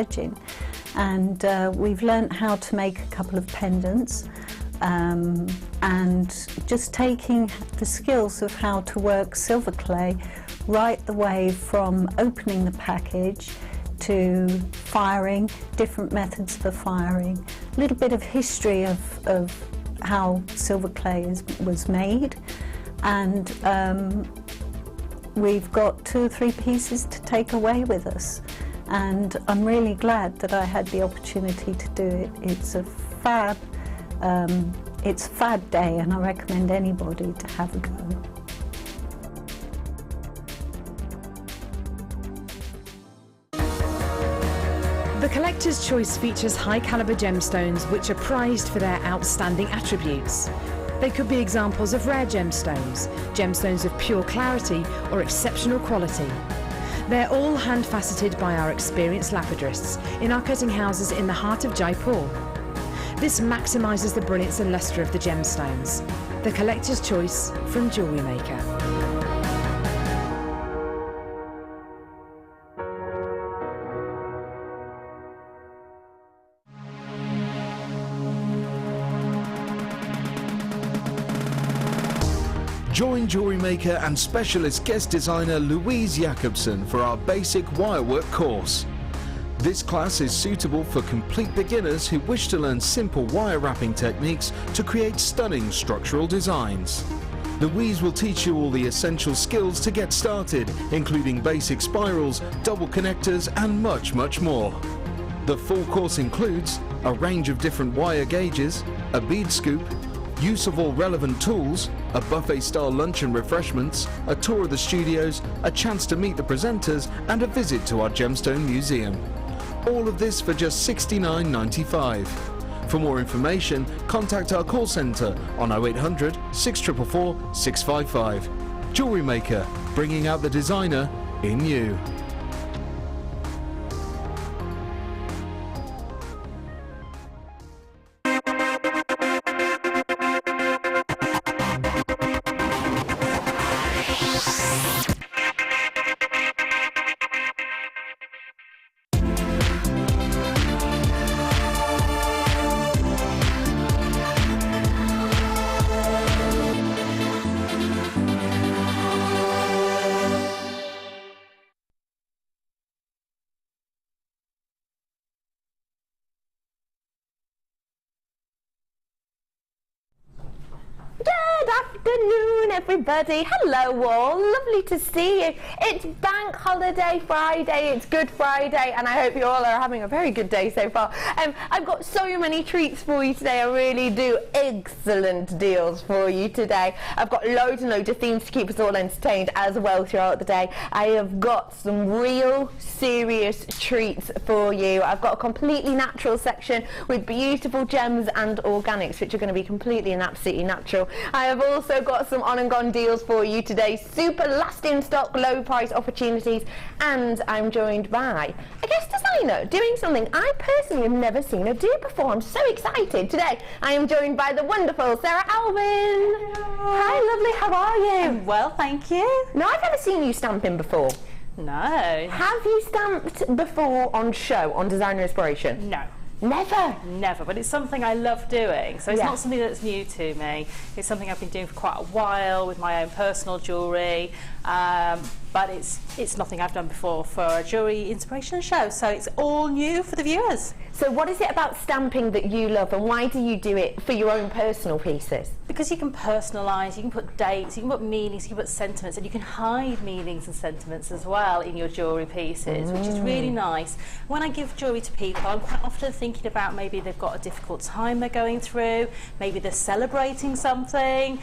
Virgin, and we've learnt how to make a couple of pendants, and just taking the skills of how to work silver clay right the way from opening the package to firing, different methods for firing, a little bit of history of how silver clay was made, and we've got 2 or 3 pieces to take away with us, and I'm really glad that I had the opportunity to do it. It's a fab day, and I recommend anybody to have a go. The Collector's Choice features high-caliber gemstones which are prized for their outstanding attributes. They could be examples of rare gemstones, gemstones of pure clarity or exceptional quality. They're all hand-faceted by our experienced lapidarists in our cutting houses in the heart of Jaipur. This maximises the brilliance and lustre of the gemstones. The Collector's Choice from JewelleryMaker. Join JewelleryMaker and specialist guest designer Louise Jacobson for our basic wirework course. This class is suitable for complete beginners who wish to learn simple wire wrapping techniques to create stunning structural designs. Louise will teach you all the essential skills to get started, including basic spirals, double connectors and much more. The full course includes a range of different wire gauges, a bead scoop, use of all relevant tools, a buffet-style lunch and refreshments, a tour of the studios, a chance to meet the presenters and a visit to our gemstone museum. All of this for just $69.95. For more information, contact our call centre on 0800 644 655. JewelleryMaker, bringing out the designer in you. Good afternoon, everybody. Hello all, lovely to see you. It's Bank Holiday Friday, it's Good Friday, and I hope you all are having a very good day so far. I've got so many treats for you today, I really do. Excellent deals for you today. I've got loads and loads of themes to keep us all entertained as well throughout the day. I have got some real serious treats for you. I've got a completely natural section with beautiful gems and organics, which are going to be completely and absolutely natural. I have also got some on and gone deals for you today, super last in stock low price opportunities, and I'm joined by a guest designer doing something I personally have never seen her do before. I'm so excited. Today I am joined by the wonderful Sara Elvin. Hello. Hi lovely, how are you? I'm well, thank you. Now I've never seen you stamping before. No. Have you stamped before on show, on Designer Inspiration? No. Never? Never, but it's something I love doing, so it's not something that's new to me. It's something I've been doing for quite a while with my own personal jewellery, but it's nothing I've done before for a jewellery inspiration show, so it's all new for the viewers. So what is it about stamping that you love, and why do you do it for your own personal pieces? Because you can personalise, you can put dates, you can put meanings, you can put sentiments, and you can hide meanings and sentiments as well in your jewellery pieces, which is really nice. When I give jewellery to people, I'm quite often thinking about maybe they've got a difficult time they're going through, maybe they're celebrating something.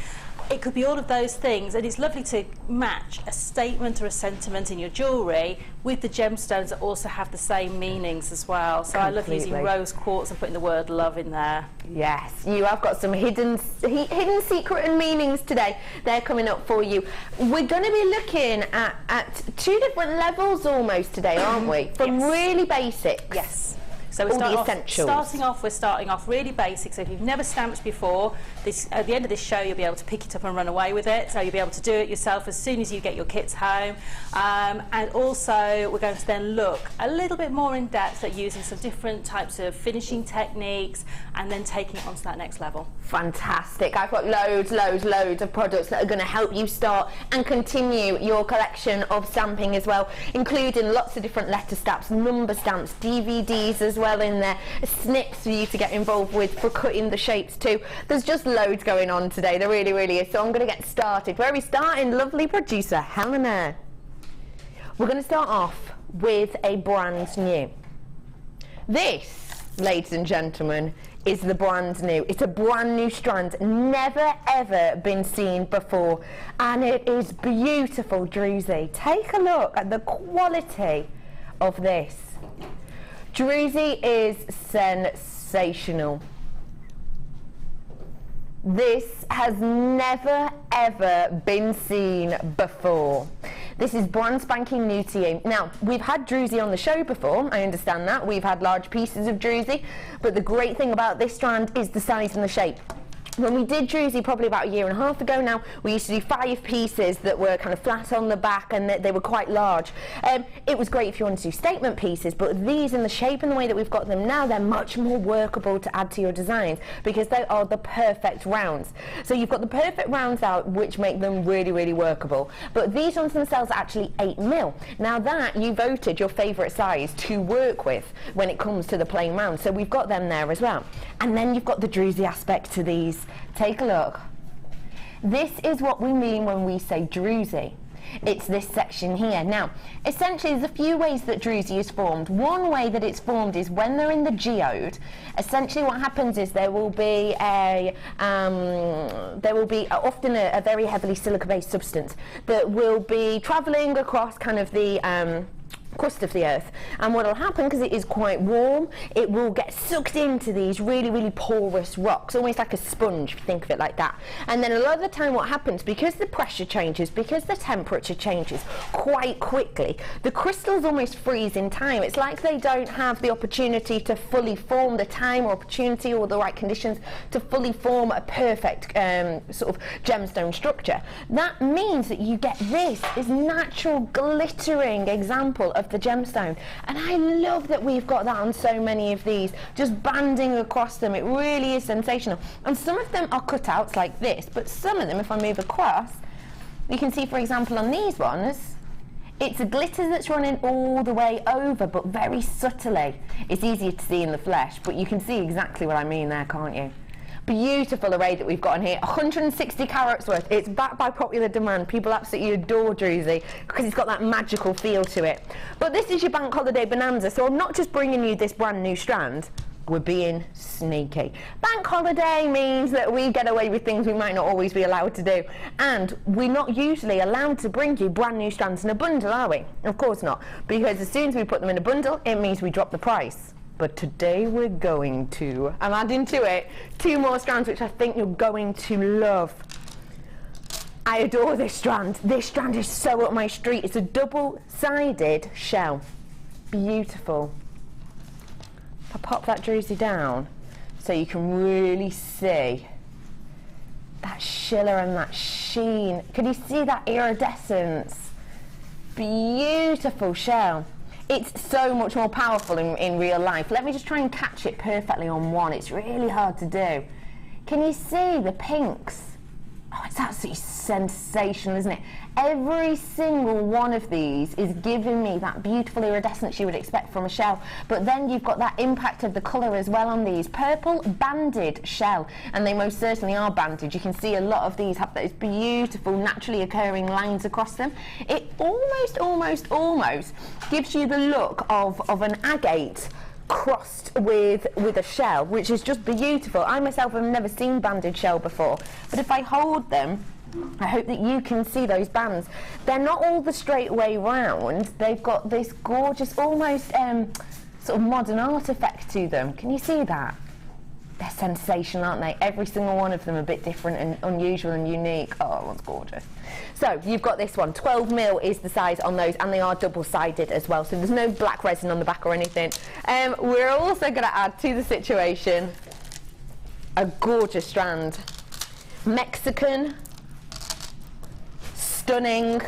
It could be all of those things, and it's lovely to match a statement or a sentiment in your jewellery with the gemstones that also have the same meanings as well. So I love using rose quartz and putting the word love in there. Yes, you have got some hidden secret and meanings today. They're coming up for you. We're going to be looking at two different levels almost today, aren't we? From really basics. Yes. So all the essentials. We're starting off really basic. So if you've never stamped before, at the end of this show you'll be able to pick it up and run away with it. So you'll be able to do it yourself as soon as you get your kits home. And also we're going to then look a little bit more in depth at using some different types of finishing techniques and then taking it on to that next level. Fantastic. I've got loads of products that are going to help you start and continue your collection of stamping as well, including lots of different letter stamps, number stamps, DVDs as well in there, snips for you to get involved with for cutting the shapes too. There's just loads going on today, there really is. So I'm going to get started. Where are we starting? Lovely producer Helena. We're going to start off with a brand new. This, ladies and gentlemen, is the brand new. It's a brand new strand, never ever been seen before, and it is beautiful, Druzy. Take a look at the quality of this. Druzy is sensational. This has never ever been seen before. This is brand spanking new to you. Now, we've had Druzy on the show before, I understand that. We've had large pieces of Druzy, but the great thing about this strand is the size and the shape. When we did Druzy probably about a year and a half ago now, we used to do 5 pieces that were kind of flat on the back and they were quite large. It was great if you wanted to do statement pieces, but these in the shape and the way that we've got them now, they're much more workable to add to your designs because they are the perfect rounds. So you've got the perfect rounds out which make them really workable. But these ones themselves are actually 8mm. Now that you voted your favourite size to work with when it comes to the plain round. So we've got them there as well. And then you've got the Druzy aspect to these. Take a look. This is what we mean when we say Druzy. It's this section here. Now, essentially, there's a few ways that Druzy is formed. One way that it's formed is when they're in the geode. Essentially, what happens is there will be often a very heavily silica-based substance that will be travelling across kind of the crust of the earth, and what will happen, because it is quite warm, it will get sucked into these really porous rocks, almost like a sponge, if you think of it like that. And then a lot of the time what happens, because the pressure changes, because the temperature changes quite quickly, the crystals almost freeze in time. It's like they don't have the opportunity to fully form, the time or opportunity or the right conditions to fully form a perfect sort of gemstone structure. That means that you get this natural glittering example of the gemstone, and I love that we've got that on so many of these, just banding across them. It really is sensational. And some of them are cutouts like this, but some of them, if I move across, you can see, for example, on these ones, it's a glitter that's running all the way over, but very subtly. It's easier to see in the flesh, but you can see exactly what I mean there, can't you? Beautiful array that we've got in here, 160 carats worth. It's backed by popular demand. People absolutely adore Druzy because it's got that magical feel to it. But this is your bank holiday bonanza, so I'm not just bringing you this brand new strand, we're being sneaky. Bank holiday means that we get away with things we might not always be allowed to do, and we're not usually allowed to bring you brand new strands in a bundle, are we? Of course not, because as soon as we put them in a bundle, it means we drop the price. But today we're going to. I'm adding to it 2 more strands which I think you're going to love. I adore this strand. This strand is so up my street. It's a double-sided shell. Beautiful. If I pop that Druzy down so you can really see that shimmer and that sheen. Can you see that iridescence? Beautiful shell. It's so much more powerful in real life. Let me just try and catch it perfectly on one. It's really hard to do. Can you see the pinks? Oh, it's absolutely sensational, isn't it? Every single one of these is giving me that beautiful iridescence you would expect from a shell. But then you've got that impact of the colour as well on these. Purple banded shell, and they most certainly are banded. You can see a lot of these have those beautiful naturally occurring lines across them. It almost gives you the look of an agate crossed with a shell, which is just beautiful. I myself have never seen banded shell before, but if I hold them, I hope that you can see those bands. They're not all the straight way round. They've got this gorgeous, almost sort of modern art effect to them. Can you see that? They're sensational, aren't they? Every single one of them a bit different and unusual and unique. Oh, that one's gorgeous. So you've got this one. 12 mil is the size on those, and they are double-sided as well. So there's no black resin on the back or anything. We're also going to add to the situation a gorgeous strand. Mexican, stunning,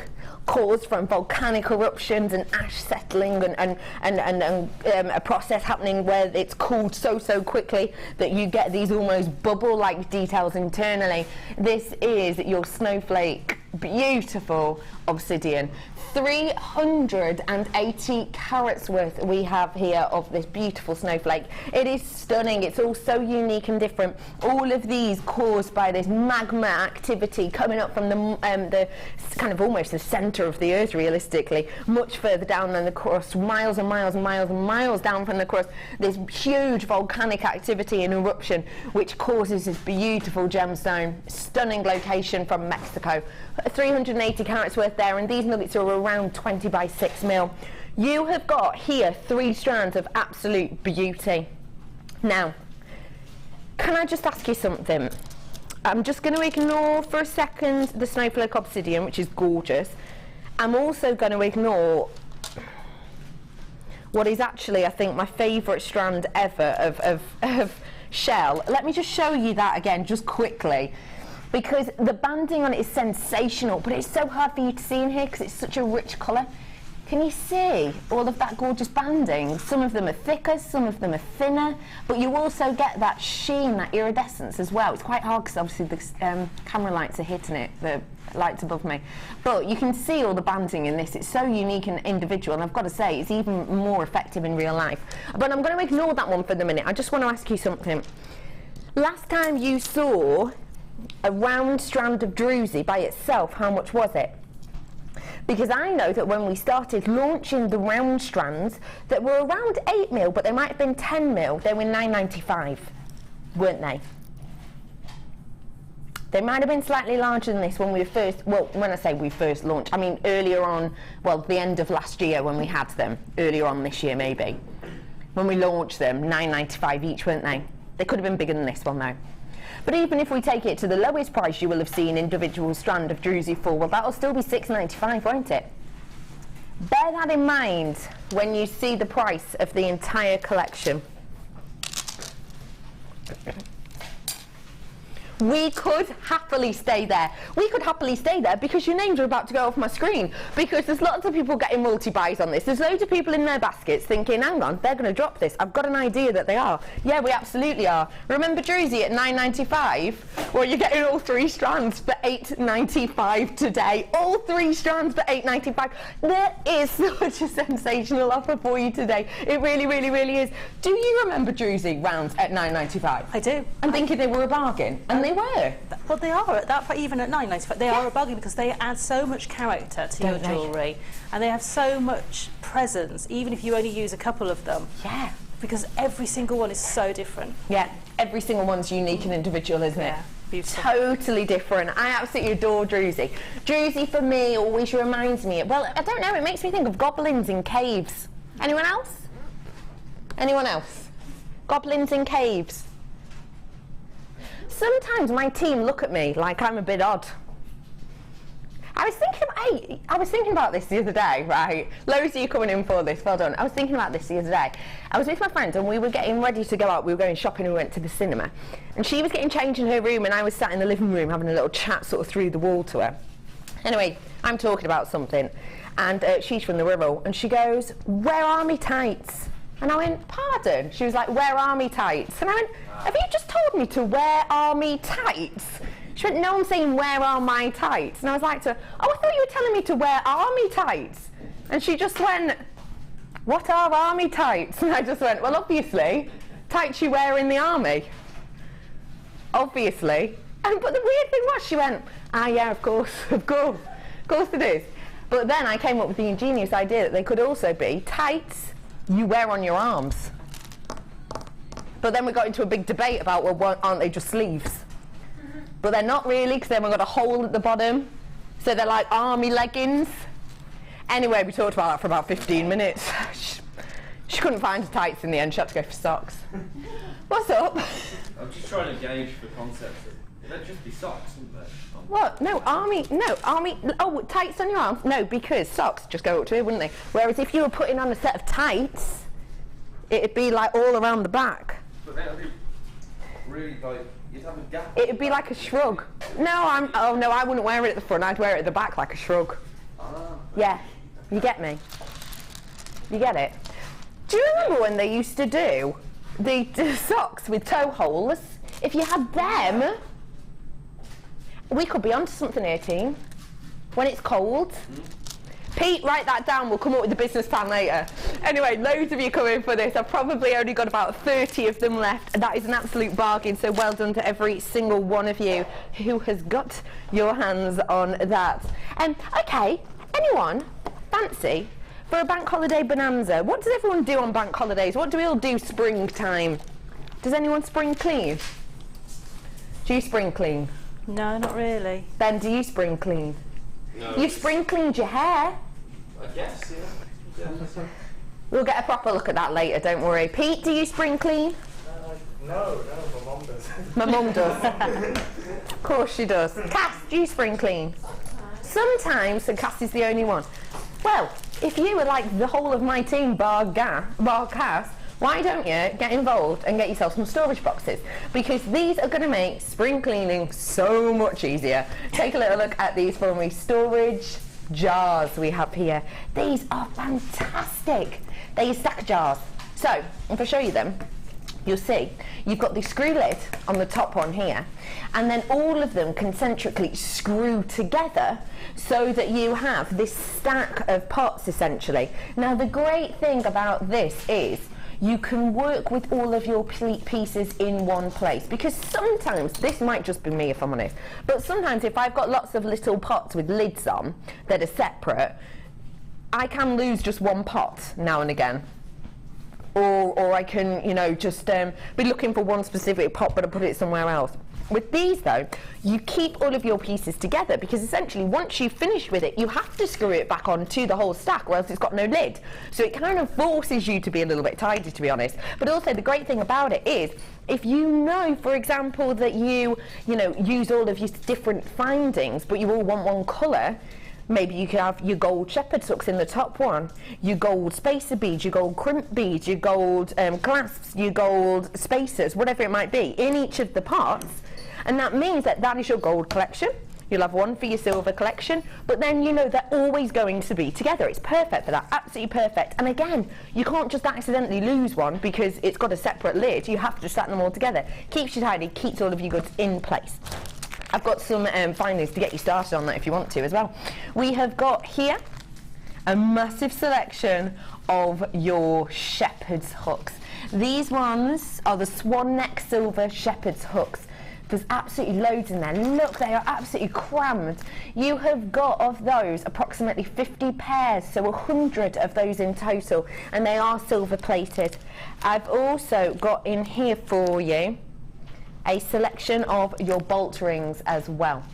caused from volcanic eruptions and ash settling and a process happening where it's cooled so quickly that you get these almost bubble-like details internally. This is your snowflake, beautiful obsidian. 380 carats worth we have here of this beautiful snowflake. It is stunning. It's all so unique and different. All of these caused by this magma activity coming up from the kind of almost the centre of the earth, realistically, much further down than the crust, miles and miles and miles and miles down from the crust. This huge volcanic activity and eruption which causes this beautiful gemstone. Stunning location from Mexico. 380 carats worth there, and these nuggets are around 20 by 6 mil. You have got here 3 strands of absolute beauty. Now, can I just ask you something? I'm just going to ignore for a second the snowflake obsidian, which is gorgeous. I'm also going to ignore what is actually, I think, my favourite strand ever of shell. Let me just show you that again, just quickly. Because the banding on it is sensational, but it's so hard for you to see in here because it's such a rich colour. Can you see all of that gorgeous banding? Some of them are thicker, some of them are thinner, but you also get that sheen, that iridescence as well. It's quite hard because obviously the camera lights are hitting it, the lights above me. But you can see all the banding in this. It's so unique and individual, and I've got to say, it's even more effective in real life. But I'm going to ignore that one for the minute. I just want to ask you something. Last time you saw a round strand of druzy by itself, how much was it? Because I know that when we started launching the round strands that were around 8 mil, but they might have been 10 mil, they were $9.95, weren't they? They might have been slightly larger than this when we were first, well, when I say we first launched, I mean earlier on, well, the end of last year when we had them, earlier on this year maybe. When we launched them, $9.95 each, weren't they? They could have been bigger than this one though. But even if we take it to the lowest price you will have seen individual strand of druzy for, well, that'll still be $6.95, won't it? Bear that in mind when you see the price of the entire collection. We could happily stay there. We could happily stay there because your names are about to go off my screen, because there's lots of people getting multi-buys on this. There's loads of people in their baskets thinking, hang on, they're going to drop this. I've got an idea that they are. Yeah, we absolutely are. Remember druzy at $9.95? Well, you're getting all 3 strands for $8.95 today. All 3 strands for $8.95. There is such a sensational offer for you today. It really, really, really is. Do you remember druzy rounds at $9.95? I do. And thinking they were a bargain. And they were. Well, they are at that, even at $9.95. They are a bargain because they add so much character to your jewellery, and they have so much presence, even if you only use a couple of them. Yeah. Because every single one is so different. Yeah, every single one's unique and individual, isn't it? Yeah, beautiful. Totally different. I absolutely adore druzy. Druzy for me always reminds me, well, I don't know, it makes me think of goblins in caves. Anyone else? Anyone else? Goblins in caves. Sometimes my team look at me like I'm a bit odd. I was thinking about this the other day, right? Loads of you coming in for this, well done. I was thinking about this the other day. I was with my friend and we were getting ready to go out. We were going shopping and we went to the cinema. And she was getting changed in her room and I was sat in the living room having a little chat sort of through the wall to her. Anyway, I'm talking about something and she's from the Wirral and she goes, "Where are me tights?" And I went, "Pardon?" She was like, "Where are me tights?" And I went, "Have you just told me to wear are me tights?" She went, "No, I'm saying where are my tights?" And I was like to her, "Oh, I thought you were telling me to wear army tights." And she just went, "What are army tights?" And I just went, "Well, obviously, tights you wear in the army. Obviously." But the weird thing was, she went, "Ah, yeah, of course it is." But then I came up with the ingenious idea that they could also be tights you wear on your arms. But then we got into a big debate about, well, aren't they just sleeves? But they're not really, because then we've got a hole at the bottom. So they're like army leggings. Anyway, we talked about that for about 15 minutes. She couldn't find her tights in the end, she had to go for socks. What's up? I'm just trying to gauge the concept. They'd just be socks, wouldn't they? What? No, army, oh, tights on your arms? No, because socks just go up to here, wouldn't they? Whereas if you were putting on a set of tights, it'd be like all around the back. But that would be really like, you'd have a gap. It'd be like a shrug. No, oh no, I wouldn't wear it at the front, I'd wear it at the back like a shrug. Yeah, you get me? You get it? Do you remember when they used to do the socks with toe holes? If you had them, we could be onto something here, team. When it's cold. Pete, write that down, we'll come up with the business plan later. Anyway, loads of you coming for this. I've probably only got about 30 of them left. That is an absolute bargain, so well done to every single one of you who has got your hands on that. Okay, anyone fancy for a bank holiday bonanza? What does everyone do on bank holidays? What do we all do springtime? Does anyone spring clean? Do you spring clean? No, not really. Ben, do you spring clean? No. You spring cleaned your hair. I guess, yeah. We'll get a proper look at that later, don't worry. Pete, do you spring clean? No, my mum does. My mum does. Of course she does. Cass, do you spring clean? Sometimes, and Cass is the only one. Well, if you were like the whole of my team, bar Cass, why don't you get involved and get yourself some storage boxes? Because these are going to make spring cleaning so much easier. Take a little look at these for me. Storage jars we have here. These are fantastic. They're stack jars. So, if I show you them, you'll see you've got the screw lid on the top one here, and then all of them concentrically screw together so that you have this stack of pots essentially. Now the great thing about this is you can work with all of your pieces in one place, because sometimes, this might just be me if I'm honest, but sometimes if I've got lots of little pots with lids on that are separate, I can lose just one pot now and again. Or I can, you know, just be looking for one specific pot but I put it somewhere else. With these though, you keep all of your pieces together, because essentially once you've finished with it, you have to screw it back onto the whole stack or else it's got no lid. So it kind of forces you to be a little bit tidy, to be honest. But also the great thing about it is, if you know, for example, that you know, use all of your different findings, but you all want one colour, maybe you could have your gold shepherd's hooks in the top one, your gold spacer beads, your gold crimp beads, your gold clasps, your gold spacers, whatever it might be, in each of the parts. And that means that that is your gold collection. You'll have one for your silver collection, but then you know they're always going to be together. It's perfect for that, absolutely perfect. And again, you can't just accidentally lose one because it's got a separate lid. You have to stack them all together. Keeps you tidy, keeps all of your goods in place. I've got some findings to get you started on that if you want to as well. We have got here a massive selection of your shepherd's hooks. These ones are the swan neck silver shepherd's hooks. There's absolutely loads in there. Look, they are absolutely crammed. You have got of those approximately 50 pairs, so 100 of those in total, and they are silver plated. I've also got in here for you a selection of your bolt rings as well.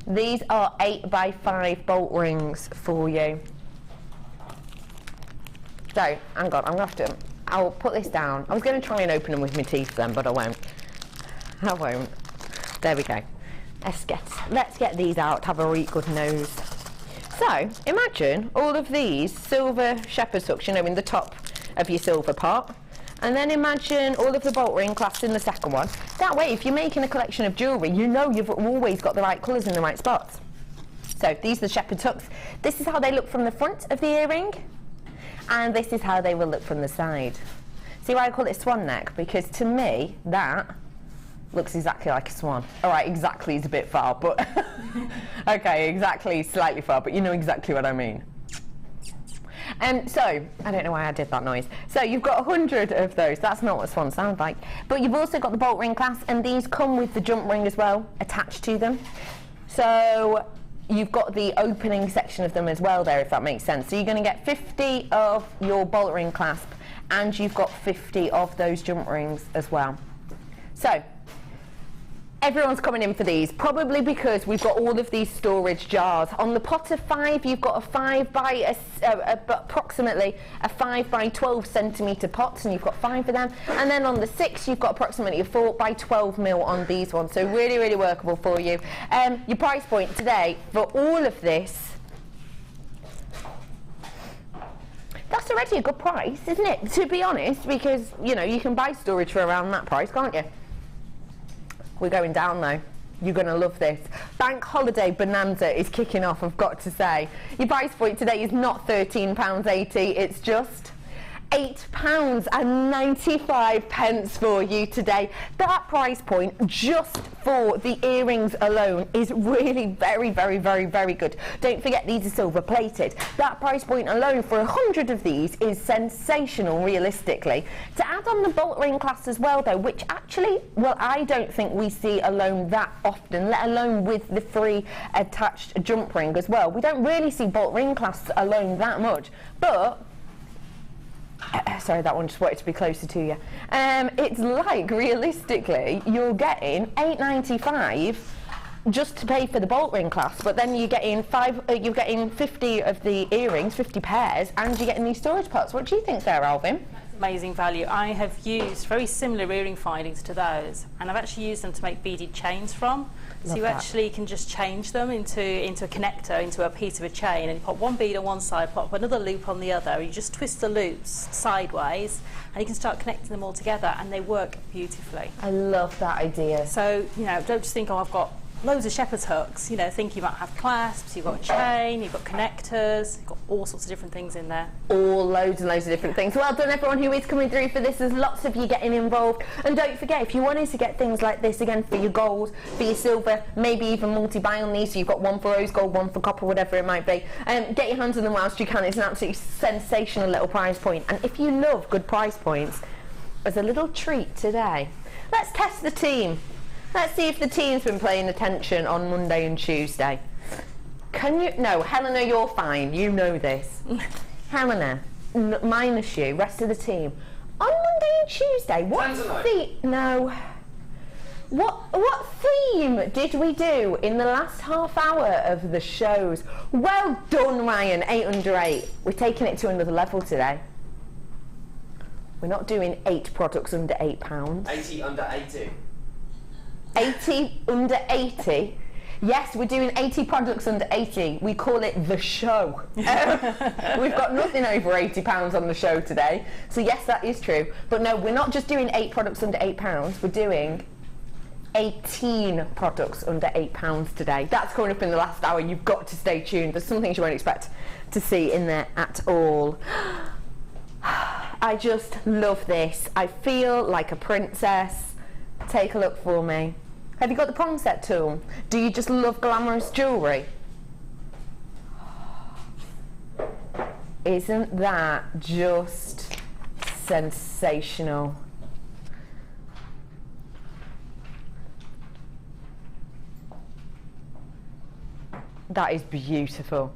These are 8x5 bolt rings for you. So, hang on, I'm going to have to, I'll put this down. I was going to try and open them with my teeth then, but I won't. I won't. There we go. Let's get these out, have a really good nose. So, imagine all of these silver shepherd's hooks, you know, in the top of your silver pot. And then imagine all of the bolt ring clasps in the second one. That way, if you're making a collection of jewellery, you know you've always got the right colours in the right spots. So these are the shepherd's hooks. This is how they look from the front of the earring, and this is how they will look from the side. See why I call it swan neck? Because to me, that looks exactly like a swan. All right, exactly is a bit far, but okay, exactly slightly far, but you know exactly what I mean. So, I don't know why I did that noise. So you've got 100 of those. That's not what swans sound like. But you've also got the bolt ring clasp, and these come with the jump ring as well, attached to them. So you've got the opening section of them as well there, if that makes sense. So you're going to get 50 of your bolt ring clasp, and you've got 50 of those jump rings as well. So, Everyone's coming in for these, probably because we've got all of these storage jars. On the pot of 5, you've got approximately a 5 by 12 centimetre pots, and you've got 5 of them. And then on the 6, you've got approximately a 4 by 12 mil on these ones. So really, really workable for you. Your price point today for all of this, that's already a good price, isn't it? To be honest, because, you know, you can buy storage for around that price, can't you? We're going down though. You're going to love this. Bank holiday bonanza is kicking off, I've got to say. Your price point today is not £13.80, it's just £8.95 for you today. That price point, just for the earrings alone, is really very, very, very, very good. Don't forget, these are silver plated. That price point alone for 100 of these is sensational, realistically. To add on the bolt ring class as well, though, which actually, well, I don't think we see alone that often, let alone with the free attached jump ring as well. We don't really see bolt ring class alone that much, but sorry, that one just wanted to be closer to you. It's like, realistically, you're getting £8.95 just to pay for the bolt ring class, but then you're getting 50 of the earrings, 50 pairs, and you're getting these storage pots. What do you think there, Elvin? Amazing value. I have used very similar earring findings to those, and I've actually used them to make beaded chains from. So you actually can just change them into a connector, into a piece of a chain, and you put one bead on one side, put another loop on the other, you just twist the loops sideways, and you can start connecting them all together, and they work beautifully. I love that idea. So, you know, don't just think, oh, I've got loads of shepherd's hooks, you know, think you might have clasps, you've got a chain, you've got connectors, you've got all sorts of different things in there. All loads and loads of different things. Well done everyone who is coming through for this. There's lots of you getting involved. And don't forget, if you wanted to get things like this again for your gold, for your silver, maybe even multi-buy on these, so you've got one for rose gold, one for copper, whatever it might be, get your hands on them whilst you can. It's an absolutely sensational little price point. And if you love good price points, as a little treat today, let's test the team. Let's see if the team's been paying attention on Monday and Tuesday. Can you? No, Helena, you're fine. You know this. Helena, minus you, rest of the team. On Monday and Tuesday, what theme did we do in the last half hour of the shows? Well done, Ryan. 8 under 8. We're taking it to another level today. We're not doing 8 products under £8. 80 under 80. 80 under 80. Yes, we're doing 80 products under 80. We call it the show. We've got nothing over £80 on the show today. So yes, that is true. But no, we're not just doing 8 products under £8. We're doing 18 products under £8 today. That's coming up in the last hour. You've got to stay tuned. There's some things you won't expect to see in there at all. I just love this. I feel like a princess. Take a look for me. Have you got the prong set tool? Do you just love glamorous jewellery? Isn't that just sensational? That is beautiful.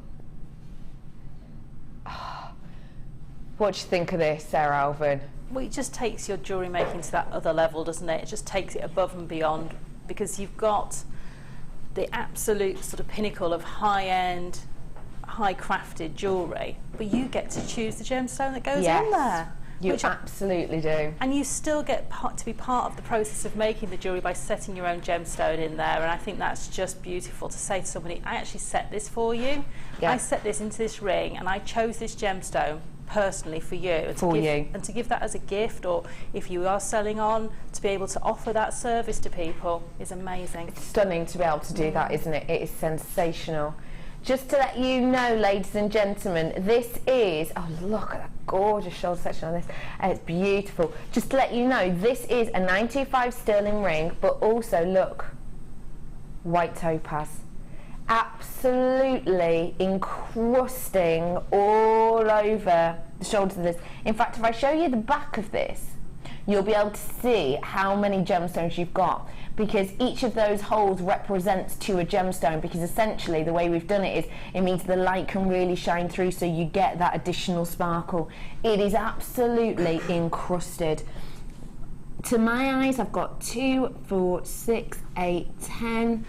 What do you think of this, Sarah Elvin? Well, it just takes your jewellery making to that other level, doesn't it? It just takes it above and beyond, because you've got the absolute sort of pinnacle of high-end, high-crafted jewellery, but you get to choose the gemstone that goes in there. You absolutely do. And you still get to be part of the process of making the jewellery by setting your own gemstone in there, and I think that's just beautiful to say to somebody, I actually set this for you. Yeah. I set this into this ring, and I chose this gemstone personally for you, and to give that as a gift, or if you are selling on, to be able to offer that service to people is amazing. It's stunning to be able to do that, isn't it? It is sensational. Just to let you know, ladies and gentlemen, this is, oh look at that gorgeous shoulder section on this, it's beautiful. Just to let you know, this is a 925 sterling ring, but also look, white topaz. Absolutely encrusting all over the shoulders of this. In fact, if I show you the back of this, you'll be able to see how many gemstones you've got, because each of those holes represents to a gemstone, because essentially the way we've done it is it means the light can really shine through, so you get that additional sparkle. It is absolutely encrusted. to my eyes, I've got 2, 4, 6, 8, 10,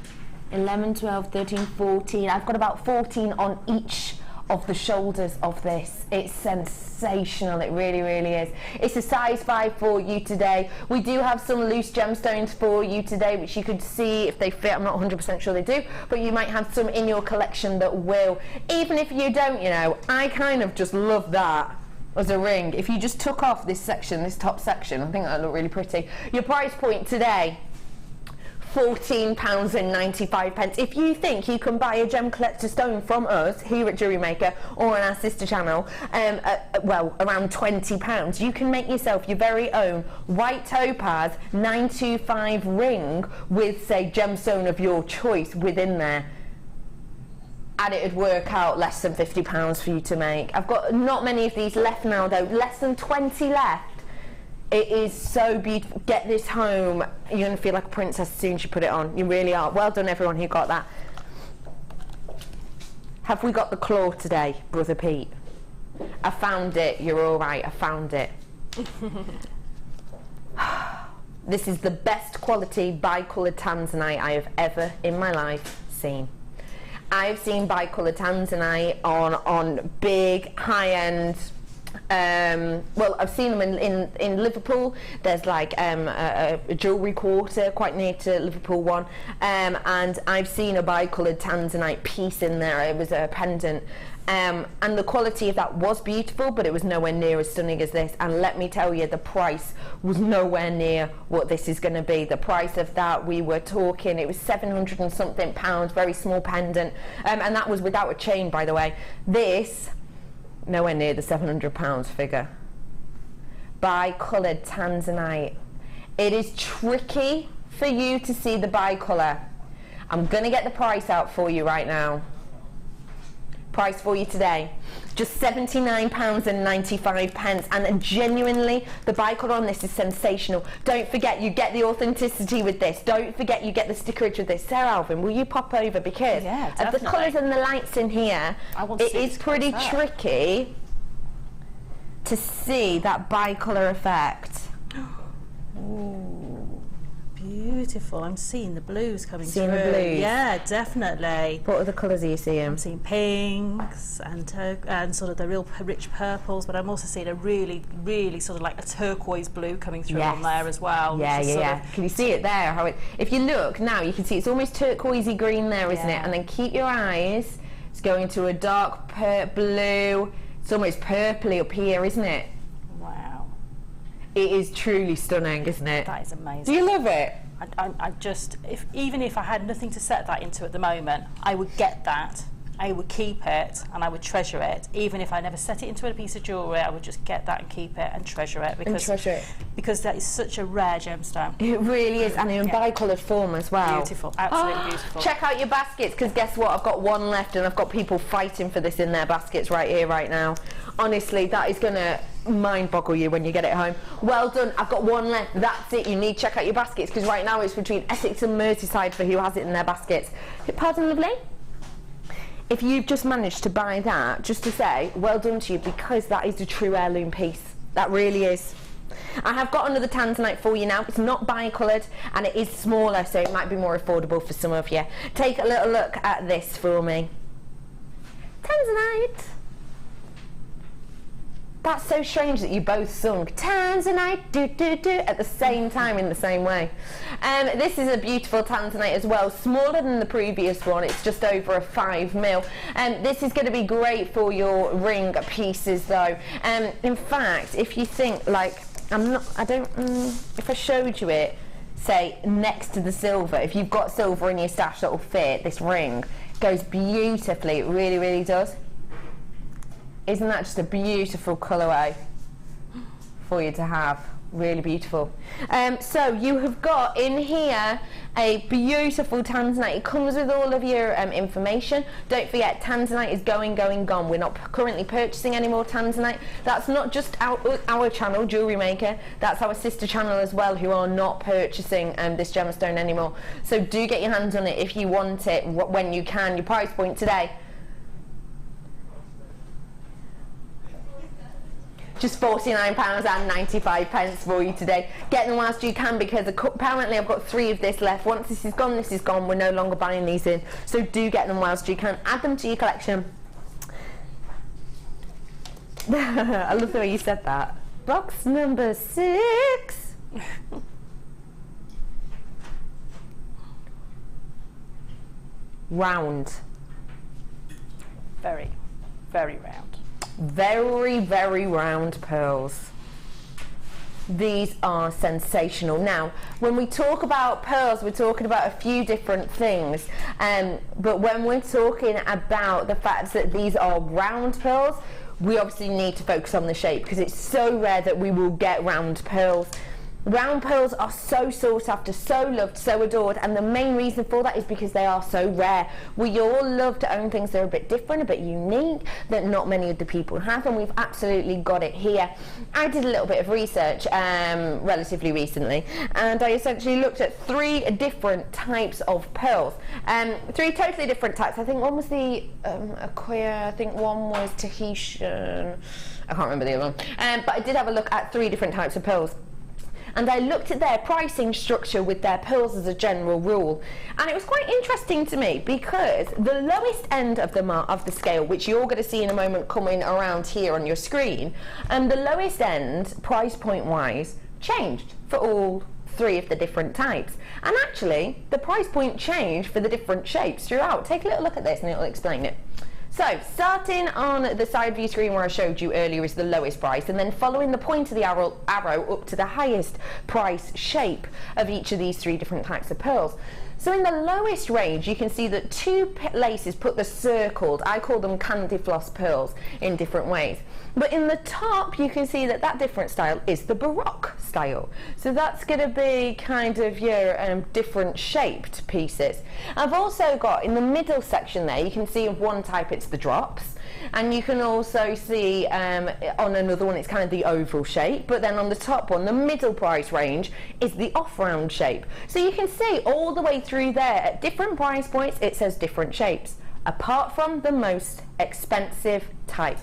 11, 12, 13, 14. I've got about 14 on each of the shoulders of this. It's sensational, it really, really is. It's a size 5 for you today. We do have some loose gemstones for you today, which you could see if they fit. I'm not 100% sure they do, but you might have some in your collection that will. Even if you don't, you know, I kind of just love that as a ring. If you just took off this section, this top section, I think that would look really pretty. Your price point today, £14.95. If you think you can buy a gem collector stone from us here at JewelleryMaker or on our sister channel, well, around £20, you can make yourself your very own white topaz 925 ring with, say, gemstone of your choice within there. And it would work out less than £50 for you to make. I've got not many of these left now though, less than 20 left. It is so beautiful. Get this home. You're going to feel like a princess as soon as you put it on. You really are. Well done, everyone who got that. Have we got the claw today, Brother Pete? I found it. You're all right. I found it. This is the best quality bicoloured tanzanite I have ever in my life seen. I've seen bicoloured tanzanite on big, high-end. Well, I've seen them in Liverpool. There's like a jewellery quarter quite near to Liverpool one, and I've seen a bicoloured tanzanite piece in there. It was a pendant, and the quality of that was beautiful, but it was nowhere near as stunning as this. And let me tell you, the price was nowhere near what this is going to be. The price of that, we were talking, it was 700 and something pounds, very small pendant, and that was without a chain, by the way. This, nowhere near the £700 figure. Bicoloured tanzanite. It is tricky for you to see the bicolour. I'm going to get the price out for you right now. Price for you today, just £79.95, and genuinely the bicolour on this is sensational. Don't forget, you get the authenticity with this. Don't forget, you get the stickerage with this. Sarah, Elvin, will you pop over, because of the colours and the lights in here, it is pretty tricky to see that bicolour effect. Ooh, beautiful. I'm seeing the blues coming through. Seeing the blues? Yeah, definitely. What other colours are you seeing? I'm seeing pinks and sort of the real rich purples, but I'm also seeing a really, really sort of like a turquoise blue coming through on there as well. Yeah. Can you see it there? How it? If you look now, you can see it's almost turquoisey green there, isn't it? And then keep your eyes. It's going to a dark blue. It's almost purpley up here, isn't it? Wow. It is truly stunning, isn't it? That is amazing. Do you love it? I just, even if I had nothing to set that into at the moment, I would get that, I would keep it, and I would treasure it. Even if I never set it into a piece of jewellery, I would just get that and keep it and treasure it, because that is such a rare gemstone. It really is, and in bicoloured form as well. Beautiful, absolutely beautiful. Check out your baskets, because guess what? I've got one left, and I've got people fighting for this in their baskets right here, right now. Honestly, that is going to mind boggle you when you get it home. Well done. I've got one left. That's it. You need to check out your baskets, because right now it's between Essex and Merseyside for who has it in their baskets. Pardon, lovely? If you've just managed to buy that, just to say, well done to you, because that is a true heirloom piece. That really is. I have got another tanzanite for you now. It's not bicoloured, and it is smaller, so it might be more affordable for some of you. Take a little look at this for me. Tanzanite. That's so strange that you both sung Tanzanite do at the same time in the same way. This is a beautiful tanzanite as well, smaller than the previous one. It's just over a 5mm. This is going to be great for your ring pieces though. In fact, if you think like, if I showed you it, say next to the silver, if you've got silver in your stash that will fit this ring, it goes beautifully. It really, really does. Isn't that just a beautiful colourway for you to have? Really beautiful. So you have got in here a beautiful tanzanite. It comes with all of your information. Don't forget, tanzanite is going, gone. We're not currently purchasing any more tanzanite. That's not just our channel, JewelleryMaker. That's our sister channel as well, who are not purchasing this gemstone anymore. So do get your hands on it if you want it when you can. Your price point today, just £49.95 for you today. Get them whilst you can, because apparently I've got 3 of this left. Once this is gone, we're no longer buying these in. So do get them whilst you can. Add them to your collection. I love the way you said that. Box number 6. Round. Very, very round. Very, very round pearls. These are sensational. Now, when we talk about pearls, we're talking about a few different things. But when we're talking about the fact that these are round pearls, we obviously need to focus on the shape, because it's so rare that we will get round pearls. Round pearls are so sought after, so loved, so adored, and the main reason for that is because they are so rare. We all love to own things that are a bit different, a bit unique, that not many of the people have, and we've absolutely got it here. I did a little bit of research relatively recently, and I essentially looked at 3 different types of pearls. 3 totally different types. I think one was the Aquia, I think one was Tahitian, I can't remember the other one. But I did have a look at 3 different types of pearls. And I looked at their pricing structure with their pearls as a general rule, and it was quite interesting to me, because the lowest end of the scale, which you're going to see in a moment coming around here on your screen, and the lowest end, price point wise, changed for all 3 of the different types. And actually, the price point changed for the different shapes throughout. Take a little look at this and it'll explain it. So, starting on the side view screen where I showed you earlier is the lowest price, and then following the point of the arrow up to the highest price shape of each of these 3 different types of pearls. So in the lowest range, you can see that 2 laces put the circled, I call them candy floss pearls, in different ways. But in the top, you can see that that different style is the Baroque style. So that's going to be kind of your different shaped pieces. I've also got in the middle section there, you can see of one type it's the drops. And you can also see on another one it's kind of the oval shape, but then on the top one, the middle price range, is the off-round shape. So you can see all the way through there at different price points it says different shapes, apart from the most expensive type.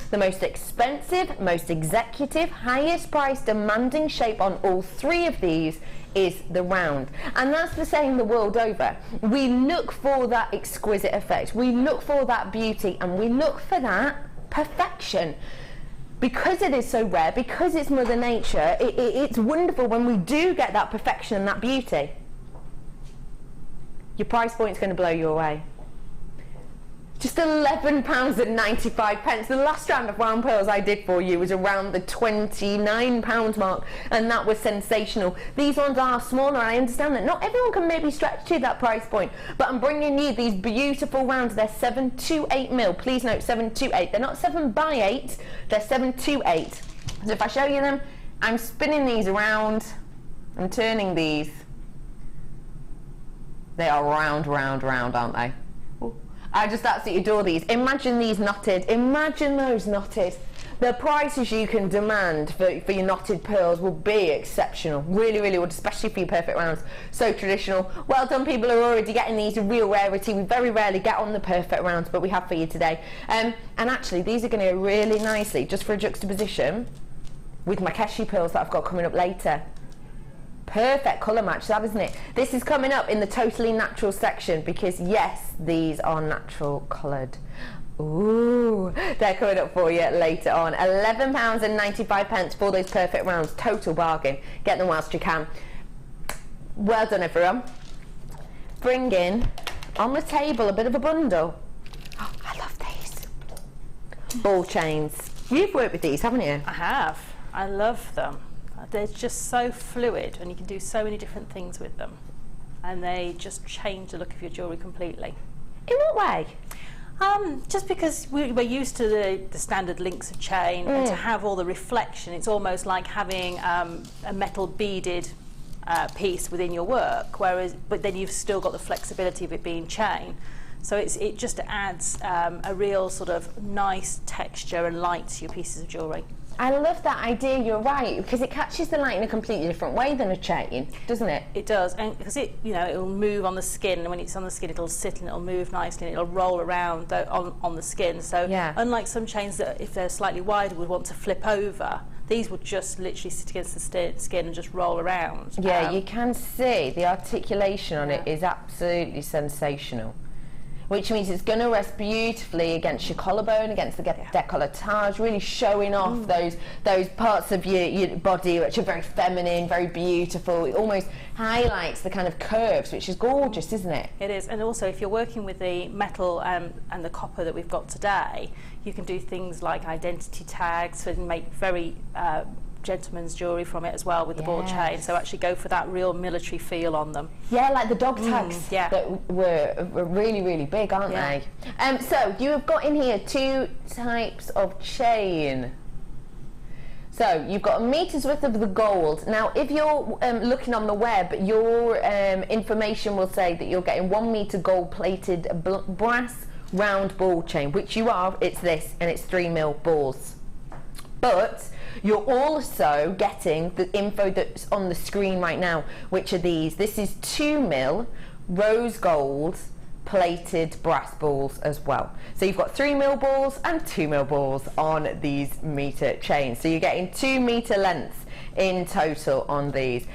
The most expensive, most executive, highest price demanding shape on all 3 of these is the round. And that's the same the world over. We look for that exquisite effect, we look for that beauty, and we look for that perfection. Because it is so rare, because it's Mother Nature, it's wonderful when we do get that perfection and that beauty. Your price point's going to blow you away. Just £11.95. The last round of round pearls I did for you was around the £29 mark, and that was sensational. These ones are smaller, and I understand that not everyone can maybe stretch to that price point, but I'm bringing you these beautiful rounds. They're 7 to 8 mil. Please note 7 to 8. They're not 7 by 8, they're 7 to 8. So if I show you them, I'm spinning these around, I'm turning these. They are round, round, round, aren't they? I just absolutely adore these. Imagine these knotted. Imagine those knotted. The prices you can demand for your knotted pearls will be exceptional. Really, really would, especially for your perfect rounds. So traditional. Well done, people who are already getting these. A real rarity. We very rarely get on the perfect rounds, but we have for you today. And actually, these are going to go really nicely, just for a juxtaposition, with my Keshi pearls that I've got coming up later. Perfect colour match, that, isn't it? This is coming up in the totally natural section, because yes, these are natural coloured. Ooh, they're coming up for you later on. £11.95 for those perfect rounds. Total bargain. Get them whilst you can. Well done, everyone. Bring in on the table a bit of a bundle. Oh, I love these. Ball chains. You've worked with these, haven't you? I have. I love them. They're just so fluid, and you can do so many different things with them, and they just change the look of your jewellery completely. In what way? Just because we're used to the standard links of chain, and to have all the reflection, it's almost like having a metal beaded piece within your work, but then you've still got the flexibility of it being chain. So it just adds a real sort of nice texture and light to your pieces of jewellery. I love that idea, you're right, because it catches the light in a completely different way than a chain, doesn't it? It does, and because it, you know, it'll move on the skin, and when it's on the skin it'll sit and it'll move nicely and it'll roll around on the skin. So unlike some chains that if they're slightly wider would want to flip over, these would just literally sit against the skin and just roll around. Yeah, you can see the articulation on it is absolutely sensational. Which means it's going to rest beautifully against your collarbone, against the décolletage, really showing off those parts of your body which are very feminine, very beautiful. It almost highlights the kind of curves, which is gorgeous, isn't it? It is, and also if you're working with the metal and the copper that we've got today, you can do things like identity tags and make very gentleman's jewellery from it as well with the ball chain, so actually go for that real military feel on them. Yeah, like the dog tags that were really, really big, aren't they? So you have got in here 2 types of chain. So you've got a meter's worth of the gold. Now if you're looking on the web, your information will say that you're getting 1 meter gold plated brass round ball chain, which you are. It's this, and it's 3mm balls. But you're also getting the info that's on the screen right now, which are these. This is 2mm rose gold plated brass balls as well. So you've got 3mm balls and 2mm balls on these meter chains. So you're getting 2 meter lengths in total on these.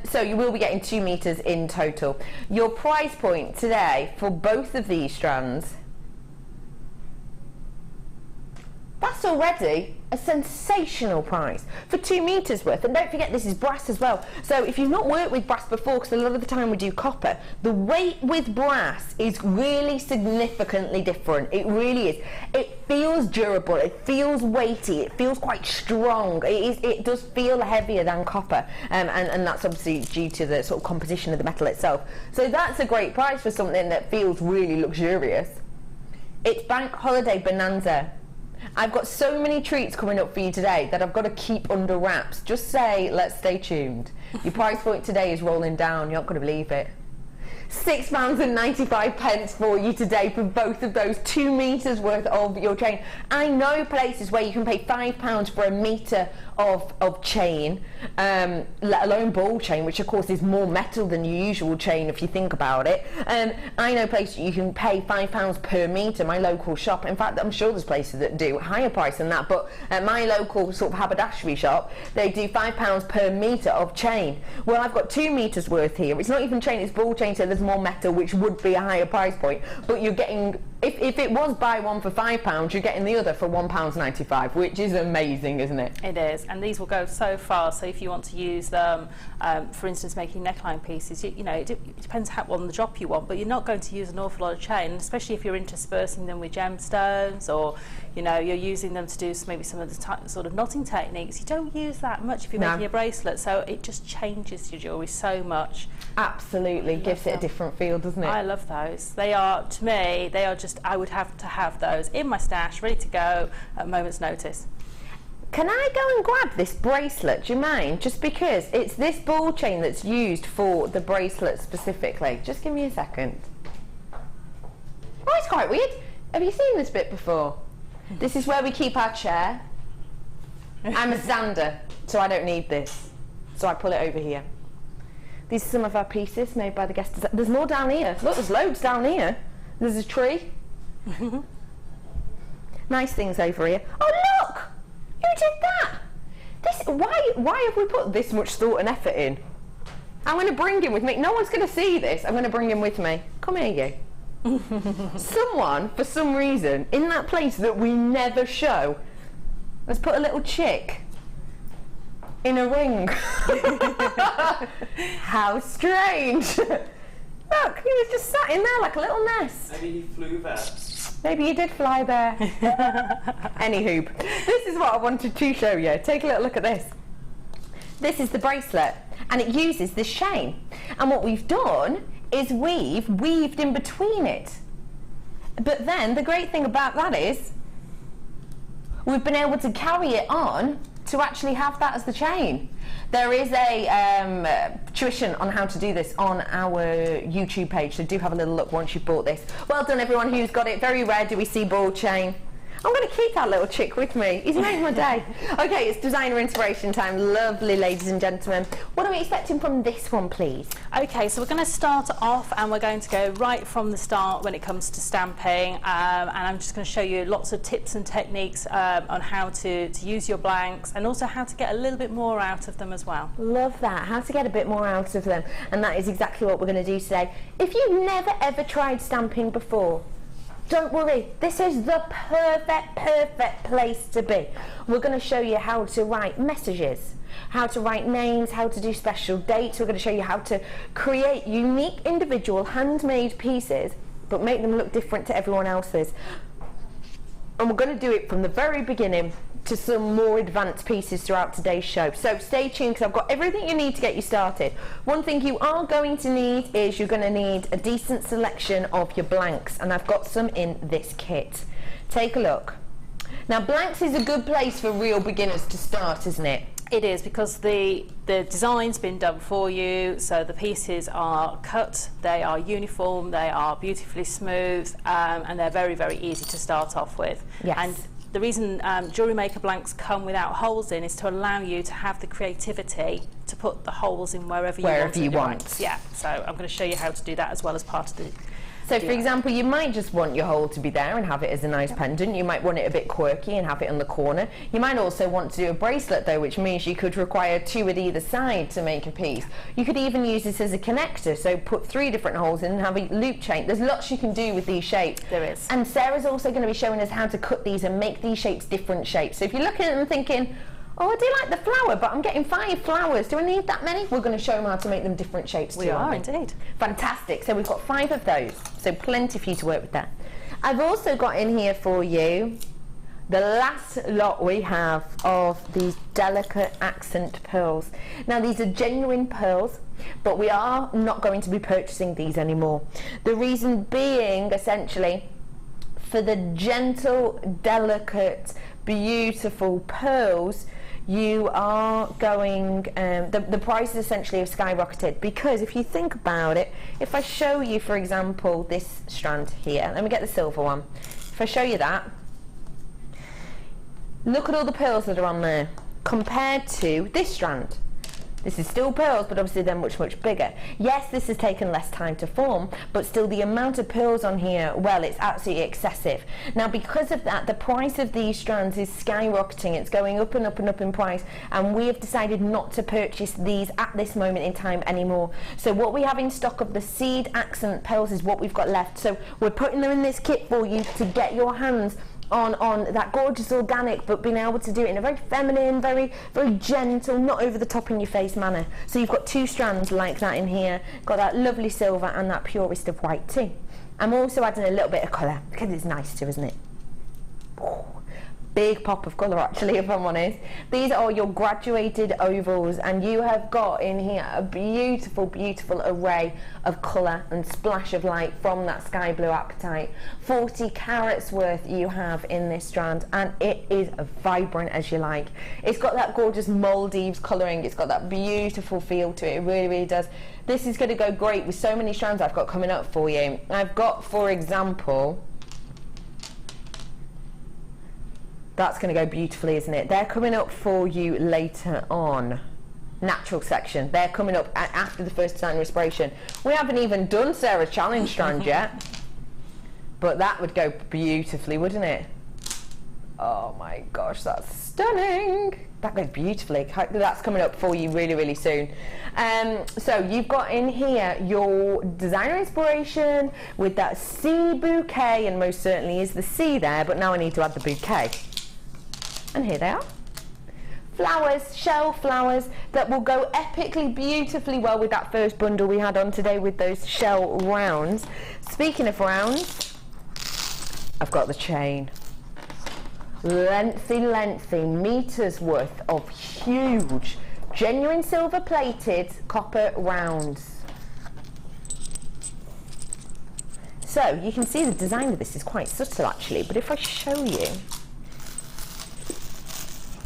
So you will be getting 2 meters in total. Your price point today for both of these strands, that's already a sensational price for 2 meters worth. And don't forget, this is brass as well. So if you've not worked with brass before, because a lot of the time we do copper, the weight with brass is really significantly different. It really is. It feels durable, it feels weighty, it feels quite strong. It does feel heavier than copper, and that's obviously due to the sort of composition of the metal itself. So that's a great price for something that feels really luxurious. It's Bank Holiday Bonanza. I've got so many treats coming up for you today that I've got to keep under wraps. Just say, let's stay tuned. Your price point today is rolling down. You're not going to believe it. £6.95 for you today for both of those 2 meters worth of your chain. I know places where you can pay £5 for a meter of chain, let alone ball chain, which of course is more metal than your usual chain if you think about it. I know places you can pay £5 per meter. My local shop, in fact I'm sure there's places that do higher price than that, but at my local sort of haberdashery shop they do £5 per meter of chain. Well, I've got 2 meters worth here. It's not even chain, it's ball chain, so there's more metal, which would be a higher price point, but you're getting, if it was buy one for £5, you're getting the other for £1.95, which is amazing, isn't it? It is, and these will go so far. So if you want to use them, for instance, making neckline pieces, you know, it depends on the job you want, but you're not going to use an awful lot of chain, especially if you're interspersing them with gemstones, or you know, you're using them to do maybe some of the sort of knotting techniques. You don't use that much if you're making a bracelet, so it just changes your jewellery so much. Absolutely, gives it a different feel, doesn't it? I love those. They are, to me, they are just, I would have to have those in my stash, ready to go at a moment's notice. Can I go and grab this bracelet, do you mind? Just because it's this ball chain that's used for the bracelet specifically. Just give me a second. Oh, it's quite weird. Have you seen this bit before? This is where we keep our chair. I'm a stander, so I don't need this. So I pull it over here. These are some of our pieces made by the guest designer. There's more down here. Look, there's loads down here. There's a tree. Nice things over here. Oh, look! Who did that? Why have we put this much thought and effort in? I'm going to bring him with me. No one's going to see this. I'm going to bring him with me. Come here, you. Someone, for some reason, in that place that we never show, has put a little chick in a ring. How strange. Look, he was just sat in there like a little nest. Maybe he flew there. Maybe he did fly there. Anywho, this is what I wanted to show you. Take a little look at this. This is the bracelet, and it uses this chain. And what we've done is we've weaved in between it. But then the great thing about that is we've been able to carry it on to actually have that as the chain. There is a tuition on how to do this on our YouTube page, so do have a little look once you've bought this. Well done everyone who's got it. Very rare do we see ball chain. I'm going to keep that little chick with me. He's made my day. Okay, it's designer inspiration time. Lovely, ladies and gentlemen. What are we expecting from this one, please? Okay, so we're going to start off and we're going to go right from the start when it comes to stamping, and I'm just going to show you lots of tips and techniques on how to use your blanks, and also how to get a little bit more out of them as well. Love that, how to get a bit more out of them, and that is exactly what we're going to do today. If you've never ever tried stamping before, don't worry, this is the perfect place to be. We're going to show you how to write messages, how to write names, how to do special dates. We're going to show you how to create unique, individual, handmade pieces, but make them look different to everyone else's. And we're going to do it from the very beginning to some more advanced pieces throughout today's show. So stay tuned, because I've got everything you need to get you started. One thing you are going to need is you're going to need a decent selection of your blanks, and I've got some in this kit. Take a look. Now, blanks is a good place for real beginners to start, isn't it? It is, because the design's been done for you, so the pieces are cut, they are uniform, they are beautifully smooth, and they're very easy to start off with. Yes. And the reason JewelleryMaker blanks come without holes in is to allow you to have the creativity to put the holes in wherever you want. Yeah, so I'm going to show you how to do that as well as part of the... So, for example, you might just want your hole to be there and have it as a nice pendant. You might want it a bit quirky and have it on the corner. You might also want to do a bracelet, though, which means you could require 2 at either side to make a piece. You could even use this as a connector, so put 3 different holes in and have a loop chain. There's lots you can do with these shapes. There is. And Sarah's also going to be showing us how to cut these and make these shapes different shapes. So if you're looking at them thinking, oh, I do like the flower, but I'm getting 5 flowers. Do I need that many? We're going to show them how to make them different shapes too. We are indeed. Fantastic. So we've got 5 of those. So plenty for you to work with that. I've also got in here for you the last lot we have of these delicate accent pearls. Now, these are genuine pearls, but we are not going to be purchasing these anymore. The reason being, essentially, for the gentle, delicate, beautiful pearls, you are going, the prices essentially have skyrocketed, because if you think about it, if I show you, for example, this strand here, let me get the silver one. If I show you that, look at all the pearls that are on there compared to this strand. This is still pearls, but obviously they're much bigger. Yes, this has taken less time to form, but still the amount of pearls on here, well, it's absolutely excessive. Now, because of that, the price of these strands is skyrocketing. It's going up and up and up in price, and we have decided not to purchase these at this moment in time anymore. So what we have in stock of the seed accent pearls is what we've got left. So we're putting them in this kit for you to get your hands on that gorgeous organic, but being able to do it in a very feminine, very gentle, not over the top in your face manner. So you've got 2 strands like that in here, got that lovely silver and that purest of white too. I'm also adding a little bit of colour, because it's nice too, isn't it? Ooh, big pop of colour, actually, if I'm honest. These are your graduated ovals, and you have got in here a beautiful array of colour and splash of light from that sky blue apatite. 40 carats worth you have in this strand, and it is vibrant as you like. It's got that gorgeous Maldives colouring. It's got that beautiful feel to it. It really does. This is going to go great with so many strands I've got coming up for you. I've got, for example, that's going to go beautifully, isn't it? They're coming up for you later on. Natural section. They're coming up after the first designer inspiration. We haven't even done Sarah's challenge strand yet. But that would go beautifully, wouldn't it? Oh my gosh, that's stunning. That goes beautifully. That's coming up for you really soon. So you've got in here your designer inspiration with that sea bouquet, and most certainly is the sea there, but now I need to add the bouquet. And here they are. Flowers, shell flowers that will go epically beautifully well with that first bundle we had on today with those shell rounds. Speaking of rounds, I've got the chain. Lengthy meters worth of huge, genuine silver plated copper rounds. So you can see the design of this is quite subtle actually, but if I show you,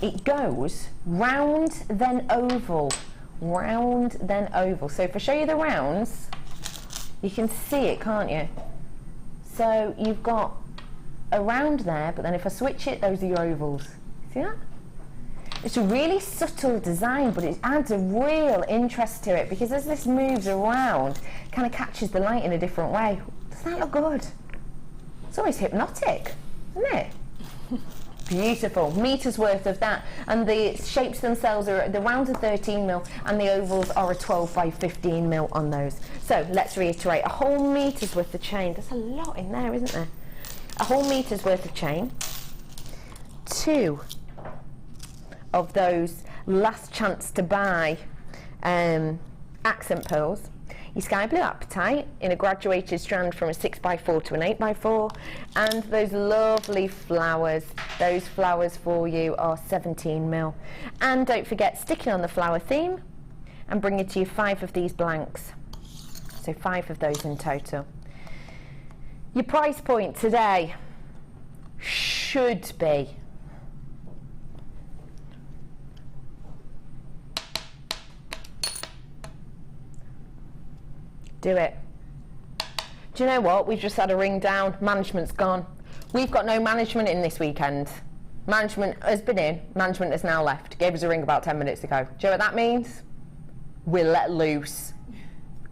it goes round then oval, round then oval. So if I show you the rounds, you can see it, can't you? So you've got around there, but then if I switch it, those are your ovals. See that? It's a really subtle design, but it adds a real interest to it, because as this moves around, it kind of catches the light in a different way. Doesn't that look good? It's almost hypnotic, isn't it? Beautiful. Meters worth of that. And the shapes themselves are, the rounds are 13mm and the ovals are a 12 by 15mm on those. So let's reiterate, a whole meter's worth of chain. There's a lot in there, isn't there? A whole meter's worth of chain. 2 of those last chance to buy accent pearls. Your sky blue apatite in a graduated strand from a 6x4 to an 8x4, and those lovely flowers. Those flowers for you are 17mm. And don't forget, sticking on the flower theme, and bring it to you 5 of these blanks. So 5 of those in total. Your price point today should be do it. Do you know what? We've just had a ring down. Management's gone. We've got no management in this weekend. Management has been in. Management has now left. Gave us a ring about 10 minutes ago. Do you know what that means? We're let loose.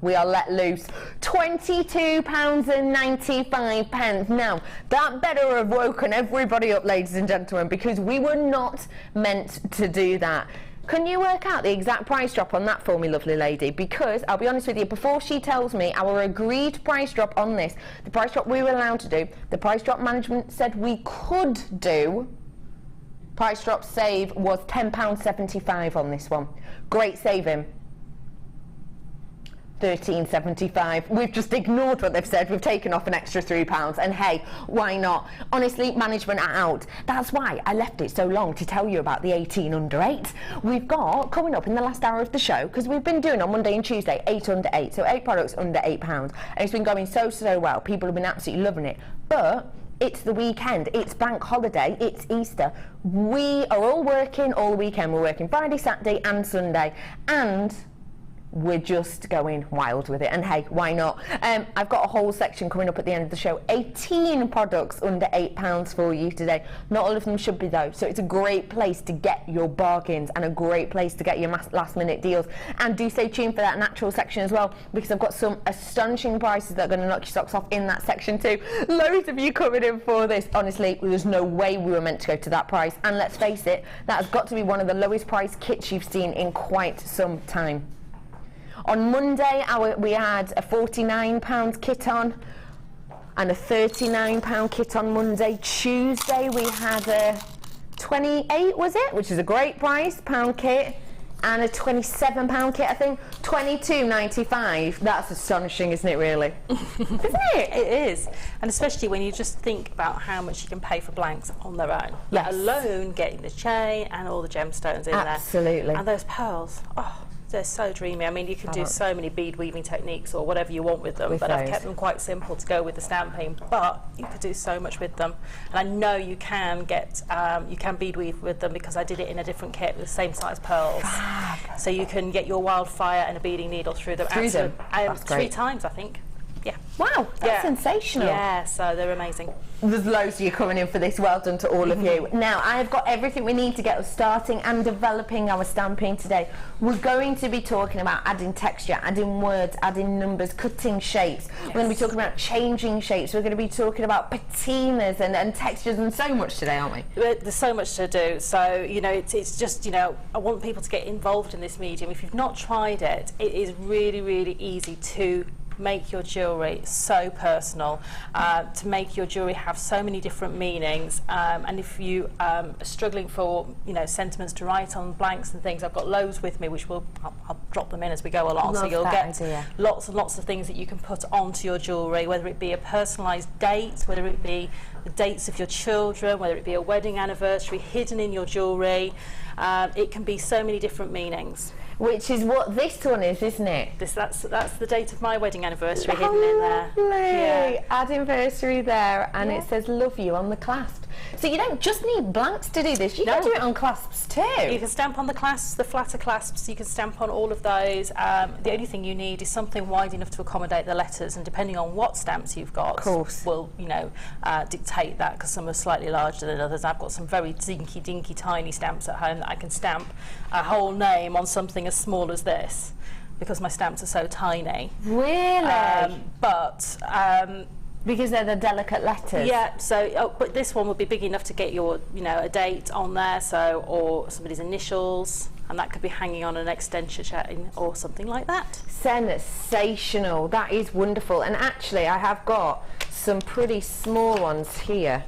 We are let loose. £22.95. Now, that better have woken everybody up, ladies and gentlemen, because we were not meant to do that. Can you work out the exact price drop on that for me, lovely lady? Because, I'll be honest with you, before she tells me our agreed price drop on this, the price drop we were allowed to do, the price drop management said we could do, price drop save was £10.75 on this one. Great saving. £13.75. We've just ignored what they've said. We've taken off an extra £3, and hey, why not? Honestly, management are out. That's why I left it so long to tell you about the 18 under 8. We've got coming up in the last hour of the show, because we've been doing on Monday and Tuesday 8 under 8, so 8 products under £8, and it's been going so well. People have been absolutely loving it. But it's the weekend, it's bank holiday, it's Easter. We are all working all weekend. We're working Friday, Saturday and Sunday, and we're just going wild with it, and hey, why not? I've got a whole section coming up at the end of the show, 18 products under £8 for you today. Not all of them should be though, so it's a great place to get your bargains and a great place to get your last minute deals. And do stay tuned for that natural section as well, because I've got some astonishing prices that are going to knock your socks off in that section too. Loads of you coming in for this. Honestly, there's no way we were meant to go to that price, and let's face it, that has got to be one of the lowest price kits you've seen in quite some time. On Monday, we had a £49 kit on and a £39 kit on Monday. Tuesday, we had a 28, was it? Which is a great price, pound kit, and a £27 kit, I think. £22.95. That's astonishing, isn't it, really? Isn't it? It is. And especially when you just think about how much you can pay for blanks on their own. Yes. Let alone getting the chain and all the gemstones in there. Absolutely. And those pearls. Oh. They're so dreamy. I mean, you can do so many bead weaving techniques or whatever you want with them, but I've kept them quite simple to go with the stamping. But you could do so much with them, and I know you can get you can bead weave with them, because I did it in a different kit with the same size pearls. Fab. So you can get your wildfire and a beading needle through them. Through them. 3 times, I think. Yeah. Wow, that's sensational. Yeah, so they're amazing. There's loads of you coming in for this. Well done to all of you. Now, I've got everything we need to get us starting and developing our stamping today. We're going to be talking about adding texture, adding words, adding numbers, cutting shapes. Yes. We're going to be talking about changing shapes. We're going to be talking about patinas and textures and so much today, aren't we? There's so much to do. So, you know, it's just, you know, I want people to get involved in this medium. If you've not tried it, it is really, really easy to make your jewellery so personal, to make your jewellery have so many different meanings, and if you are struggling for, you know, sentiments to write on blanks and things, I've got loads with me, which I'll drop them in as we go along. Love, so you'll get idea. Lots and lots of things that you can put onto your jewellery, whether it be a personalised date, whether it be the dates of your children, whether it be a wedding anniversary hidden in your jewellery. It can be so many different meanings. Which is what this one is, isn't it? That's the date of my wedding anniversary hidden in there. Lovely. Yeah. Anniversary there, and it says "love you" on the clasp. So you don't just need blanks to do this, you can do it on clasps too. You can stamp on the clasps, the flatter clasps, you can stamp on all of those. The only thing you need is something wide enough to accommodate the letters, and depending on what stamps you've got will, you know, dictate that, because some are slightly larger than others. I've got some very dinky tiny stamps at home that I can stamp a whole name on something as small as this, because my stamps are so tiny. Really? Because they're the delicate letters. Yeah, so but this one would be big enough to get your, you know, a date on there, so, or somebody's initials, and that could be hanging on an extension chain or something like that. Sensational. That is wonderful. And actually, I have got some pretty small ones here.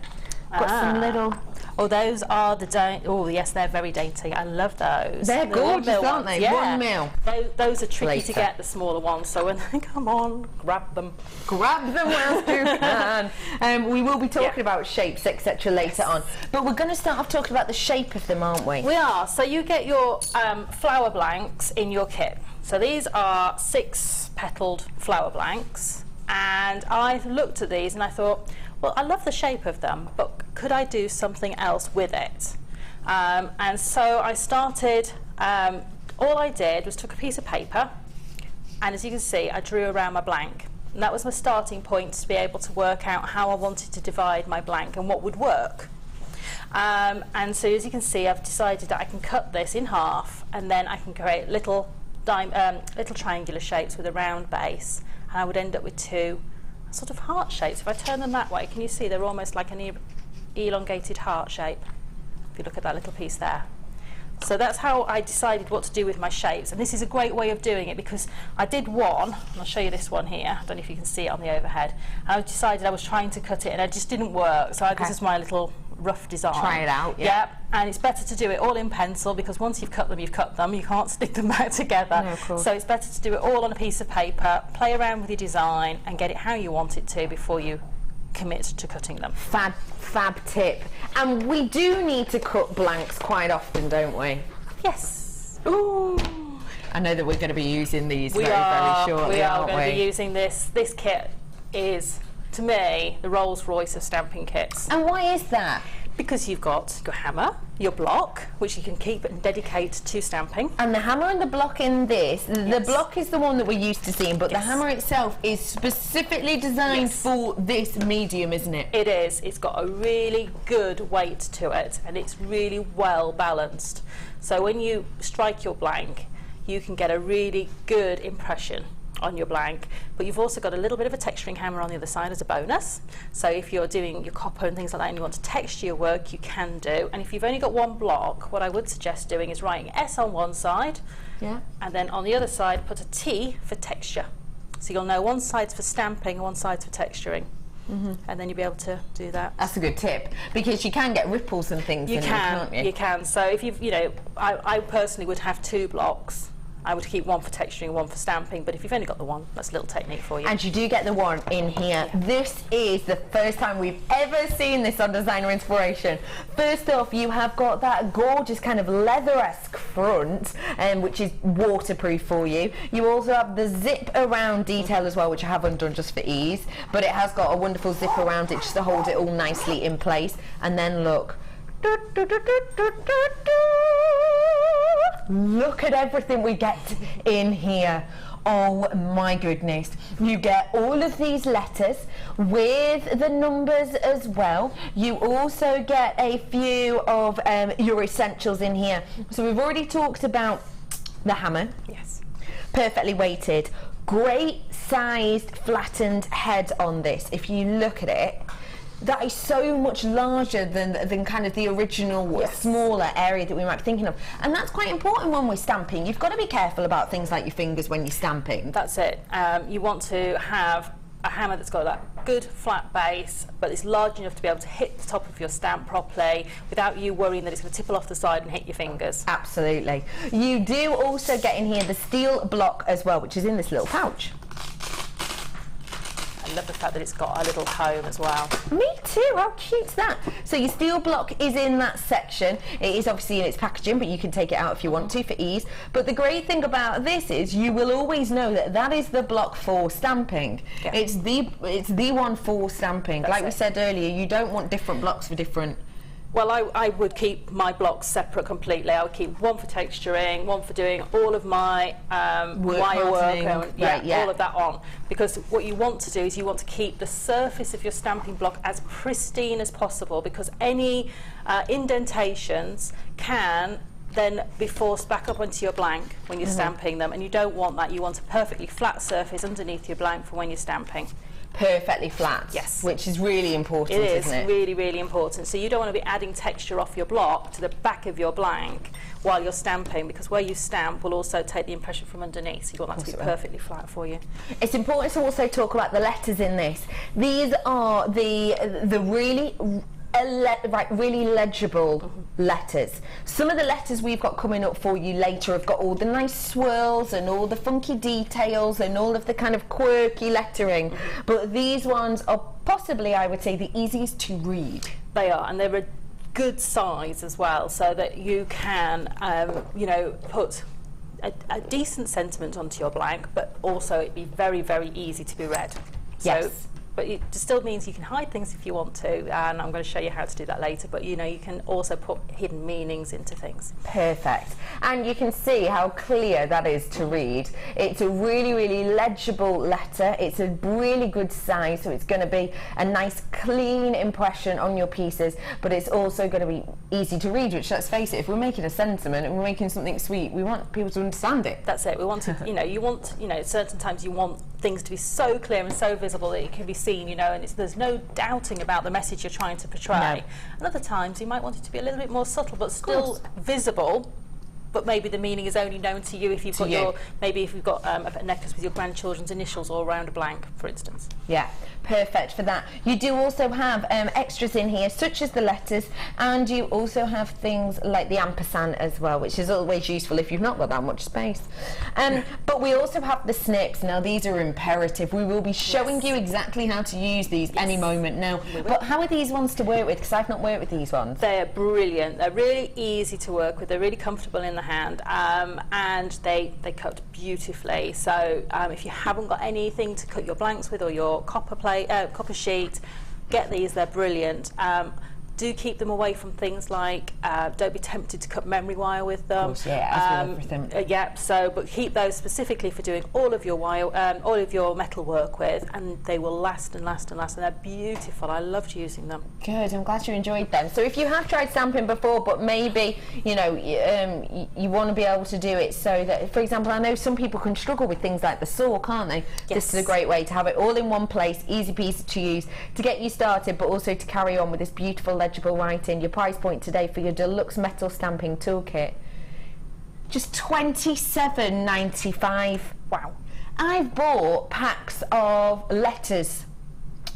Got some little. Oh, those are the oh yes, they're very dainty. I love those. They're gorgeous, aren't they? Yeah. 1 mil. Those are tricky to get, the smaller ones. So when they come on, grab them. Grab them whilst you can. We will be talking about shapes, etc. later on. But we're going to start off talking about the shape of them, aren't we? We are. So you get your flower blanks in your kit. So these are 6-petaled flower blanks. And I looked at these and I thought, well, I love the shape of them, but could I do something else with it? And so I started, all I did was took a piece of paper, and as you can see, I drew around my blank. And that was my starting point to be able to work out how I wanted to divide my blank and what would work. And so as you can see, I've decided that I can cut this in half, and then I can create little triangular shapes with a round base, and I would end up with 2 sort of heart shapes. If I turn them that way, can you see they're almost like an elongated heart shape, if you look at that little piece there. So that's how I decided what to do with my shapes, and this is a great way of doing it, because I did one, and I'll show you this one here, I don't know if you can see it on the overhead, and I decided I was trying to cut it and it just didn't work, so this is my little rough design. Try it out. Yeah, and it's better to do it all in pencil, because once you've cut them, you can't stick them back together. No, of course. So it's better to do it all on a piece of paper, play around with your design and get it how you want it to before you commit to cutting them. Fab tip. And we do need to cut blanks quite often, don't we? Yes. Ooh. I know that we're going to be using these very shortly. We are going to be using this. This kit is, to me, the Rolls Royce of stamping kits. And why is that? Because you've got your hammer, your block, which you can keep and dedicate to stamping. And the hammer and the block in this, the block is the one that we're used to seeing, but the hammer itself is specifically designed for this medium, isn't it? It is. It's got a really good weight to it, and it's really well balanced. So when you strike your blank, you can get a really good impression on your blank, but you've also got a little bit of a texturing hammer on the other side as a bonus. So if you're doing your copper and things like that and you want to texture your work, you can do. And if you've only got one block, what I would suggest doing is writing S on one side, and then on the other side put a T for texture. So you'll know one side's for stamping and one side's for texturing. And then you'll be able to do that. That's a good tip, because you can get ripples and things in them, can't you? You can. So if you've, you know, I personally would have 2 blocks. I would keep one for texturing, one for stamping, but if you've only got the one, that's a little technique for you. And you do get the one in here. This is the first time we've ever seen this on Designer Inspiration. First off, you have got that gorgeous kind of leather-esque front, which is waterproof for you. You also have the zip around detail as well, which I have undone just for ease, but it has got a wonderful zip around it just to hold it all nicely in place. And then look. Look at everything we get in here. Oh my goodness. You get all of these letters with the numbers as well. You also get a few of your essentials in here. So we've already talked about the hammer. Yes. Perfectly weighted. Great sized flattened head on this. If you look at it, that is so much larger than kind of the original smaller area that we might be thinking of. And that's quite important when we're stamping. You've got to be careful about things like your fingers when you're stamping. That's it. You want to have a hammer that's got that good flat base, but it's large enough to be able to hit the top of your stamp properly without you worrying that it's going to tipple off the side and hit your fingers. Absolutely. You do also get in here the steel block as well, which is in this little pouch. I love the fact that it's got a little comb as well. Me too, how cute's that? So your steel block is in that section. It is obviously in its packaging, but you can take it out if you want to for ease. But the great thing about this is you will always know that that is the block for stamping. Yeah. It's the one for stamping. That's like we it. said earlier, you don't want different blocks for different. Well, I would keep my blocks separate completely. I would keep one for texturing, one for doing all of my wire work, and all of that on. Because what you want to do is you want to keep the surface of your stamping block as pristine as possible, because any indentations can then be forced back up onto your blank when you're stamping them, and you don't want that. You want a perfectly flat surface underneath your blank for when you're stamping. Perfectly flat. Yes. Which is really important, isn't it? It is really, really important. So you don't want to be adding texture off your block to the back of your blank while you're stamping, because where you stamp will also take the impression from underneath. So you want that to be perfectly flat for you. It's important to also talk about the letters in this. These are the really really legible letters. Some of the letters we've got coming up for you later have got all the nice swirls and all the funky details and all of the kind of quirky lettering, but these ones are possibly, I would say, the easiest to read. They are, and they're a good size as well, so that you can you know, put a decent sentiment onto your blank, but also it'd be very, very easy to be read. Yes. But it still means you can hide things if you want to, and I'm going to show you how to do that later, but you know, you can also put hidden meanings into things. Perfect. And you can see how clear that is to read. It's a really, really legible letter. It's a really good size, so it's going to be a nice clean impression on your pieces, but it's also going to be easy to read, which, let's face it, if we're making a sentiment and we're making something sweet, we want people to understand it. That's it. We want to, you want, certain times you want things to be so clear and so visible that it can be seen, and there's no doubting about the message you're trying to portray. No. And other times you might want it to be a little bit more subtle, but still visible. But maybe the meaning is only known to you if you've got maybe if you've got a necklace with your grandchildren's initials all around a blank, for instance. Yeah, perfect for that. You do also have extras in here, such as the letters, and you also have things like the ampersand as well, which is always useful if you've not got that much space. But we also have the snips. Now, these are imperative. We will be showing you exactly how to use these any moment now. But how are these ones to work with? Because I've not worked with these ones. They're brilliant. They're really easy to work with. They're really comfortable in the hand, and they cut beautifully. So if you haven't got anything to cut your blanks with, or your copper sheet, get these. They're brilliant. Do keep them away from things like, don't be tempted to cut memory wire with them. Of course, yeah, as with everything. But keep those specifically for doing all of your wire, all of your metal work with, and they will last and last and last, and they're beautiful. I loved using them. Good, I'm glad you enjoyed them. So if you have tried stamping before, but maybe, you want to be able to do it so that, for example, I know some people can struggle with things like the saw, can't they? Yes. This is a great way to have it all in one place, easy piece to use, to get you started, but also to carry on with this beautiful legible writing. Your price point today for your deluxe metal stamping toolkit, just $27.95. Wow. I've bought packs of letters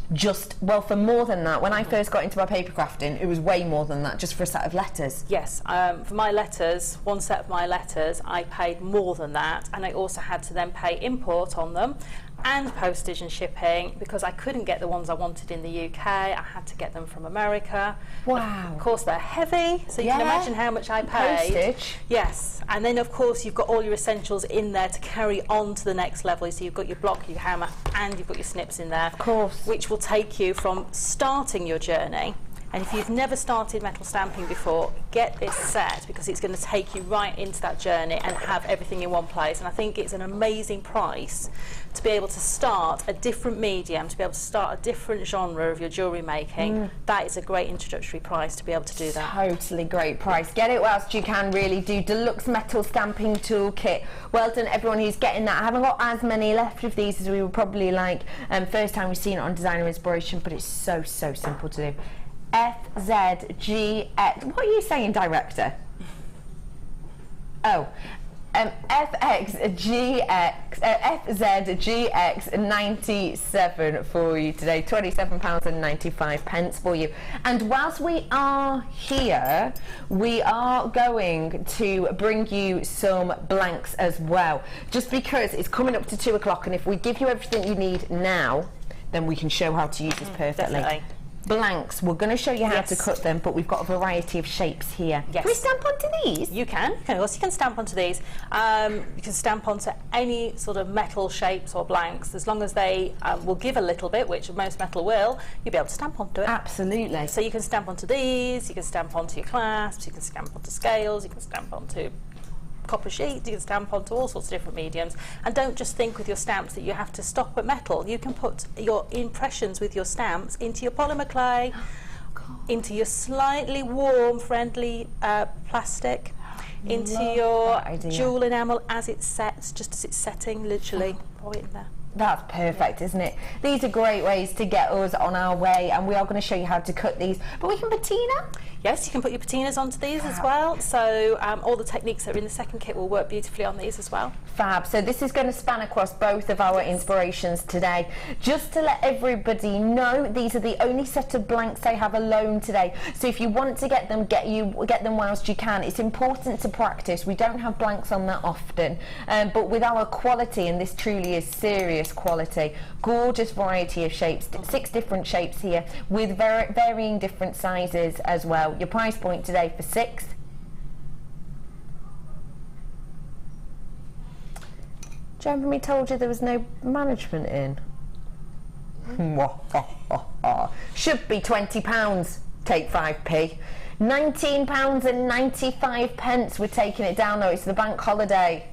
for more than that. When I first got into my paper crafting, it was way more than that, just for a set of letters. Yes, for my letters, one set of my letters, I paid more than that, and I also had to then pay import on them and postage and shipping, because I couldn't get the ones I wanted in the UK. I had to get them from America. Wow. Of course, they're heavy, so you can imagine how much I paid. Postage. Yes, and then of course you've got all your essentials in there to carry on to the next level. So you've got your block, your hammer, and you've got your snips in there. Of course. Which will take you from starting your journey. And if you've never started metal stamping before, get this set, because it's going to take you right into that journey and have everything in one place. And I think it's an amazing price to be able to start a different medium, to be able to start a different genre of your jewellery making. That is a great introductory price to be able to do that. Totally great price. Get it whilst you can, really do. Deluxe metal stamping toolkit. Well done everyone who's getting that. I haven't got as many left of these as we would probably like. First time we've seen it on Designer Inspiration, but it's so simple to do. FZGX. What are you saying, director? Oh. FZGX 97 for you today, £27.95 for you. And whilst we are here, we are going to bring you some blanks as well, just because it's coming up to 2 o'clock, and if we give you everything you need now, then we can show how to use this perfectly. Definitely. Blanks, we're going to show you how Yes. to cut them, but we've got a variety of shapes here. Yes. Can we stamp onto these? You can. Of course, you can stamp onto these. You can stamp onto any sort of metal shapes or blanks, as long as they will give a little bit, which most metal will. You'll be able to stamp onto it. Absolutely. So you can stamp onto these. You can stamp onto your clasps. You can stamp onto scales. You can stamp onto copper sheets. You can stamp onto all sorts of different mediums. And don't just think with your stamps that you have to stop at metal. You can put your impressions with your stamps into your polymer clay, into your slightly warm, friendly plastic, into your jewel enamel as it sets, just as it's setting, literally. Put it in there. That's perfect, isn't it? These are great ways to get us on our way, and we are going to show you how to cut these. But we can patina? Yes, you can put your patinas onto these as well. So all the techniques that are in the second kit will work beautifully on these as well. Fab. So this is going to span across both of our inspirations today. Just to let everybody know, these are the only set of blanks I have alone today. So if you want to get them, get them whilst you can. It's important to practice. We don't have blanks on that often, but with our quality, and this truly is serious quality, gorgeous variety of shapes, 6 different shapes here with varying different sizes as well. Your price point today for 6. Do you remember me told you there was no management in? Should be £20, take 5p. £19.95 we're taking it down though, it's the bank holiday.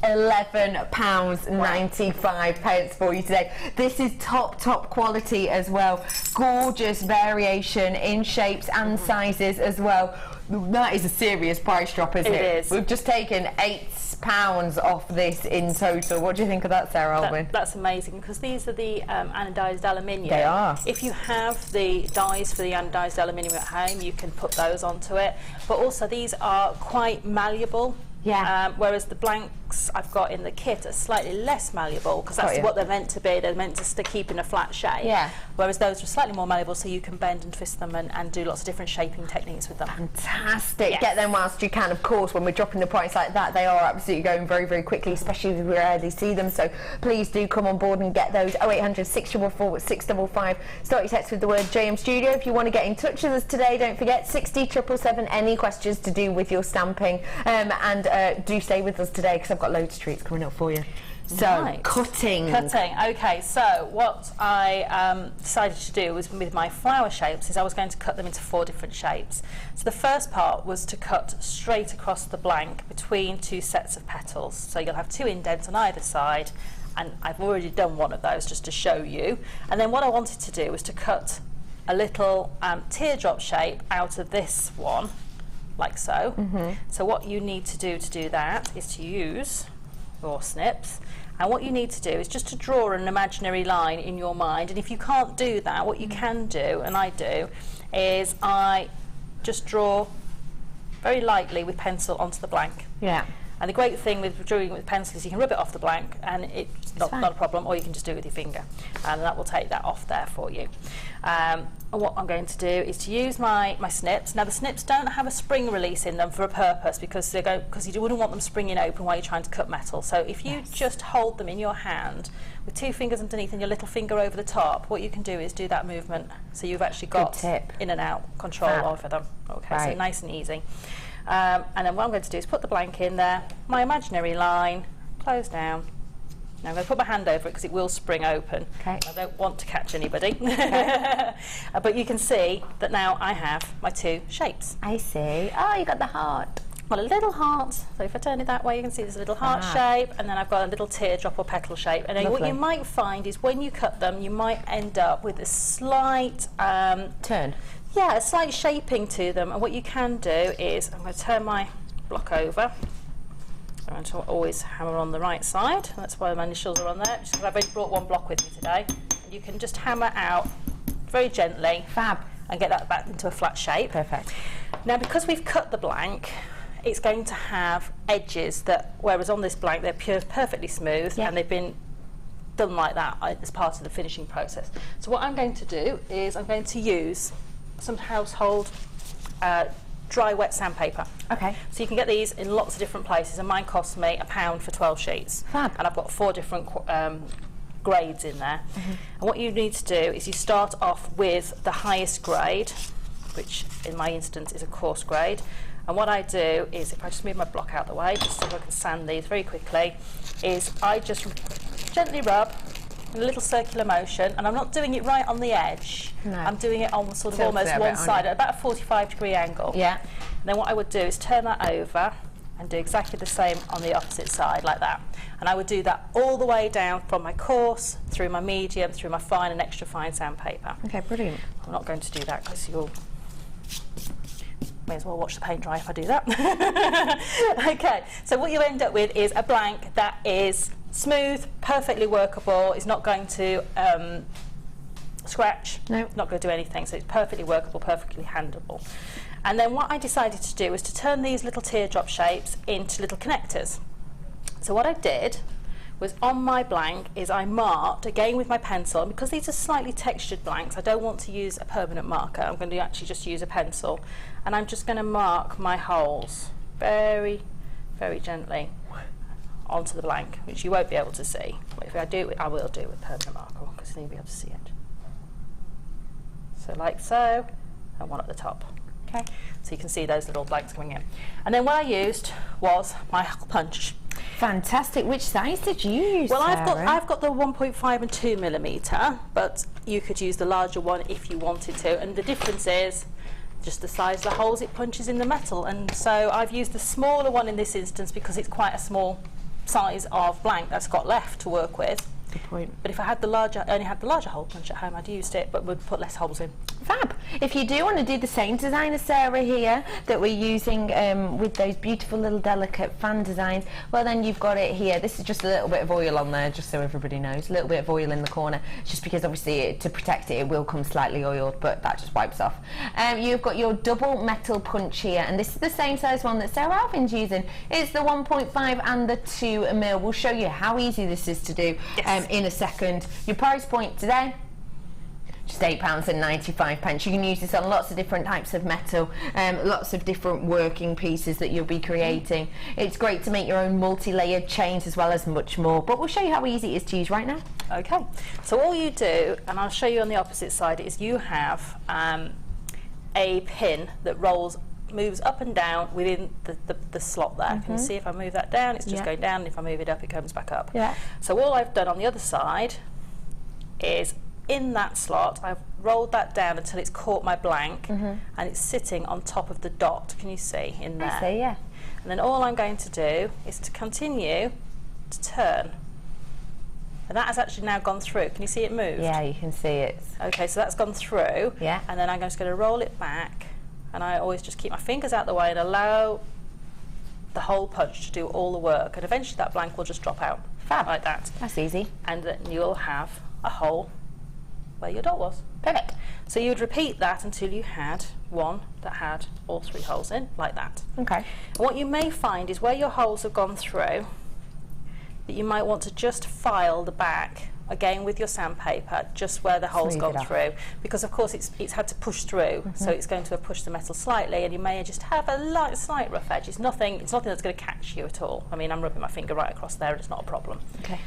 £11.95 for you today. This is top quality as well. Gorgeous variation in shapes and sizes as well. That is a serious price drop, isn't it? It is. We've just taken £8 off this in total. What do you think of that, Sarah Elvin? That's amazing, because these are the anodised aluminium. They are. If you have the dies for the anodised aluminium at home, you can put those onto it. But also these are quite malleable. Yeah. Whereas the blanks I've got in the kit are slightly less malleable, because that's what they're meant to be. They're meant to keep in a flat shape. Yeah. Whereas those are slightly more malleable, so you can bend and twist them and do lots of different shaping techniques with them. Fantastic. Yes. Get them whilst you can. Of course, when we're dropping the price like that, they are absolutely going very, very quickly, especially if we rarely see them. So please do come on board and get those. 0800 644 655. Start your text with the word JM Studio. If you want to get in touch with us today, don't forget 60 777. Any questions to do with your stamping, and do stay with us today, because I've got loads of treats coming up for you. So, Right. Cutting. Okay, so what I decided to do was, with my flower shapes, is I was going to cut them into 4 different shapes. So the first part was to cut straight across the blank between 2 sets of petals. So you'll have 2 indents on either side, and I've already done one of those just to show you. And then what I wanted to do was to cut a little teardrop shape out of this one, like so. So what you need to do that is to use your snips, and what you need to do is just to draw an imaginary line in your mind. And if you can't do that, what you can do, and I do, is I just draw very lightly with pencil onto the blank. Yeah. And the great thing with drawing with pencil is you can rub it off the blank, and it's not a problem, or you can just do it with your finger, and that will take that off there for you. And what I'm going to do is to use my snips. Now the snips don't have a spring release in them for a purpose, because you wouldn't want them springing open while you're trying to cut metal. So if you just hold them in your hand with 2 fingers underneath and your little finger over the top, what you can do is do that movement, so you've actually got in and out control over them. Okay, so nice and easy. And then what I'm going to do is put the blank in there, my imaginary line, close down. Now I'm going to put my hand over it because it will spring open. Okay. I don't want to catch anybody. But you can see that now I have my 2 shapes. I see. Oh, you got the heart. Well, a little heart. So if I turn it that way, you can see there's a little heart shape, and then I've got a little teardrop or petal shape. And then what you might find is when you cut them, you might end up with a slight turn. Yeah, a slight shaping to them. And what you can do is, I'm going to turn my block over. I'm going to always hammer on the right side. That's why my initials are on there, just because I've only brought 1 block with me today. And you can just hammer out very gently. Fab. And get that back into a flat shape. Perfect. Now, because we've cut the blank, it's going to have edges that, whereas on this blank, they're perfectly smooth, and they've been done like that as part of the finishing process. So what I'm going to do is I'm going to use some household dry wet sandpaper. Okay. So you can get these in lots of different places, and mine cost me £1 for 12 sheets. Fab. And I've got 4 different grades in there. And what you need to do is you start off with the highest grade, which in my instance is a coarse grade. And what I do is, if I just move my block out the way, just so I can sand these very quickly, is I just gently rub in a little circular motion, and I'm not doing it right on the edge. No. I'm doing it on sort of almost one side, at about a 45-degree angle. Yeah. And then what I would do is turn that over and do exactly the same on the opposite side, like that. And I would do that all the way down from my coarse, through my medium, through my fine and extra fine sandpaper. Okay, brilliant. I'm not going to do that because you'll may as well watch the paint dry if I do that. Okay, so what you end up with is a blank that is smooth, perfectly workable. It's not going to scratch, not going to do anything, so it's perfectly workable, perfectly handleable. And then what I decided to do was to turn these little teardrop shapes into little connectors. So what I did was, on my blank, is I marked again with my pencil, and because these are slightly textured blanks, I don't want to use a permanent marker. I'm going to actually just use a pencil, and I'm just going to mark my holes very, very gently onto the blank, which you won't be able to see. But if I do it, I will do it with permanent marker, because then you'll be able to see it. So like so, and one at the top. Okay, so you can see those little blanks coming in. And then what I used was my hole punch. Fantastic. Which size did you use, Well, Sarah? I've got the 1.5 and 2 millimeter, but you could use the larger one if you wanted to. And the difference is just the size of the holes it punches in the metal. And so I've used the smaller one in this instance because it's quite a small size of blank that's got left to work with. Good point. But if I had the larger, only had the larger hole punch at home, I'd used it, but would put less holes in. Fab. If you do want to do the same design as Sarah here that we're using with those beautiful little delicate fan designs, well then you've got it here. This is just a little bit of oil on there, just so everybody knows. A little bit of oil in the corner, just because obviously to protect it, it will come slightly oiled, but that just wipes off. You've got your double metal punch here, and this is the same size one that Sarah Elvin's using. It's the 1.5 and the 2 mil. We'll show you how easy this is to do in a second. Your price point today, just £8.95. You can use this on lots of different types of metal, lots of different working pieces that you'll be creating. It's great to make your own multi-layered chains as well as much more, but we'll show you how easy it is to use right now. Okay, so all you do, and I'll show you on the opposite side, is you have a pin that moves up and down within the slot there. Can you see if I move that down, it's just going down, and if I move it up, it comes back up. So all I've done on the other side is, in that slot, I've rolled that down until it's caught my blank, and it's sitting on top of the dot. Can you see in there? I see, yeah. And then all I'm going to do is to continue to turn. And that has actually now gone through. Can you see it moved? Yeah, you can see it. Okay, so that's gone through. Yeah. And then I'm just going to roll it back, and I always just keep my fingers out the way and allow the hole punch to do all the work, and eventually that blank will just drop out. Fab. Like that. That's easy. And then you'll have a hole where your dot was. Perfect. So you would repeat that until you had one that had all 3 holes in, like that. Okay. And what you may find is where your holes have gone through, that you might want to just file the back again with your sandpaper, just where the hole's gone through, because of course it's had to push through, so it's going to have pushed the metal slightly, and you may just have a slight rough edge. It's nothing that's going to catch you at all. I mean, I'm rubbing my finger right across there, and it's not a problem. Okay.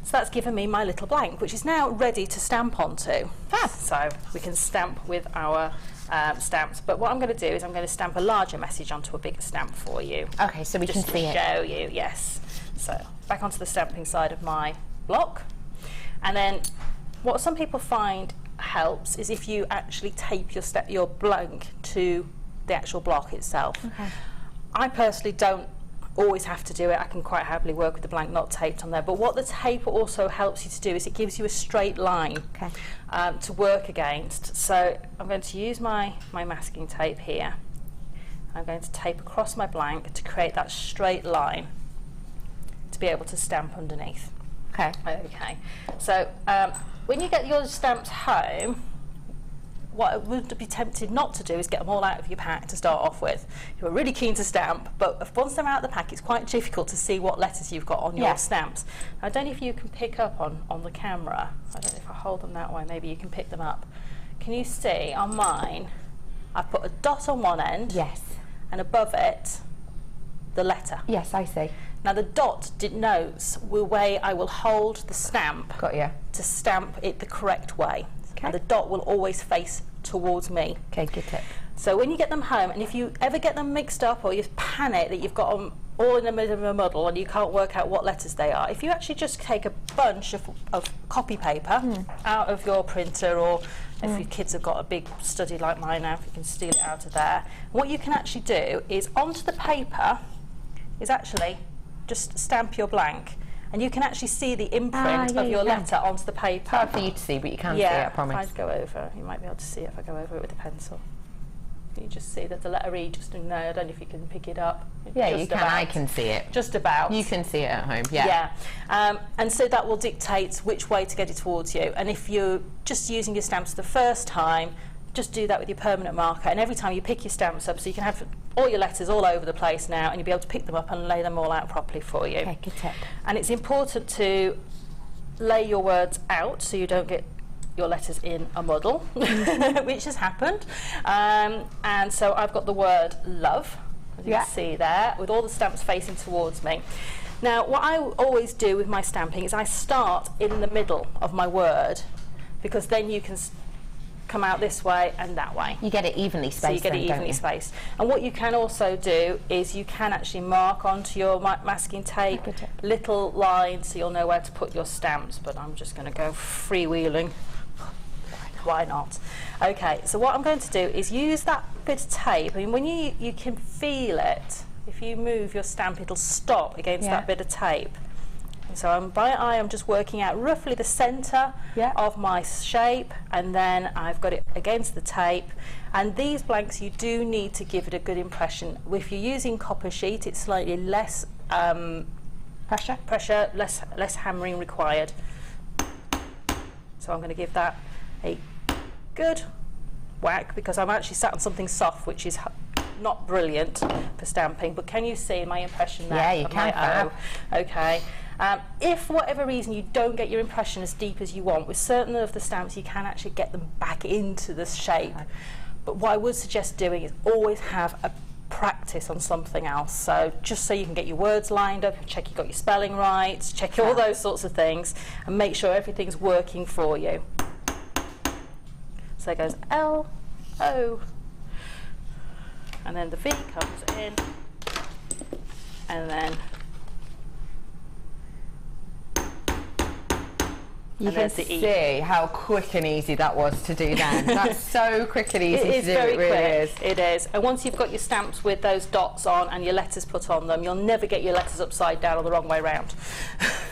So that's given me my little blank, which is now ready to stamp onto. Fab. So we can stamp with our stamps, but what I'm going to do is I'm going to stamp a larger message onto a bigger stamp for you. Okay, so we can see it. Just to show you, yes. So back onto the stamping side of my block. And then what some people find helps is if you actually tape your blank to the actual block itself. Okay. I personally don't always have to do it. I can quite happily work with the blank not taped on there. But what the tape also helps you to do is it gives you a straight line to work against. So I'm going to use my masking tape here. I'm going to tape across my blank to create that straight line to be able to stamp underneath. Okay. Okay. So when you get your stamps home, what I would be tempted not to do is get them all out of your pack to start off with. You're really keen to stamp, but once they're out of the pack, it's quite difficult to see what letters you've got on your stamps. I don't know if you can pick up on the camera. I don't know if I hold them that way, maybe you can pick them up. Can you see on mine, I've put a dot on one end. Yes. And above it, the letter. Yes, I see. Now the dot denotes the way I will hold the stamp to stamp it the correct way. And the dot will always face towards me. Okay, good tip. So when you get them home, and if you ever get them mixed up or you panic that you've got them all in the middle of a muddle and you can't work out what letters they are, if you actually just take a bunch of copy paper out of your printer, or if your kids have got a big study like mine now, if you can steal it out of there, what you can actually do is onto the paper is actually just stamp your blank. And you can actually see the imprint of your letter onto the paper. It's hard for you to see, but you can see it, I promise. If I go over, you might be able to see it if I go over it with a pencil. You just see that the letter E just in there. I don't know if you can pick it up. Yeah, just you can. I can see it. Just about. You can see it at home, yeah. And so that will dictate which way to get it towards you. And if you're just using your stamps the first time, just do that with your permanent marker. And every time you pick your stamps up, so you can have all your letters all over the place now, and you'll be able to pick them up and lay them all out properly for you. Okay, good tip. And it's important to lay your words out so you don't get your letters in a muddle, which has happened. And so I've got the word love, as you can see there, with all the stamps facing towards me. Now, what I always do with my stamping is I start in the middle of my word, because then you can come out this way and that way. You get it evenly spaced. So you get it evenly spaced. And what you can also do is you can actually mark onto your masking tape little lines so you'll know where to put your stamps, but I'm just going to go freewheeling. Why not? Okay, so what I'm going to do is use that bit of tape. I mean, when you can feel it, if you move your stamp, it'll stop against that bit of tape. And so by eye, I'm just working out roughly the centre of my shape, and then I've got it against the tape. And these blanks, you do need to give it a good impression. If you're using copper sheet, it's slightly less pressure, less hammering required. So I'm going to give that a good whack, because I'm actually sat on something soft, which is not brilliant for stamping. But can you see my impression there? Yeah, you can. Okay. If for whatever reason you don't get your impression as deep as you want, with certain of the stamps you can actually get them back into the shape. But what I would suggest doing is always have a practice on something else. So just so you can get your words lined up, check you got your spelling right, check all those sorts of things, and make sure everything's working for you. So there goes L, O, and then the V comes in, and then you can see how quick and easy that was to do then. That's so quick and easy to do. It really is. It is. And once you've got your stamps with those dots on and your letters put on them, you'll never get your letters upside down or the wrong way round.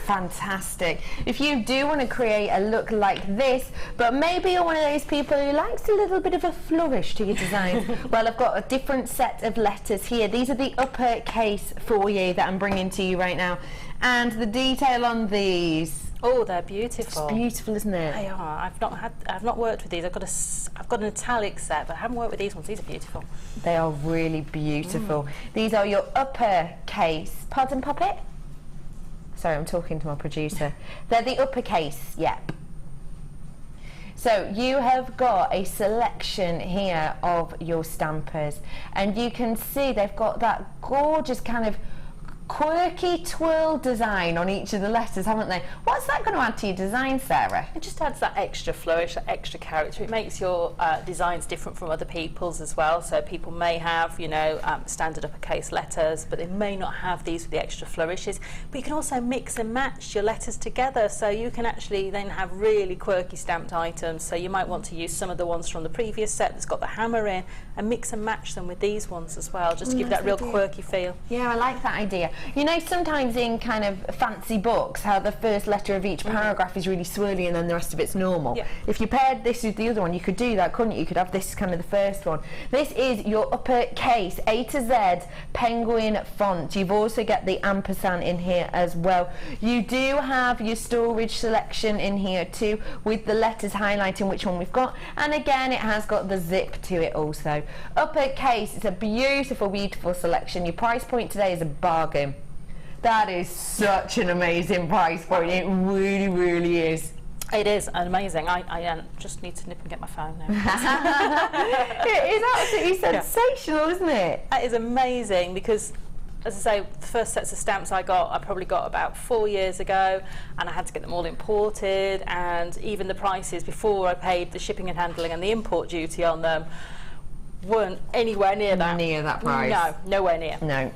Fantastic. If you do want to create a look like this, but maybe you're one of those people who likes a little bit of a flourish to your designs, well, I've got a different set of letters here. These are the uppercase for you that I'm bringing to you right now. And the detail on these, oh, they're beautiful. It's beautiful, isn't it? They are. I've not worked with these. I've got an italic set, but I haven't worked with these ones. These are beautiful. They are really beautiful. These are your uppercase. Pardon, Puppet? Sorry, I'm talking to my producer. They're the uppercase, yep. So you have got a selection here of your stampers, and you can see they've got that gorgeous kind of quirky twirl design on each of the letters, haven't they? What's that going to add to your design, Sarah? It just adds that extra flourish, that extra character. It makes your designs different from other people's as well. So people may have, you know, standard uppercase letters, but they may not have these with the extra flourishes. But you can also mix and match your letters together, so you can actually then have really quirky stamped items. So you might want to use some of the ones from the previous set that's got the hammer in, and mix and match them with these ones as well, just to give that real quirky feel. Yeah, I like that idea. You know, sometimes in kind of fancy books, how the first letter of each paragraph is really swirly and then the rest of it's normal. Yeah. If you paired this with the other one, you could do that, couldn't you? You could have this kind of the first one. This is your uppercase A to Z penguin font. You've also got the ampersand in here as well. You do have your storage selection in here too, with the letters highlighting which one we've got. And again, it has got the zip to it also. Uppercase, it's a beautiful, beautiful selection. Your price point today is a bargain. That is such an amazing price point. It really, really is. It is amazing. I just need to nip and get my phone now. It is absolutely sensational, isn't it? That is amazing, because as I say, the first sets of stamps I probably got about 4 years ago, and I had to get them all imported, and even the prices before I paid the shipping and handling and the import duty on them weren't anywhere near that. Near that price. No, nowhere near. No.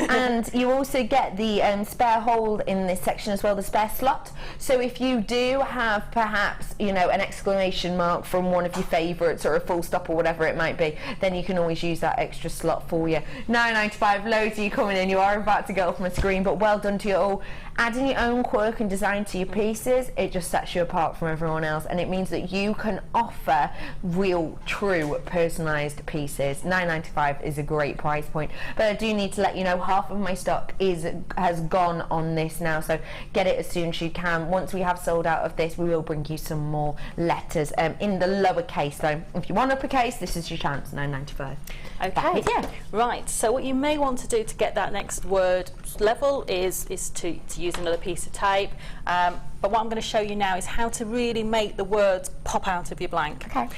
And you also get the spare hole in this section as well, the spare slot. So if you do have perhaps, you know, an exclamation mark from one of your favourites or a full stop or whatever it might be, then you can always use that extra slot for you. £9.95, loads of you coming in. You are about to get off my screen, but well done to you all. Adding your own quirk and design to your pieces, it just sets you apart from everyone else, and it means that you can offer real, true, personalised pieces. £9.95 is a great price point, but I do need to let you know half of my stock has gone on this now, so get it as soon as you can. Once we have sold out of this, we will bring you some more letters in the lower case, though. If you want uppercase, this is your chance. £9.95. Okay, yeah, right. So what you may want to do to get that next word level is to use another piece of tape. But what I'm going to show you now is how to really make the words pop out of your blank. Okay.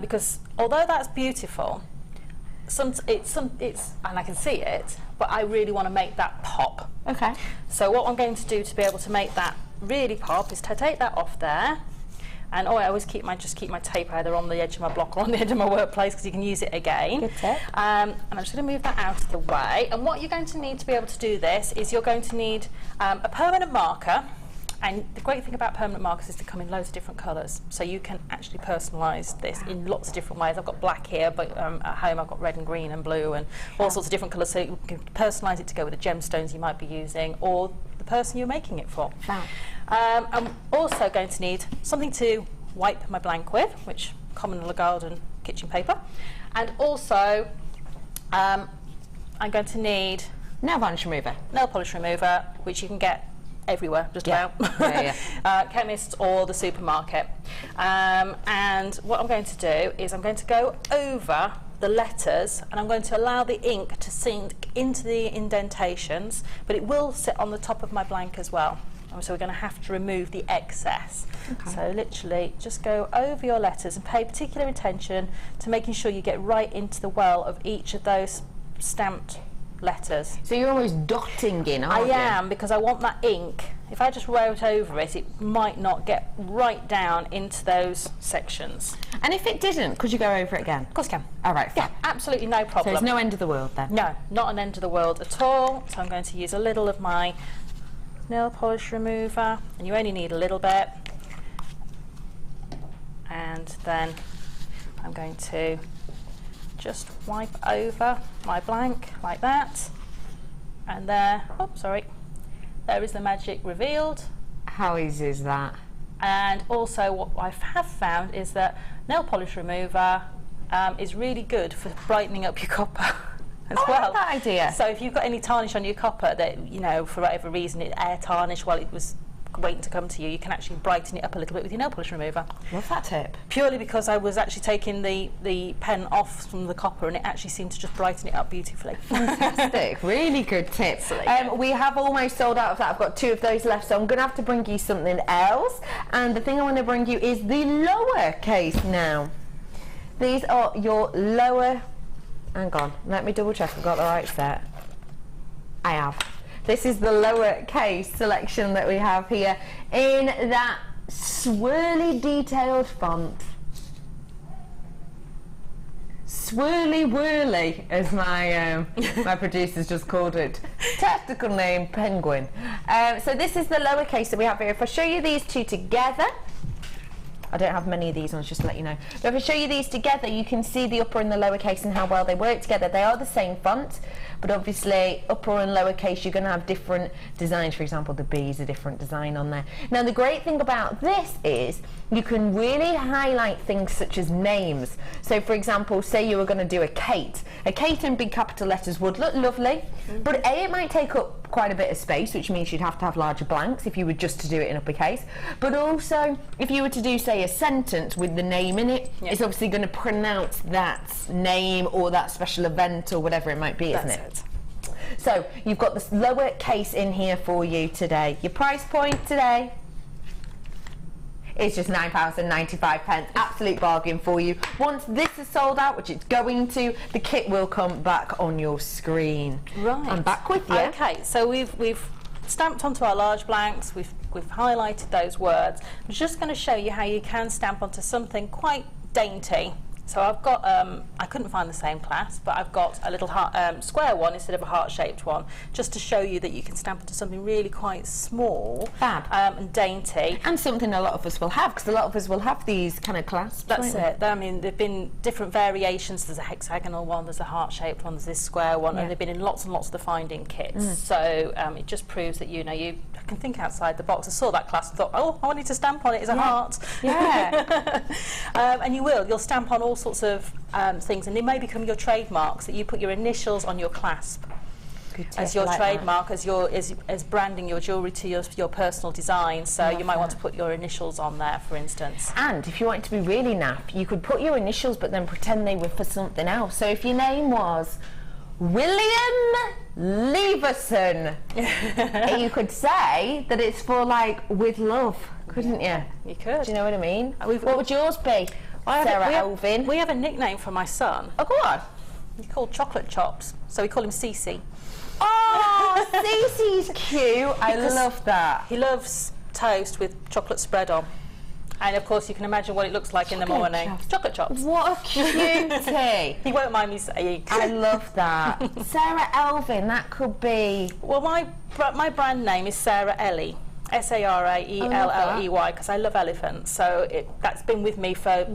Because although that's beautiful, it's and I can see it, but I really want to make that pop. Okay. So what I'm going to do to be able to make that really pop is to take that off there. And I always keep my tape either on the edge of my block or on the edge of my workplace, because you can use it again. Good tip. And I'm just going to move that out of the way. And what you're going to need to be able to do this is you're going to need a permanent marker. And the great thing about permanent markers is they come in loads of different colours, so you can actually personalise this in lots of different ways. I've got black here, but at home I've got red and green and blue and all sorts of different colours, so you can personalise it to go with the gemstones you might be using or the person you're making it for. Wow. I'm also going to need something to wipe my blank with, which common garden kitchen paper, and also I'm going to need Nail polish remover, which you can get everywhere, just about. Chemists or the supermarket. And what I'm going to do is I'm going to go over the letters, and I'm going to allow the ink to sink into the indentations, but it will sit on the top of my blank as well. So we're going to have to remove the excess. Okay. So literally just go over your letters and pay particular attention to making sure you get right into the well of each of those stamped letters. So you're almost dotting in, aren't you? I am, because I want that ink. If I just wrote over it, it might not get right down into those sections. And if it didn't, could you go over it again? Of course I can. All right, fine. Yeah, absolutely no problem. So it's no end of the world then? No, not an end of the world at all. So I'm going to use a little of my nail polish remover, and you only need a little bit. And then I'm going to just wipe over my blank like that, and there, there is the magic revealed. How easy is that? And also what I have found is that nail polish remover is really good for brightening up your copper as well. I like that idea. So if you've got any tarnish on your copper that, you know, for whatever reason, it air tarnish while it was waiting to come to you can actually brighten it up a little bit with your nail polish remover. Love that tip. Purely because I was actually taking the pen off from the copper, and it actually seemed to just brighten it up beautifully. Fantastic. Really good tip. We have almost sold out of that. I've got 2 of those left, so I'm going to have to bring you something else. And the thing I want to bring you is the lower case now. These are your lower... Hang on, let me double check I've got the right set. I have. This is the lower case selection that we have here in that swirly detailed font. Swirly whirly, as my my producers just called it. Technical name, penguin. So this is the lower case that we have here. If I show you these 2 together, I don't have many of these ones, just to let you know. But if I show you these together, you can see the upper and the lower case and how well they work together. They are the same font, but obviously upper and lower case, you're going to have different designs. For example, the B is a different design on there. Now, the great thing about this is you can really highlight things such as names. So, for example, say you were going to do a Kate. A Kate in big capital letters would look lovely, but A, it might take up quite a bit of space, which means you'd have to have larger blanks if you were just to do it in uppercase. But also, if you were to do, say, a sentence with the name in it, it's obviously going to pronounce that name or that special event or whatever it might be, isn't it? So, you've got this lower case in here for you today. Your price point today is just £9.95. Absolute bargain for you. Once this is sold out, which it's going to, the kit will come back on your screen. Right. I'm back with you. Okay, so we've stamped onto our large blanks, we've highlighted those words. I'm just going to show you how you can stamp onto something quite dainty. So I've got, I couldn't find the same clasp, but I've got a little heart, square one instead of a heart-shaped one, just to show you that you can stamp onto something really quite small. Fab. And dainty. And something a lot of us will have, because a lot of us will have these kind of clasps. That's it. I mean, there've been different variations. There's a hexagonal one, there's a heart-shaped one, there's this square one, and they've been in lots and lots of the finding kits. So it just proves that, you know, you can think outside the box. I saw that clasp and thought, oh, I wanted to stamp on it as a heart. Yeah. And you'll stamp on all sorts of things, and they may become your trademarks, that you put your initials on your clasp as your trademark, as branding your jewellery to your personal design. So you might want to put your initials on there, for instance. And if you want it to be really naff, you could put your initials but then pretend they were for something else. So if your name was William Leverson, you could say that it's for, like, with love, couldn't you? You could. Do you know what I mean? What would yours be? Sara, Elvin. We have a nickname for my son. Oh, go on. He's called Chocolate Chops, so we call him Cece. Oh, Cece's cute. I love that. He loves toast with chocolate spread on. And of course you can imagine what it looks like in the morning. Chocolate Chops. What a cutie. He won't mind me saying. I love that. Sara Elvin, that could be... Well, my brand name is Sara Ellie. Saraelley, because I love elephants. So that's been with me for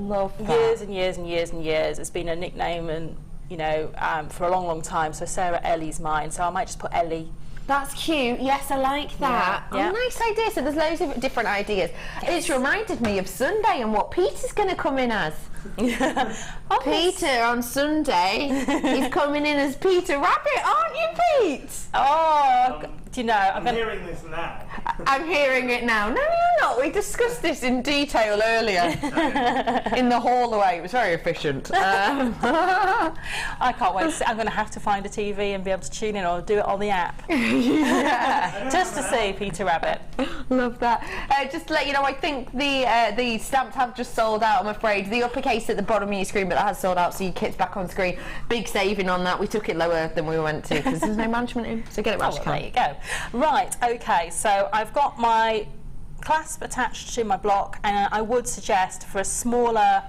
years and years and years and years. It's been a nickname, and you know, for a long, long time. So Sara Ellie's mine. So I might just put Ellie. That's cute. Yes, I like that. Yeah. Oh, nice idea. So there's loads of different ideas. It's reminded me of Sunday and what Peter's going to come in as. Peter on Sunday, he's coming in as Peter Rabbit, aren't you, Pete? Oh, do you know? I'm hearing this now. I'm hearing it now. No, you're not. We discussed this in detail earlier in the hallway. It was very efficient. I can't wait. I'm going to have to find a TV and be able to tune in, or do it on the app. Just to see Peter Rabbit. Love that. Just to let you know, I think the stamps have just sold out, I'm afraid. The uppercase at the bottom of your screen, but that has sold out, so your kit's back on screen. Big saving on that. We took it lower than we went to because there's no management in, so get it right. There you go. Right, okay, so I've got my clasp attached to my block, and I would suggest for a smaller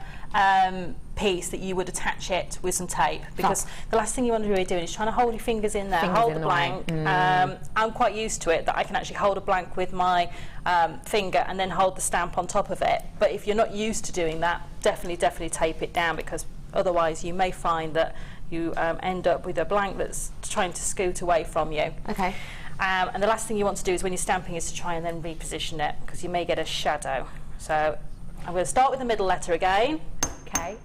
piece that you would attach it with some tape, because the last thing you want to be doing is trying to hold your fingers in there, hold the blank. I'm quite used to it, that I can actually hold a blank with my finger and then hold the stamp on top of it. But if you're not used to doing that, definitely tape it down, because otherwise you may find that you end up with a blank that's trying to scoot away from you. Okay. And the last thing you want to do is, when you're stamping, is to try and then reposition it, because you may get a shadow. So I'm going to start with the middle letter again. Okay.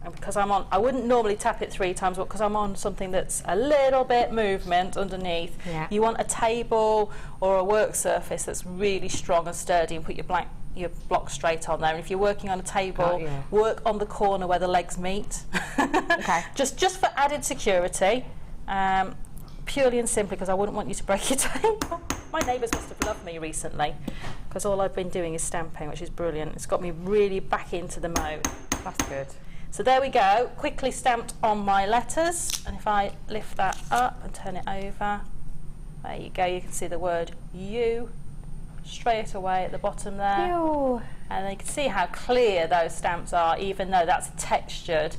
And because I'm on, I wouldn't normally tap it 3 times, but because I'm on something that's a little bit movement underneath, you want a table or a work surface that's really strong and sturdy, and put your block straight on there. And if you're working on a table, work on the corner where the legs meet. Okay. Just for added security. Purely and simply because I wouldn't want you to break your table. My neighbours must have loved me recently, because all I've been doing is stamping, which is brilliant. It's got me really back into the mode. That's good. So there we go, quickly stamped on my letters, and if I lift that up and turn it over, there you go, you can see the word you straight away at the bottom there. Ew. And then you can see how clear those stamps are, even though that's a textured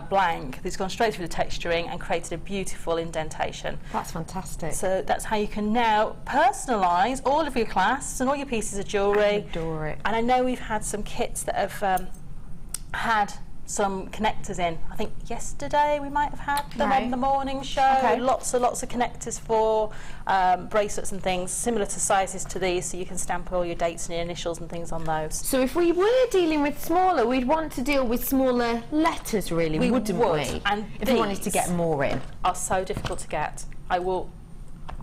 blank. It's gone straight through the texturing and created a beautiful indentation. That's fantastic. So that's how you can now personalise all of your clasps and all your pieces of jewellery. I adore it. And I know we've had some kits that have had some connectors in. I think yesterday we might have had them on the morning show. Okay. Lots of connectors for bracelets and things, similar to sizes to these, so you can stamp all your dates and your initials and things on those. So if we were dealing with smaller, we'd want to deal with smaller letters, really, wouldn't we? And if we wanted to get more in. Are so difficult to get.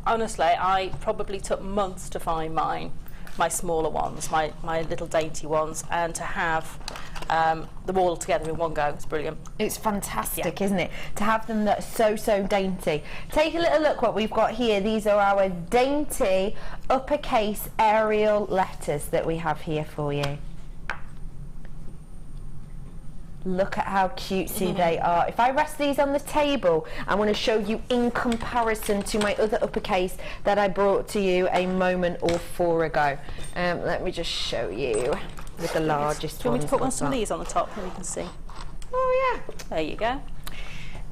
Honestly, I probably took months to find mine. my smaller ones, my little dainty ones, and to have them all together in one go. It's brilliant. It's fantastic, isn't it? To have them that are so dainty. Take a little look what we've got here. These are our dainty uppercase Arial letters that we have here for you. Look at how cutesy they are. If I rest these on the table, I'm going to show you in comparison to my other uppercase that I brought to you a moment or four ago. Let me just show you with the largest Do you want me to ones. put some of these on the top so we can see? Oh yeah. There you go.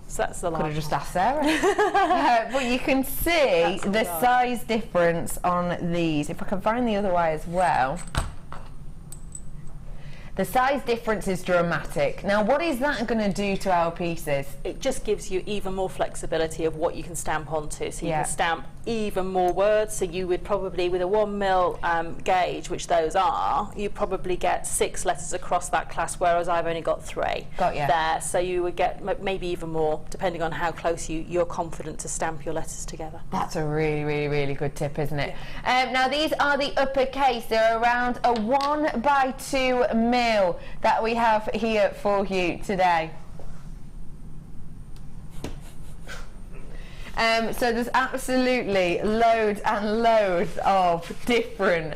So that's the Could have large. just asked Sarah. But you can see That's the large. size difference on these. If I can find the other way as well. The size difference is dramatic. Now, what is that going to do to our pieces? It just gives you even more flexibility of what you can stamp onto. So you Yeah. can stamp even more words. So you would probably, with a 1mm gauge, which those are, you probably get 6 letters across that class, whereas I've only got 3 Got ya. there. So you would get maybe even more, depending on how close you're confident to stamp your letters together. That's a really good tip, isn't it? Now, these are the uppercase. They're around a 1x2 mil that we have here for you today. So there's absolutely loads and loads of different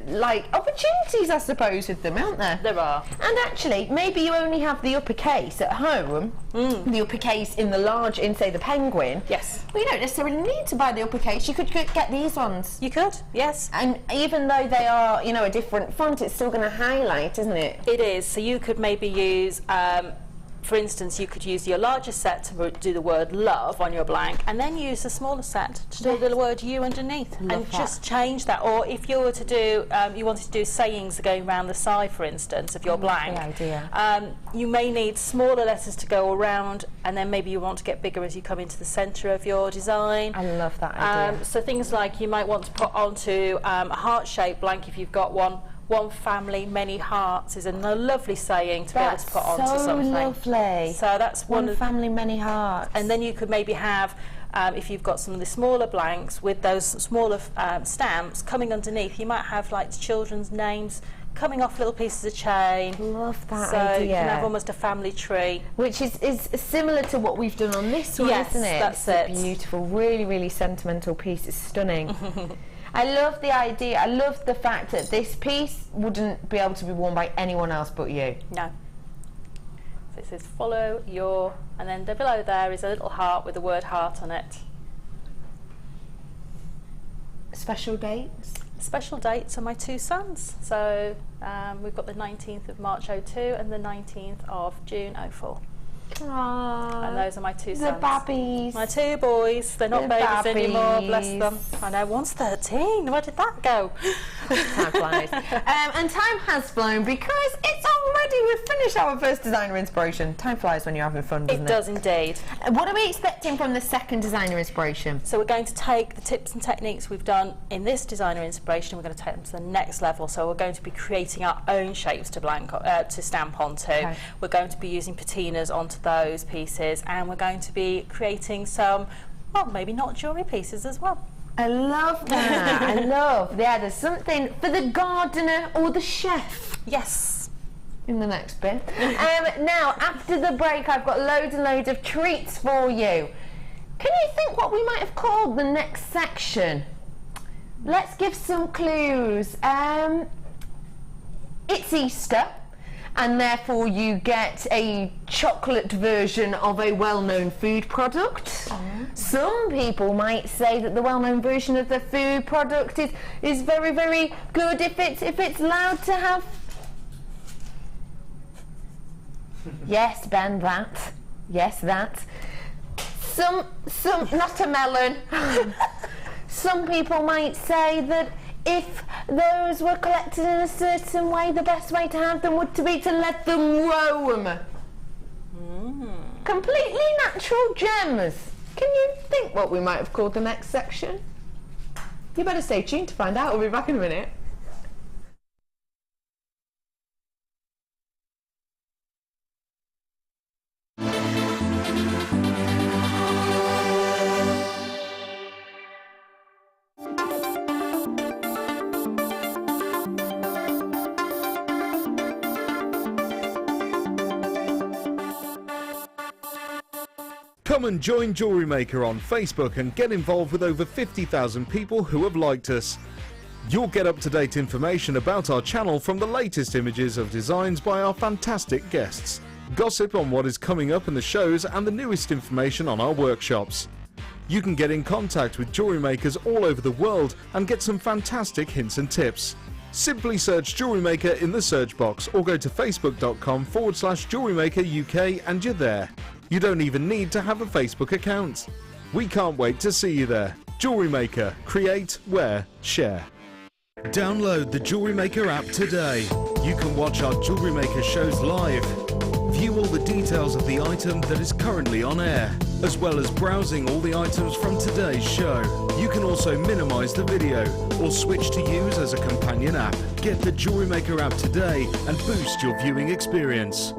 like opportunities, I suppose, with them, aren't there? There are. And actually, maybe you only have the uppercase at home, the uppercase in the large, in say the Penguin. Yes. Well, you don't necessarily need to buy the uppercase. You could get these ones. You could, yes. And even though they are, you know, a different font, it's still going to highlight, isn't it? It is. So you could maybe use, for instance, you could use your larger set to do the word love on your blank, and then use the smaller set to do the word you underneath, Love and that. just change that. Or if you were to do, you wanted to do sayings going around the side, for instance, of your blank, idea. you may need smaller letters to go around, and then maybe you want to get bigger as you come into the centre of your design. I love that idea. So things like you might want to put onto a heart-shaped blank if you've got one. One family, many hearts is a lovely saying to be able to put onto something. Lovely. So that's One of, family, many hearts. and then you could maybe have, if you've got some of the smaller blanks with those smaller stamps coming underneath, you might have like children's names coming off little pieces of chain. Love that so idea. you can have almost a family tree. Which is similar to what we've done on this one, Yes, isn't it? that's It's a it. beautiful, really sentimental piece. It's stunning. I love the idea. I love the fact that this piece wouldn't be able to be worn by anyone else but you. No. So it says follow your, and then below there is a little heart with the word heart on it. Special dates? Special dates are my 2 sons. So we've got the 19th of March 02 and the 19th of June 04. Aww. And those are my 2 The sons. babbies. My 2 boys. They're not The babies anymore, bless babbies. them. I know, one's 13. Where did that go? Time flies. And time has flown because it's already, we've finished our first designer inspiration. Time flies when you're having fun, doesn't it? It does indeed. What are we expecting from the second designer inspiration? So we're going to take the tips and techniques we've done in this designer inspiration, we're going to take them to the next level. So we're going to be creating our own shapes to stamp onto. Okay. We're going to be using patinas onto those pieces, and we're going to be creating some, well, maybe not jewellery pieces as well. I love that. I love. Yeah, there's something for the gardener or the chef Yes. in the next bit. Now, after the break, I've got loads and loads of treats for you. Can you think what we might have called the next section? Let's give some clues. It's Easter, and therefore you get a chocolate version of a well-known food product. Some people might say that the well-known version of the food product is very good if it's allowed to have. Yes, Ben, that. Yes, that. Some not a melon. Some people might say that if those were collected in a certain way, the best way to have them would be to let them roam. Completely natural gems. Can you think what we might have called the next section? You better stay tuned to find out. We'll be back in a minute. Come and join JewelleryMaker on Facebook and get involved with over 50,000 people who have liked us. You'll get up-to-date information about our channel from the latest images of designs by our fantastic guests, gossip on what is coming up in the shows and the newest information on our workshops. You can get in contact with jewellery makers all over the world and get some fantastic hints and tips. Simply search JewelleryMaker in the search box or go to facebook.com/JewelleryMaker UK and you're there. You don't even need to have a Facebook account. We can't wait to see you there. JewelleryMaker. Create, wear, share. Download the JewelleryMaker app today. You can watch our JewelleryMaker shows live, view all the details of the item that is currently on air, as well as browsing all the items from today's show. You can also minimize the video or switch to use as a companion app. Get the JewelleryMaker app today and boost your viewing experience.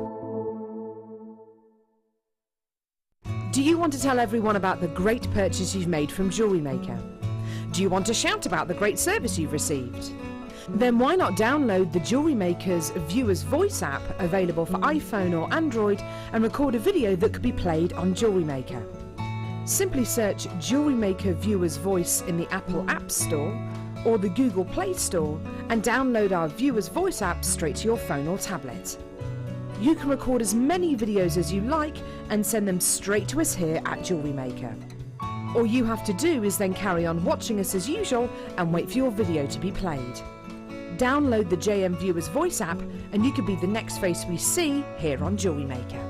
Do you want to tell everyone about the great purchase you've made from JewelleryMaker? Do you want to shout about the great service you've received? Then why not download the JewelleryMaker's Viewer's Voice app, available for iPhone or Android, and record a video that could be played on JewelleryMaker. Simply search JewelleryMaker Viewer's Voice in the Apple App Store or the Google Play Store and download our Viewer's Voice app straight to your phone or tablet. You can record as many videos as you like and send them straight to us here at JewelleryMaker. All you have to do is then carry on watching us as usual and wait for your video to be played. Download the JM Viewer's Voice app and you could be the next face we see here on JewelleryMaker.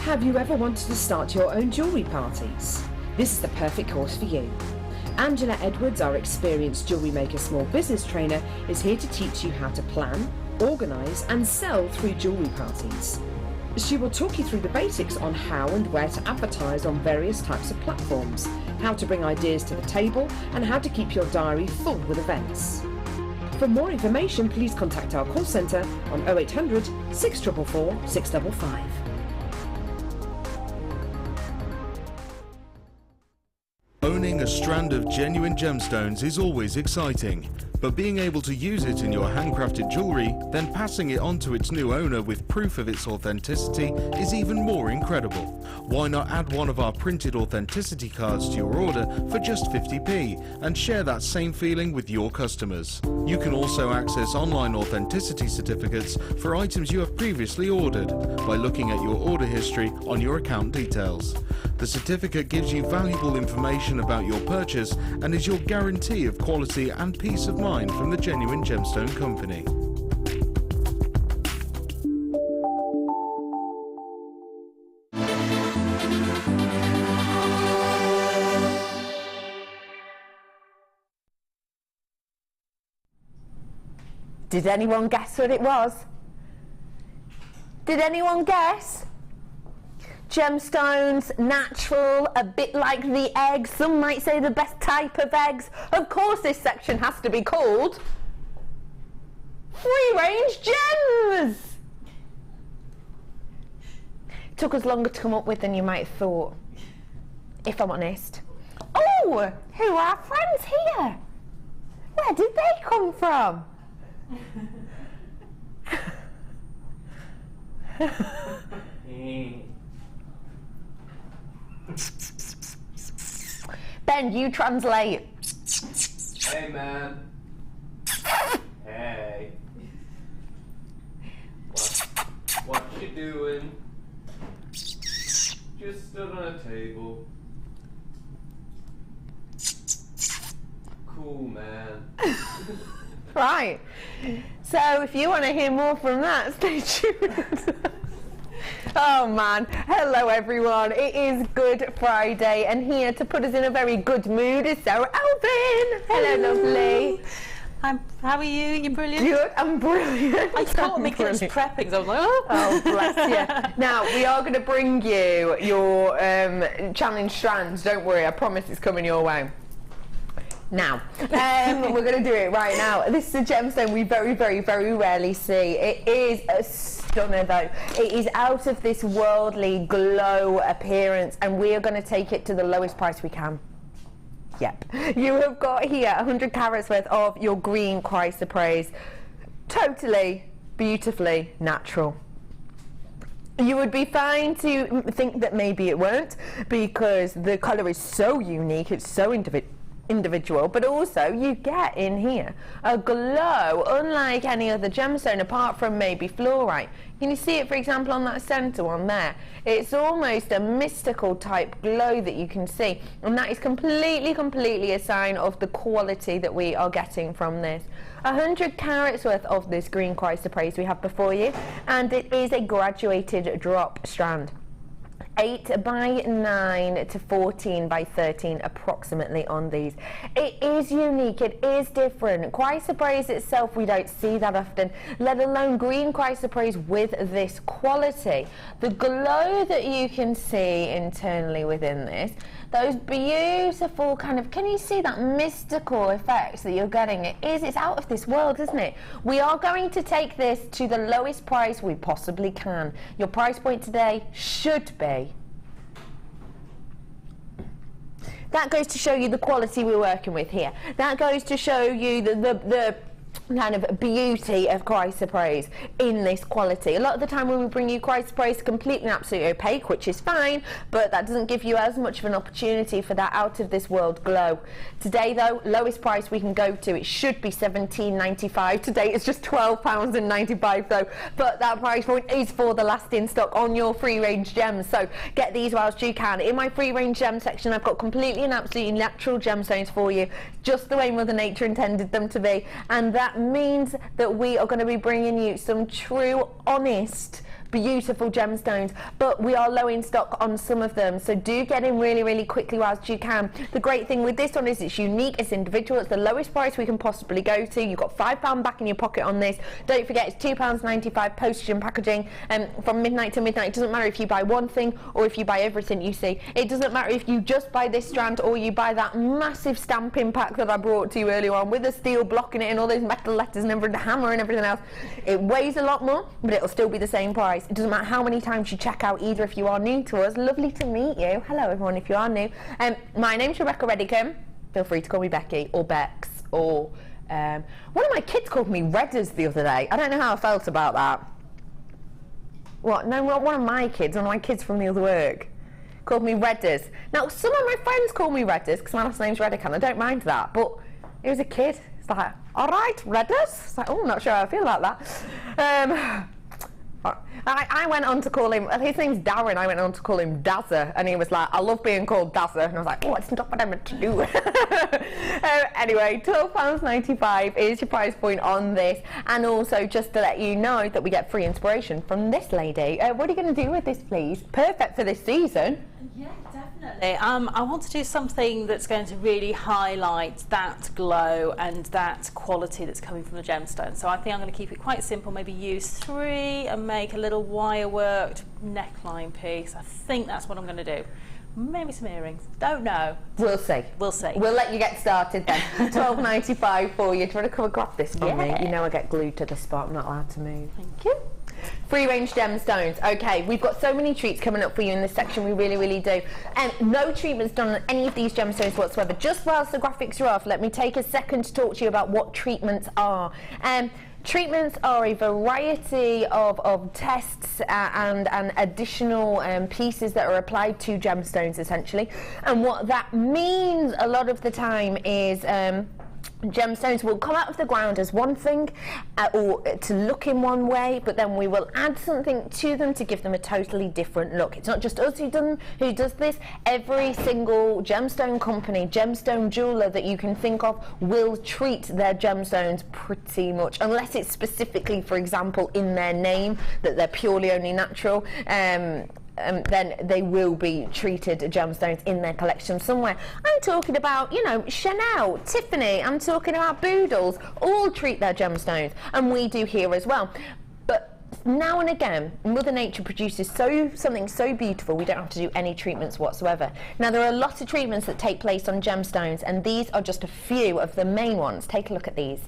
Have you ever wanted to start your own jewellery parties? This is the perfect course for you. Angela Edwards, our experienced JewelleryMaker small business trainer, is here to teach you how to plan, organise and sell through jewellery parties. She will talk you through the basics on how and where to advertise on various types of platforms, how to bring ideas to the table and how to keep your diary full with events. For more information, please contact our call centre on 0800 644 655. Owning a strand of genuine gemstones is always exciting, but being able to use it in your handcrafted jewellery, then passing it on to its new owner with proof of its authenticity is even more incredible. Why not add one of our printed authenticity cards to your order for just 50p and share that same feeling with your customers? You can also access online authenticity certificates for items you have previously ordered by looking at your order history on your account details. The certificate gives you valuable information about your purchase and is your guarantee of quality and peace of mind from the Genuine Gemstone Company. Did anyone guess what it was? Did anyone guess? Gemstones, natural, a bit like the eggs. Some might say the best type of eggs. Of course this section has to be called Free Range Gems. Took us longer to come up with than you might have thought, if I'm honest. Oh, who are our friends here? Where did they come from? Ben, you translate. Hey, man. Hey. What you doing? Just stood on a table. Cool, man. Right. So if you want to hear more from that, stay tuned. Oh man, hello everyone. It is Good Friday and here to put us in a very good mood is Sara Elvin. Hello, lovely. How are you? You're brilliant. Good, I'm brilliant. I thought Nicholas prepping, so I was like, oh bless you. Now we are going to bring you your challenge strands. Don't worry, I promise it's coming your way. Now, we're going to do it right now. This is a gemstone we very, very, very rarely see. It is a stunner though. It is out of this worldly glow appearance and we are going to take it to the lowest price we can. Yep. You have got here 100 carats worth of your green chrysoprase. Totally, beautifully natural. You would be fine to think that maybe it won't, because the colour is so unique, it's so individual, but also you get in here a glow unlike any other gemstone apart from maybe fluorite. Can you see it, for example, on that centre one there? It's almost a mystical type glow that you can see, and that is completely a sign of the quality that we are getting from this. 100 carats worth of this green chrysoprase we have before you, and it is a graduated drop strand. 8 by 9 to 14 by 13 approximately on these. It is unique, it is different. Chrysoprase itself we don't see that often, let alone green chrysoprase with this quality. The glow that you can see internally within this, those beautiful kind of, can you see that mystical effects that you're getting? It's out of this world, isn't it? We are going to take this to the lowest price we possibly can. Your price point today should be, that goes to show you the quality we're working with here. That goes to show you the kind of beauty of chrysoprase in this quality. A lot of the time when we bring you chrysoprase completely and absolutely opaque, which is fine, but that doesn't give you as much of an opportunity for that out of this world glow. Today though, lowest price we can go to, it should be £17.95. Today it's just £12.95 though, but that price point is for the last in stock on your free range gems, so get these whilst you can. In my free range gem section I've got completely and absolutely natural gemstones for you, just the way Mother Nature intended them to be, and that means that we are going to be bringing you some true, honest, beautiful gemstones, but we are low in stock on some of them, so do get in really quickly whilst you can. The great thing with this one is it's unique, it's individual, it's the lowest price we can possibly go to. You've got £5 back in your pocket on this. Don't forget it's £2.95 postage and packaging from midnight to midnight. It doesn't matter if you buy one thing or if you buy everything you see. It doesn't matter if you just buy this strand or you buy that massive stamping pack that I brought to you earlier on with the steel blocking it and all those metal letters and everything, the hammer and everything else. It weighs a lot more, but it'll still be the same price. It doesn't matter how many times you check out either. If you are new to us, lovely to meet you. Hello everyone if you are new. My name's Redican. Feel free to call me Becky or Bex, or one of my kids called me Redders the other day. I don't know how I felt about that. What? No, not one of my kids from the other work called me Redders. Now some of my friends call me Redders because my last name's Redican. I don't mind that, but it was a kid. It's like, alright, Redders? It's like, oh, I'm not sure how I feel about that. I went on to call him, his name's Darren, I went on to call him Dazza, and he was like, I love being called Dazza, and I was like, oh, it's not what I meant to do. Anyway, £12.95 is your price point on this, and also just to let you know that we get free inspiration from this lady. What are you going to do with this, please? Perfect for this season. Yeah, definitely. I want to do something that's going to really highlight that glow and that quality that's coming from the gemstone. So I think I'm going to keep it quite simple, maybe use 3 and make a little wire worked neckline piece. I think that's what I'm going to do. Maybe some earrings. Don't know. We'll see. We'll see. We'll let you get started then. £12.95 for you. Do you want to come and grab this from me? You know I get glued to the spot. I'm not allowed to move. Thank you. Free range gemstones. Okay, we've got so many treats coming up for you in this section, we really do. And no treatments done on any of these gemstones whatsoever. Just whilst the graphics are off, let me take a second to talk to you about what treatments are. Treatments are a variety of tests and additional pieces that are applied to gemstones essentially. And what that means a lot of the time is gemstones will come out of the ground as one thing or to look in one way, but then we will add something to them to give them a totally different look. It's not just us who does this. Every single gemstone company, gemstone jeweller that you can think of will treat their gemstones pretty much, unless it's specifically, for example, in their name that they're purely only natural. Then they will be treated gemstones in their collection somewhere. I'm talking about, you know, Chanel, Tiffany, I'm talking about Boodles, all treat their gemstones, and we do here as well. But now and again, Mother Nature produces something so beautiful we don't have to do any treatments whatsoever. Now there are a lot of treatments that take place on gemstones, and these are just a few of the main ones. Take a look at these.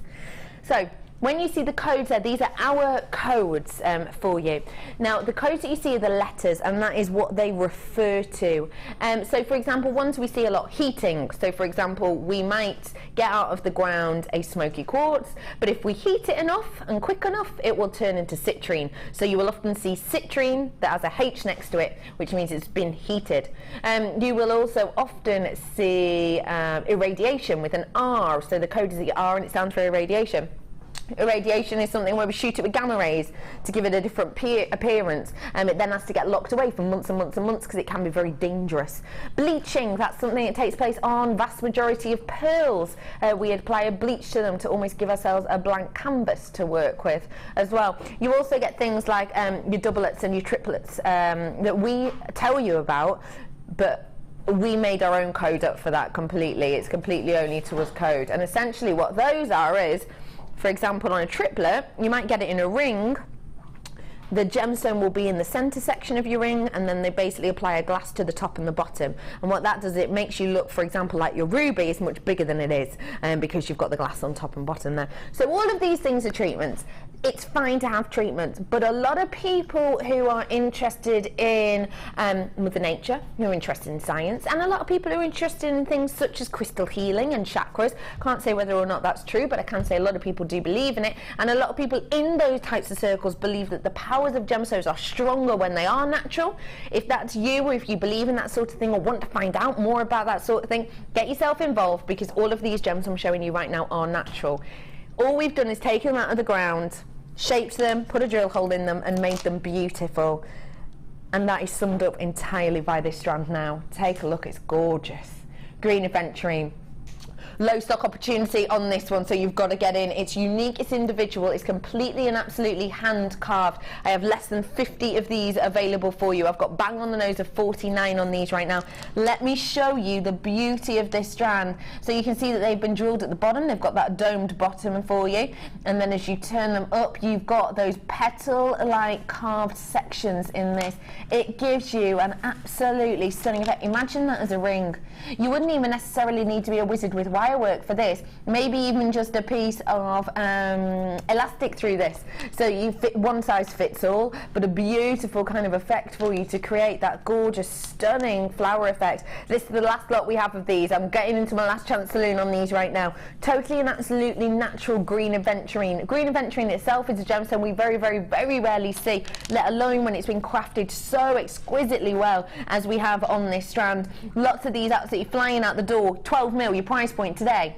So when you see the codes there, these are our codes for you. Now, the codes that you see are the letters, and that is what they refer to. So, for example, ones we see a lot, heating. So, for example, we might get out of the ground a smoky quartz, but if we heat it enough and quick enough, it will turn into citrine. So you will often see citrine that has a H next to it, which means it's been heated. You will also often see irradiation with an R. So the code is the R, and it stands for irradiation. Irradiation is something where we shoot it with gamma rays to give it a different appearance, and it then has to get locked away for months and months and months because it can be very dangerous. Bleaching, that's something that takes place on vast majority of pearls. We apply a bleach to them to almost give ourselves a blank canvas to work with as well. You also get things like your doublets and your triplets that we tell you about, but we made our own code up for that completely. It's completely only to us code, and essentially what those are is, for example, on a triplet, you might get it in a ring. The gemstone will be in the center section of your ring, and then they basically apply a glass to the top and the bottom. And what that does, it makes you look, for example, like your ruby is much bigger than it is, because you've got the glass on top and bottom there. So all of these things are treatments. It's fine to have treatments, but a lot of people who are interested in Mother Nature, who are interested in science, and a lot of people who are interested in things such as crystal healing and chakras, can't say whether or not that's true, but I can say a lot of people do believe in it, and a lot of people in those types of circles believe that the powers of gemstones are stronger when they are natural. If that's you, or if you believe in that sort of thing, or want to find out more about that sort of thing, get yourself involved, because all of these gems I'm showing you right now are natural. All we've done is taken them out of the ground, shaped them, put a drill hole in them, and made them beautiful. And that is summed up entirely by this strand now. Take a look, it's gorgeous. Green aventurine. Low stock opportunity on this one, so you've got to get in. It's unique, it's individual, it's completely and absolutely hand carved. I have less than 50 of these available for you. I've got bang on the nose of 49 on these right now. Let me show you the beauty of this strand. So you can see that they've been drilled at the bottom, they've got that domed bottom for you, and then as you turn them up, you've got those petal-like carved sections in this. It gives you an absolutely stunning effect. Imagine that as a ring. You wouldn't even necessarily need to be a wizard with wire work for this, maybe even just a piece of elastic through this, so you fit one size fits all, but a beautiful kind of effect for you to create that gorgeous, stunning flower effect. This is the last lot we have of these. I'm getting into my last chance saloon on these right now. Totally and absolutely natural green aventurine. Green aventurine itself is a gemstone we very, very, very rarely see, let alone when it's been crafted so exquisitely well as we have on this strand. Lots of these absolutely flying out the door. 12 mil, your price point today.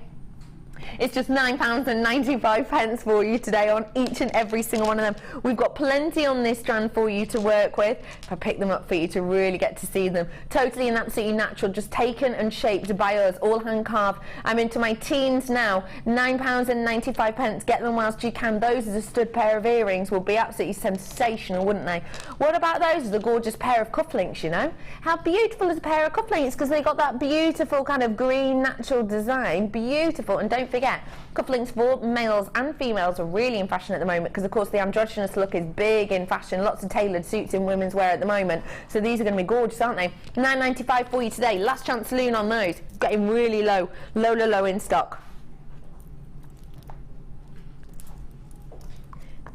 It's just £9.95 for you today on each and every single one of them. We've got plenty on this strand for you to work with. If I pick them up for you to really get to see them. Totally and absolutely natural, just taken and shaped by us, all hand carved. I'm into my teens now. £9.95. Get them whilst you can. Those as a stud pair of earrings will be absolutely sensational, wouldn't they? What about those as a gorgeous pair of cufflinks, you know? How beautiful is a pair of cufflinks, because they got that beautiful kind of green natural design. Beautiful. And don't forget, cufflinks for males and females are really in fashion at the moment, because of course the androgynous look is big in fashion. Lots of tailored suits in women's wear at the moment, so these are going to be gorgeous, aren't they? £9.95 for you today. Last chance saloon on those. Getting really low in stock.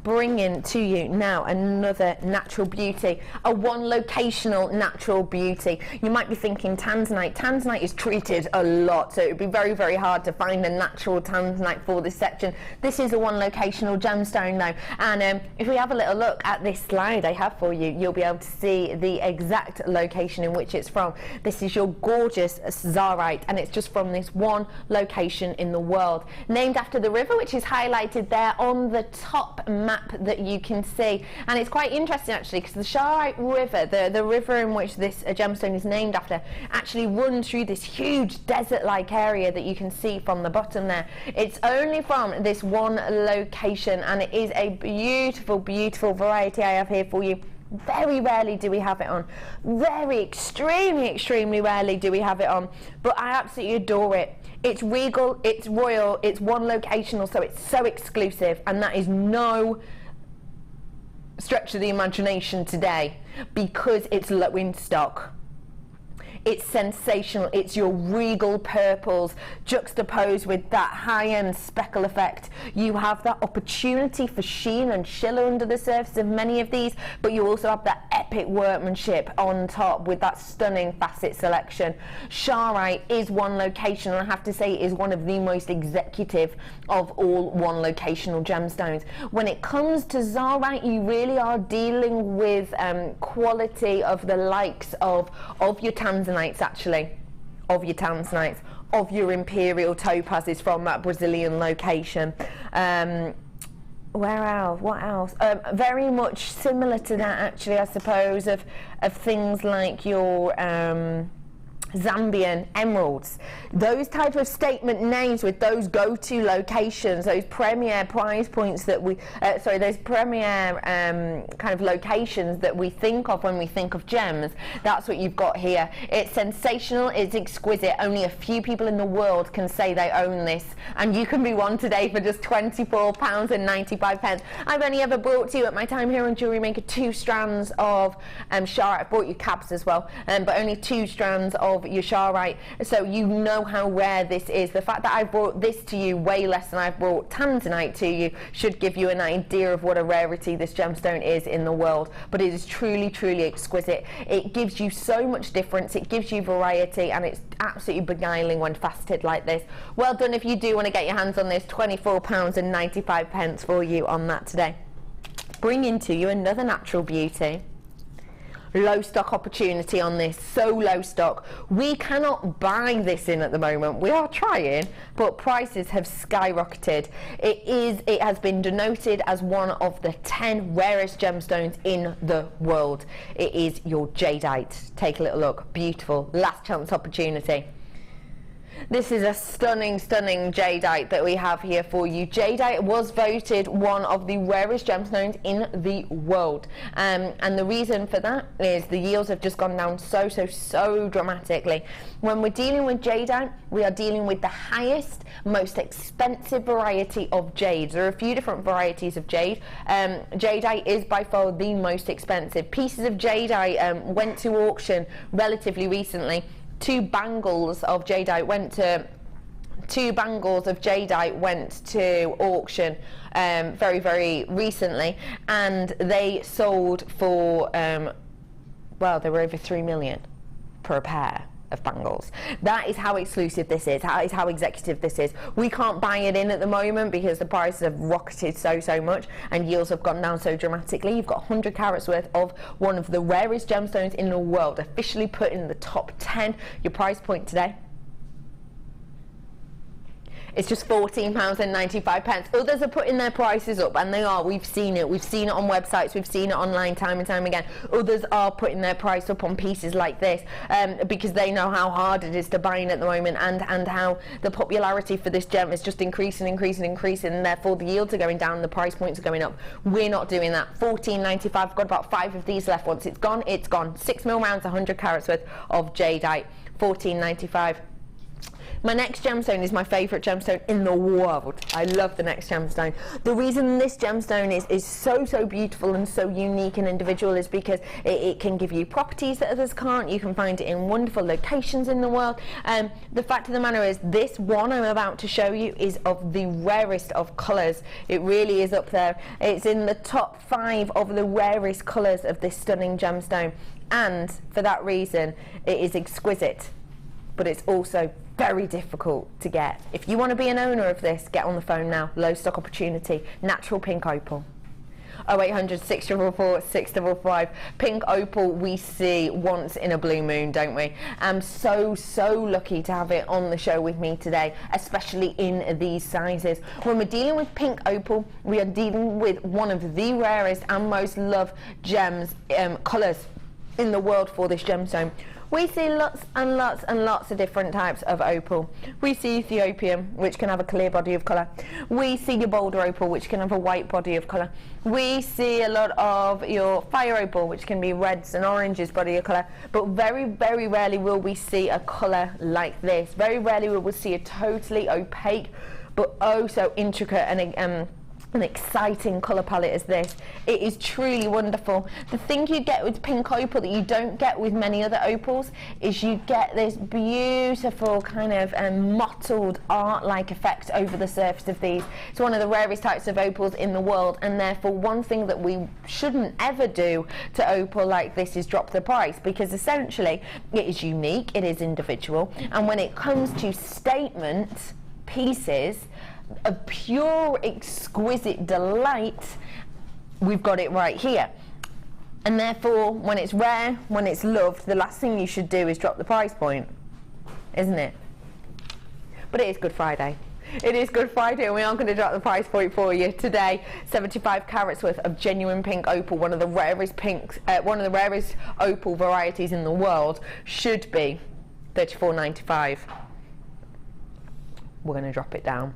Bringing to you now another natural beauty, a one locational natural beauty. You might be thinking tanzanite. Tanzanite is treated a lot, so it would be very, very hard to find a natural tanzanite for this section. This is a one locational gemstone though, and if we have a little look at this slide I have for you, you'll be able to see the exact location in which it's from. This is your gorgeous zarite, and it's just from this one location in the world, named after the river, which is highlighted there on the top map that you can see. And it's quite interesting actually, because the Zarite River, the river in which this gemstone is named after, actually runs through this huge desert-like area that you can see from the bottom there. It's only from this one location, and it is a beautiful, beautiful variety I have here for you. Very rarely do we have it on. Very extremely, extremely rarely do we have it on. But I absolutely adore it. It's regal, it's royal, it's one locational, so it's so exclusive, and that is no stretch of the imagination today, because it's low in stock. It's sensational. It's your regal purples juxtaposed with that high-end speckle effect. You have that opportunity for sheen and shimmer under the surface of many of these, but you also have that epic workmanship on top with that stunning facet selection. Jewellery is one location, and I have to say is one of the most executive of all one locational gemstones. When it comes to Jewellery, you really are dealing with quality of the likes of your tanzanites, actually, of your tanzanites, of your imperial topazes from that Brazilian location. Where else? What else? Very much similar to that, actually, I suppose, of things like your Zambian emeralds. Those type of statement names with those go-to locations, those premier price points that we, those premier kind of locations that we think of when we think of gems, that's what you've got here. It's sensational, it's exquisite. Only a few people in the world can say they own this, and you can be one today for just £24.95. I've only ever brought to you at my time here on Jewellery Maker 2 strands of Sara. I've brought you cabs as well, but only 2 strands of your Jewellery, so you know how rare this is. The fact that I brought this to you way less than I've brought tanzanite to you should give you an idea of what a rarity this gemstone is in the world. But it is truly, truly exquisite. It gives you so much difference, it gives you variety, and it's absolutely beguiling when faceted like this. Well done if you do want to get your hands on this. £24.95 for you on that today. Bringing to you another natural beauty. Low stock opportunity on this, so low stock. We cannot buy this in at the moment. We are trying, but prices have skyrocketed. It has been denoted as one of the 10 rarest gemstones in the world. It is your jadeite. Take a little look. Beautiful. Last chance opportunity. This is a stunning, stunning jadeite that we have here for you. Jadeite was voted one of the rarest gemstones in the world. And the reason for that is the yields have just gone down so dramatically. When we're dealing with jadeite, we are dealing with the highest, most expensive variety of jades. There are a few different varieties of jade. Jadeite is by far the most expensive. Pieces of jadeite went to auction relatively recently. Two bangles of jadeite went to auction very, very recently, and they sold for well, they were over 3 million per pair of bangles. That is how exclusive this is. That is how executive this is. We can't buy it in at the moment because the prices have rocketed so much and yields have gone down so dramatically. You've got 100 carats worth of one of the rarest gemstones in the world, officially put in the top 10. Your price point today, it's just £14.95. Others are putting their prices up, and they are. We've seen it. We've seen it on websites. We've seen it online time and time again. Others are putting their price up on pieces like this because they know how hard it is to buy in at the moment, and how the popularity for this gem is just increasing, and therefore the yields are going down, the price points are going up. We're not doing that. £14.95. I've got about 5 of these left. Once it's gone, it's gone. 6 mil rounds, 100 carats worth of jadeite. £14.95. My next gemstone is my favourite gemstone in the world. I love the next gemstone. The reason this gemstone is so beautiful and so unique and individual is because it can give you properties that others can't. You can find it in wonderful locations in the world. The fact of the matter is, this one I'm about to show you is of the rarest of colours. It really is up there. It's in the top 5 of the rarest colours of this stunning gemstone. And for that reason, it is exquisite, but it's also very difficult to get. If you want to be an owner of this, get on the phone now. Low stock opportunity. Natural pink opal. 0800 644 655. Pink opal we see once in a blue moon, don't we? I'm so lucky to have it on the show with me today, especially in these sizes. When we're dealing with pink opal, we are dealing with one of the rarest and most loved gems, colours in the world for this gemstone. We see lots and lots of different types of opal. We see Ethiopian, which can have a clear body of colour. We see your boulder opal, which can have a white body of colour. We see a lot of your fire opal, which can be reds and oranges body of colour. But very, very rarely will we see a colour like this. Very rarely will we see a totally opaque, but oh so intricate and an exciting colour palette as this. It is truly wonderful. The thing you get with pink opal that you don't get with many other opals is you get this beautiful kind of mottled art-like effect over the surface of these. It's one of the rarest types of opals in the world, and therefore one thing that we shouldn't ever do to opal like this is drop the price, because essentially it is unique, it is individual, and when it comes to statement pieces of pure exquisite delight, we've got it right here. And therefore, when it's rare, when it's loved, the last thing you should do is drop the price point, isn't it? But it is Good Friday. It is Good Friday, and we aren't going to drop the price point for you today. 75 carats worth of genuine pink opal, one of the rarest opal varieties in the world, should be $34.95. We're going to drop it down.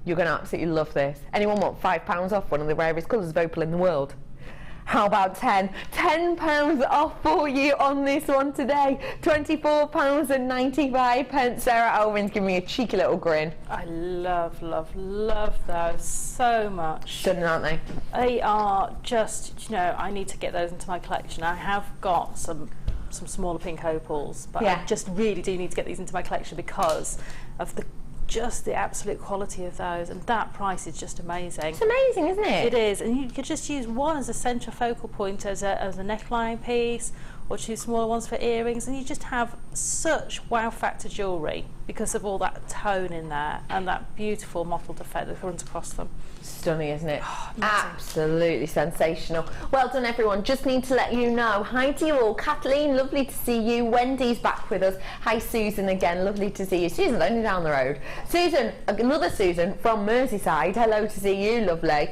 You're going to absolutely love this. Anyone want £5 off one of the rarest colours of opal in the world? How about 10? £10 off for you on this one today. £24.95. Sarah, Elvin's giving me a cheeky little grin. I love, love, love those so much. Stunning, aren't they? They are just, you know, I need to get those into my collection. I have got some smaller pink opals, but I just really do need to get these into my collection because of the absolute quality of those, and that price is just amazing. It's amazing, isn't it? It is, and you could just use one as a central focal point as a neckline piece, or 2 smaller ones for earrings, and you just have such wow factor jewellery because of all that tone in there and that beautiful mottled effect that runs across them. Stunning, isn't it? Oh, absolutely sensational. Well done, everyone. Just need to let you know, hi to you all. Kathleen, lovely to see you. Wendy's back with us. Hi, Susan, again, lovely to see you. Susan's only down the road. Susan, another Susan from Merseyside, hello to see you, lovely.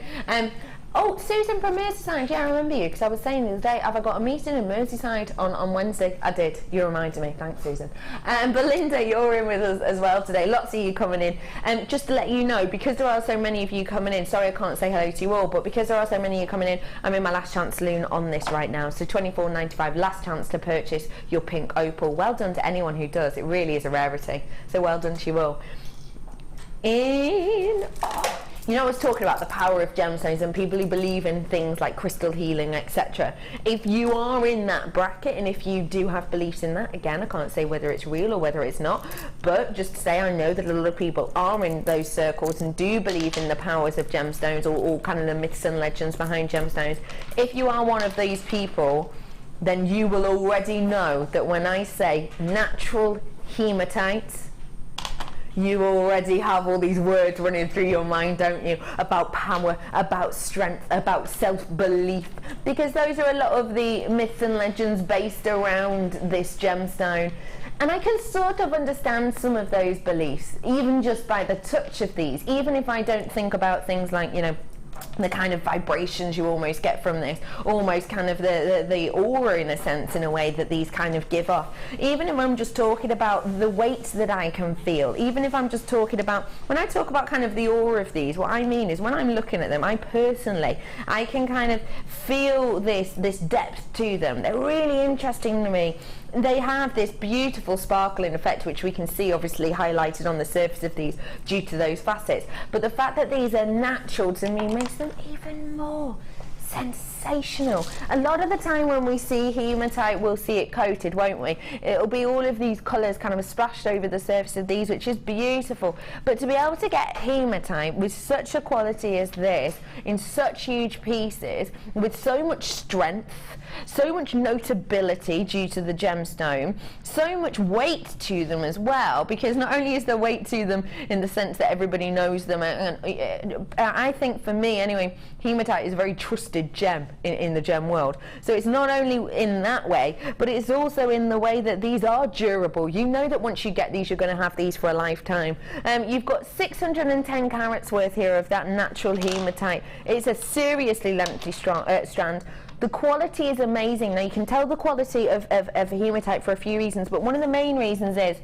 Oh, Susan from Merseyside, yeah, I remember you, because I was saying the other day, have I got a meeting in Merseyside on Wednesday? I did, you reminded me, thanks Susan. Belinda, you're in with us as well today, lots of you coming in. Just to let you know, because there are so many of you coming in, sorry I can't say hello to you all, but because there are so many of you coming in, I'm in my last chance saloon on this right now, so $24.95, last chance to purchase your pink opal. Well done to anyone who does, it really is a rarity, so well done to you all. You know, I was talking about the power of gemstones and people who believe in things like crystal healing, etc. If you are in that bracket, and if you do have beliefs in that, again, I can't say whether it's real or whether it's not, but just to say I know that a lot of people are in those circles and do believe in the powers of gemstones, or kind of the myths and legends behind gemstones. If you are one of these people, then you will already know that when I say natural hematite, you already have all these words running through your mind, don't you? About power, about strength, about self-belief. Because those are a lot of the myths and legends based around this gemstone. And I can sort of understand some of those beliefs, even just by the touch of these. Even if I don't think about things like, you know, the kind of vibrations you almost get from this, almost kind of the aura in a sense, in a way that these kind of give off. Even if I'm just talking about the weight that I can feel, even if I'm just talking about, when I talk about kind of the aura of these, what I mean is when I'm looking at them, I can kind of feel this depth to them. They're really interesting to me. They have this beautiful sparkling effect, which we can see obviously highlighted on the surface of these due to those facets. But the fact that these are natural to me makes them even more sensational. A lot of the time when we see hematite, we'll see it coated, won't we? It'll be all of these colours kind of splashed over the surface of these, which is beautiful. But to be able to get hematite with such a quality as this, in such huge pieces, with so much strength, so much notability due to the gemstone, so much weight to them as well, because not only is there weight to them in the sense that everybody knows them, and I think for me anyway, hematite is a very trusted gem in the gem world. So it's not only in that way, but it's also in the way that these are durable. You know that once you get these, you're going to have these for a lifetime. You've got 610 carats worth here of that natural hematite. It's a seriously lengthy strand. The quality is amazing. Now you can tell the quality of hematite for a few reasons, but one of the main reasons is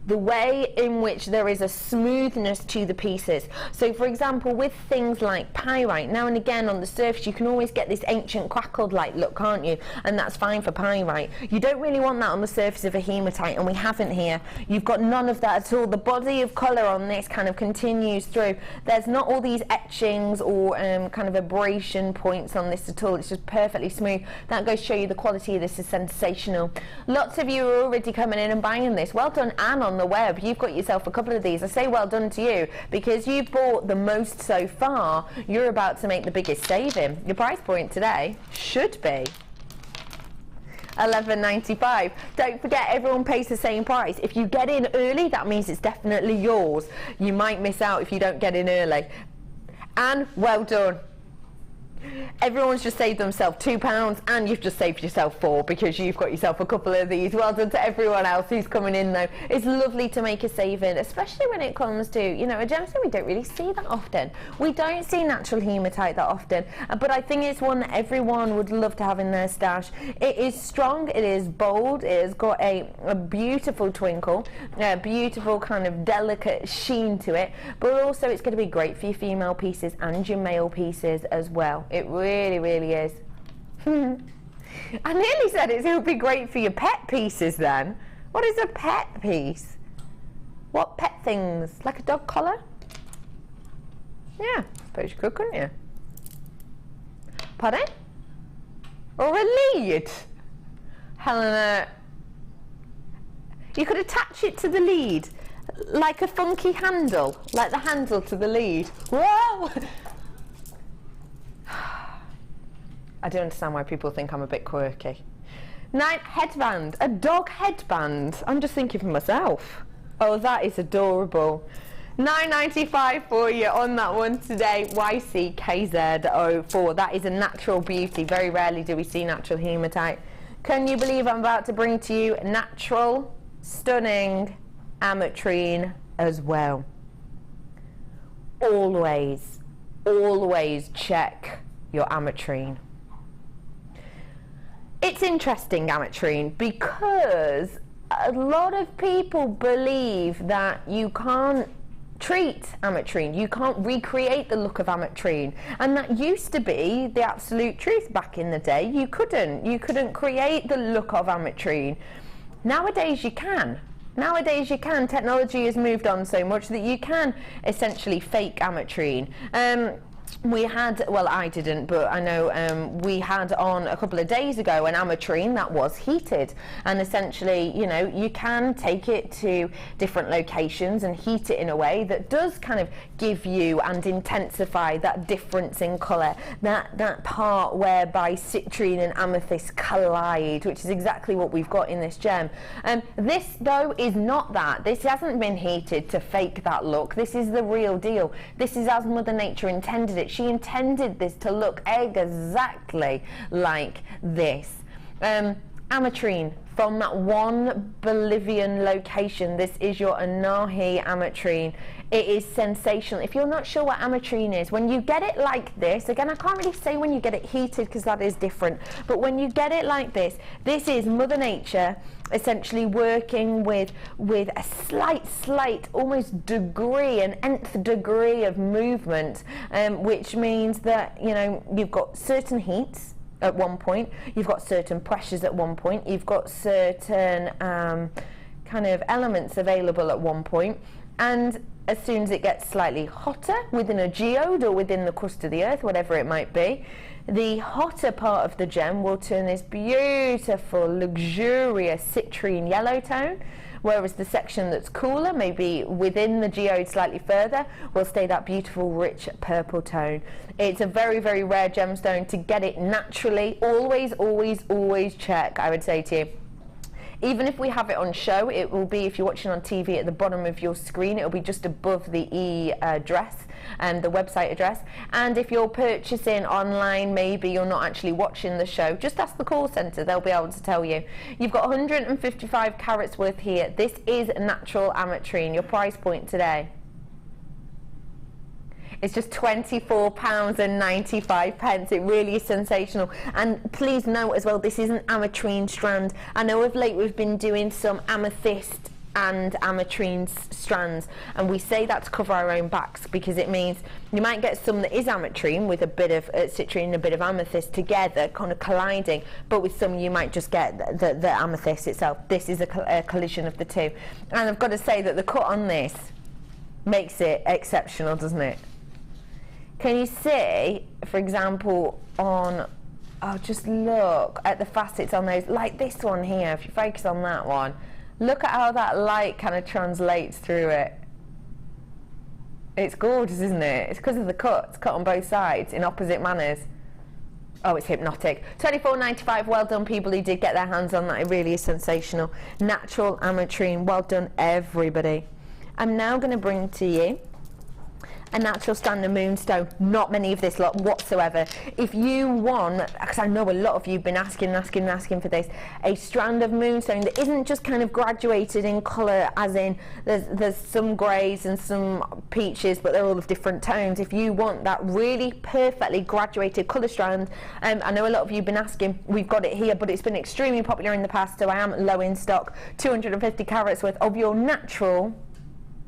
the way in which there is a smoothness to the pieces. So for example, with things like pyrite, now and again on the surface you can always get this ancient quackled like look, can't you? And that's fine for pyrite. You don't really want that on the surface of a hematite, and we haven't here. You've got none of that at all. The body of colour on this kind of continues through. There's not all these etchings or kind of abrasion points on this at all. It's just perfectly smooth. That goes to show you the quality of this is sensational. Lots of you are already coming in and buying this. Well done, Anne, on the web. You've got yourself a couple of these. I say well done to you because you've bought the most so far. You're about to make the biggest saving. Your price point today should be $11.95. Don't forget, everyone pays the same price. If you get in early, that means it's definitely yours. You might miss out if you don't get in early. And well done. Everyone's just saved themselves £2 and you've just saved yourself £4 because you've got yourself a couple of these. Well done to everyone else who's coming in though. It's lovely to make a saving, especially when it comes to, you know, a gemstone we don't really see that often. We don't see natural hematite that often, but I think it's one that everyone would love to have in their stash. It is strong, it is bold, it has got a beautiful twinkle, a beautiful kind of delicate sheen to it, but also it's going to be great for your female pieces and your male pieces as well. It really, really is. I nearly said it would be great for your pet pieces then. What is a pet piece? What pet things? Like a dog collar? Yeah, I suppose you could, couldn't you? Pardon? Or a lead? Helena, you could attach it to the lead, like a funky handle, like the handle to the lead. Whoa! I don't understand why people think I'm a bit quirky. Night headband, a dog headband. I'm just thinking for myself. Oh, that is adorable. $9.95 for you on that one today. YCKZ04. That is a natural beauty. Very rarely do we see natural hematite. Can you believe I'm about to bring to you natural, stunning ametrine as well? Always, always check your ametrine. It's interesting, ametrine, because a lot of people believe that you can't treat ametrine, you can't recreate the look of ametrine, and that used to be the absolute truth back in the day. You couldn't create the look of ametrine. Nowadays you can. Nowadays you can. Technology has moved on so much that you can essentially fake ametrine. We had, well, I didn't, but I know we had on a couple of days ago an ametrine that was heated, and essentially, you know, you can take it to different locations and heat it in a way that does kind of give you and intensify that difference in colour, that part whereby citrine and amethyst collide, which is exactly what we've got in this gem. This though is not that. This hasn't been heated to fake that look. This is the real deal. This is as Mother Nature intended it. She intended this to look exactly like this. Ametrine from that one Bolivian location. This is your Anahi ametrine. It is sensational. If you're not sure what ametrine is, when you get it like this, again, I can't really say when you get it heated because that is different, but when you get it like this, this is Mother Nature essentially working with a slight almost degree, an nth degree of movement, which means that, you know, you've got certain heats at one point, you've got certain pressures at one point, you've got certain kind of elements available at one point, and as soon as it gets slightly hotter within a geode or within the crust of the earth, whatever it might be, the hotter part of the gem will turn this beautiful, luxurious citrine yellow tone, whereas the section that's cooler, maybe within the geode slightly further, will stay that beautiful, rich purple tone. It's a very, very rare gemstone. To get it naturally, always, always, always check, I would say to you. Even if we have it on show, it will be, if you're watching on TV, at the bottom of your screen. It'll be just above the address and the website address. And if you're purchasing online, maybe you're not actually watching the show, just ask the call centre. They'll be able to tell you. You've got 155 carats worth here. This is natural ametrine. Your price point today, it's just £24.95. It really is sensational. And please note as well, this isn't ametrine strand. I know of late we've been doing some amethyst and ametrine strands, and we say that to cover our own backs because it means you might get some that is ametrine with a bit of citrine and a bit of amethyst together kind of colliding, but with some you might just get the amethyst itself. This is a collision of the two, and I've got to say that the cut on this makes it exceptional, doesn't it? Can you see, for example, on, oh, just look at the facets on those, like this one here, if you focus on that one, look at how that light kind of translates through it. It's gorgeous, isn't it? It's because of the cut. It's cut on both sides in opposite manners. Oh, it's hypnotic. £24.95. Well done, people who did get their hands on that. It really is sensational. Natural ametrine. Well done, everybody. I'm now going to bring to you a natural strand of moonstone. Not many of this lot whatsoever. If you want, because I know a lot of you have been asking for this, a strand of moonstone that isn't just kind of graduated in colour, as in there's some greys and some peaches, but they're all of different tones. If you want that really perfectly graduated colour strand, I know a lot of you have been asking, we've got it here, but it's been extremely popular in the past, so I am low in stock. 250 carats worth of your natural,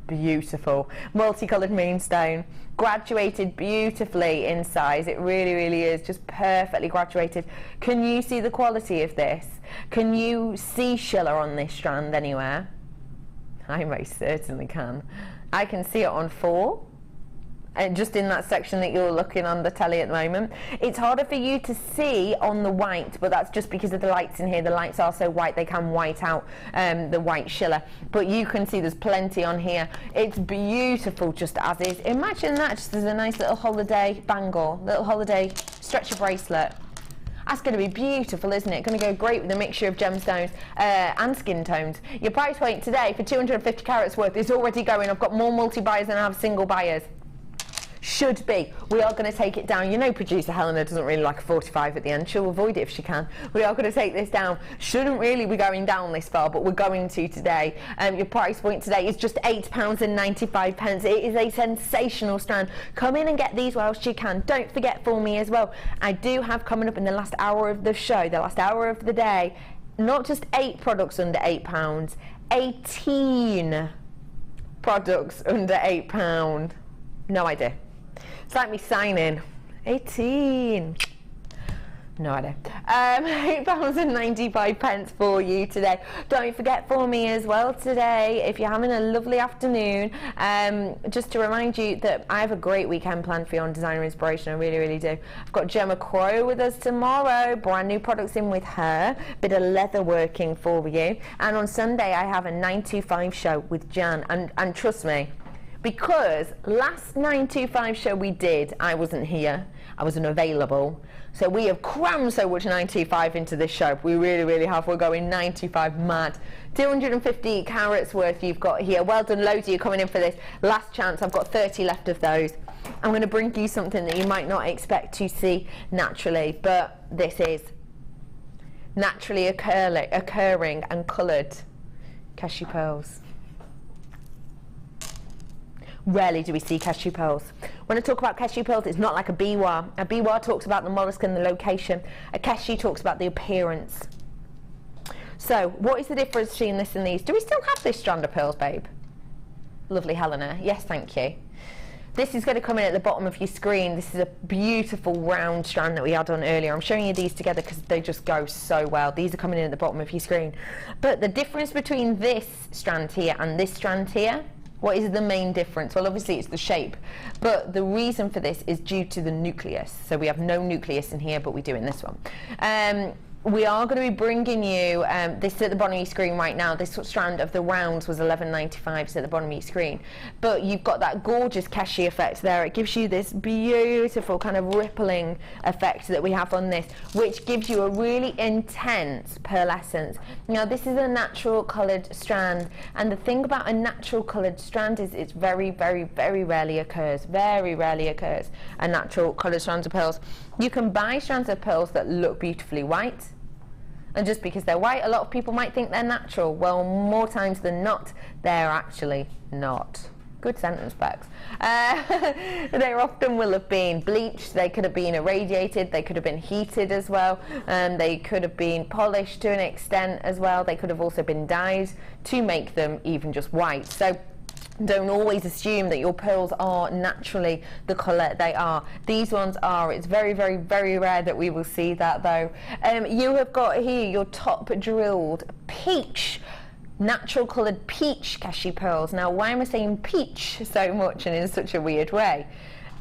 beautiful multicoloured moonstone, graduated beautifully in size. It really, really is just perfectly graduated. Can you see the quality of this? Can you see Schiller on this strand anywhere? I most certainly can. I can see it on 4. And just in that section that you're looking on the telly at the moment. It's harder for you to see on the white, but that's just because of the lights in here. The lights are so white, they can white out the white Schiller. But you can see there's plenty on here. It's beautiful just as is. Imagine that just as a nice little holiday bangle, little holiday stretcher bracelet. That's going to be beautiful, isn't it? Going to go great with a mixture of gemstones and skin tones. Your price point today for 250 carats worth is already going. I've got more multi-buyers than I have single buyers. Should be. We are going to take it down. You know, producer Helena doesn't really like a 45 at the end. She'll avoid it if she can. We are going to take this down. Shouldn't really be going down this far, but we're going to today. Your price point today is just £8.95. It is a sensational strand. Come in and get these whilst you can. Don't forget for me as well, I do have coming up in the last hour of the show, the last hour of the day, not just 8 products under £8, 18 products under £8. No idea. It's like me signing. 18. No idea. £8.95 for you today. Don't forget for me as well today, if you're having a lovely afternoon, just to remind you that I have a great weekend planned for you on Designer Inspiration. I really, really do. I've got Gemma Crow with us tomorrow. Brand new products in with her. Bit of leather working for you. And on Sunday, I have a 925 show with Jan. And trust me, because last 925 show we did, I wasn't here, I wasn't available, so we have crammed so much 925 into this show. We really, really have. We're going 925 mad. 250 carats worth you've got here. Well done, loads of you coming in for this. Last chance, I've got 30 left of those. I'm going to bring you something that you might not expect to see naturally, but this is naturally occurring and coloured cashew pearls. Rarely do we see cashew pearls. When I talk about cashew pearls, it's not like a biwa. A biwa talks about the mollusk and the location. A cashew talks about the appearance. So, what is the difference between this and these? Do we still have this strand of pearls, babe? Lovely Helena. Yes, thank you. This is going to come in at the bottom of your screen. This is a beautiful round strand that we had on earlier. I'm showing you these together because they just go so well. These are coming in at the bottom of your screen. But the difference between this strand here and this strand here, what is the main difference? Well, obviously it's the shape, but the reason for this is due to the nucleus. So we have no nucleus in here, but we do in this one. We are going to be bringing you, this is at the bottom of your screen right now. This strand of the rounds was £11.95, it's at the bottom of your screen. But you've got that gorgeous cashew effect there. It gives you this beautiful kind of rippling effect that we have on this, which gives you a really intense pearlescence. Now, this is a natural coloured strand, and the thing about a natural coloured strand is it's very, very, very rarely occurs. Very rarely occurs a natural coloured strand of pearls. You can buy strands of pearls that look beautifully white, and just because they're white, a lot of people might think they're natural. Well, more times than not, they're actually not. Good sentence, Bex. They often will have been bleached, they could have been irradiated, they could have been heated as well, they could have been polished to an extent as well, they could have also been dyed to make them even just white. So don't always assume that your pearls are naturally the colour they are. These ones are. It's very, very, very rare that we will see that though. You have got here your top drilled peach, natural coloured peach cashew pearls. Now why am I saying peach so much and in such a weird way?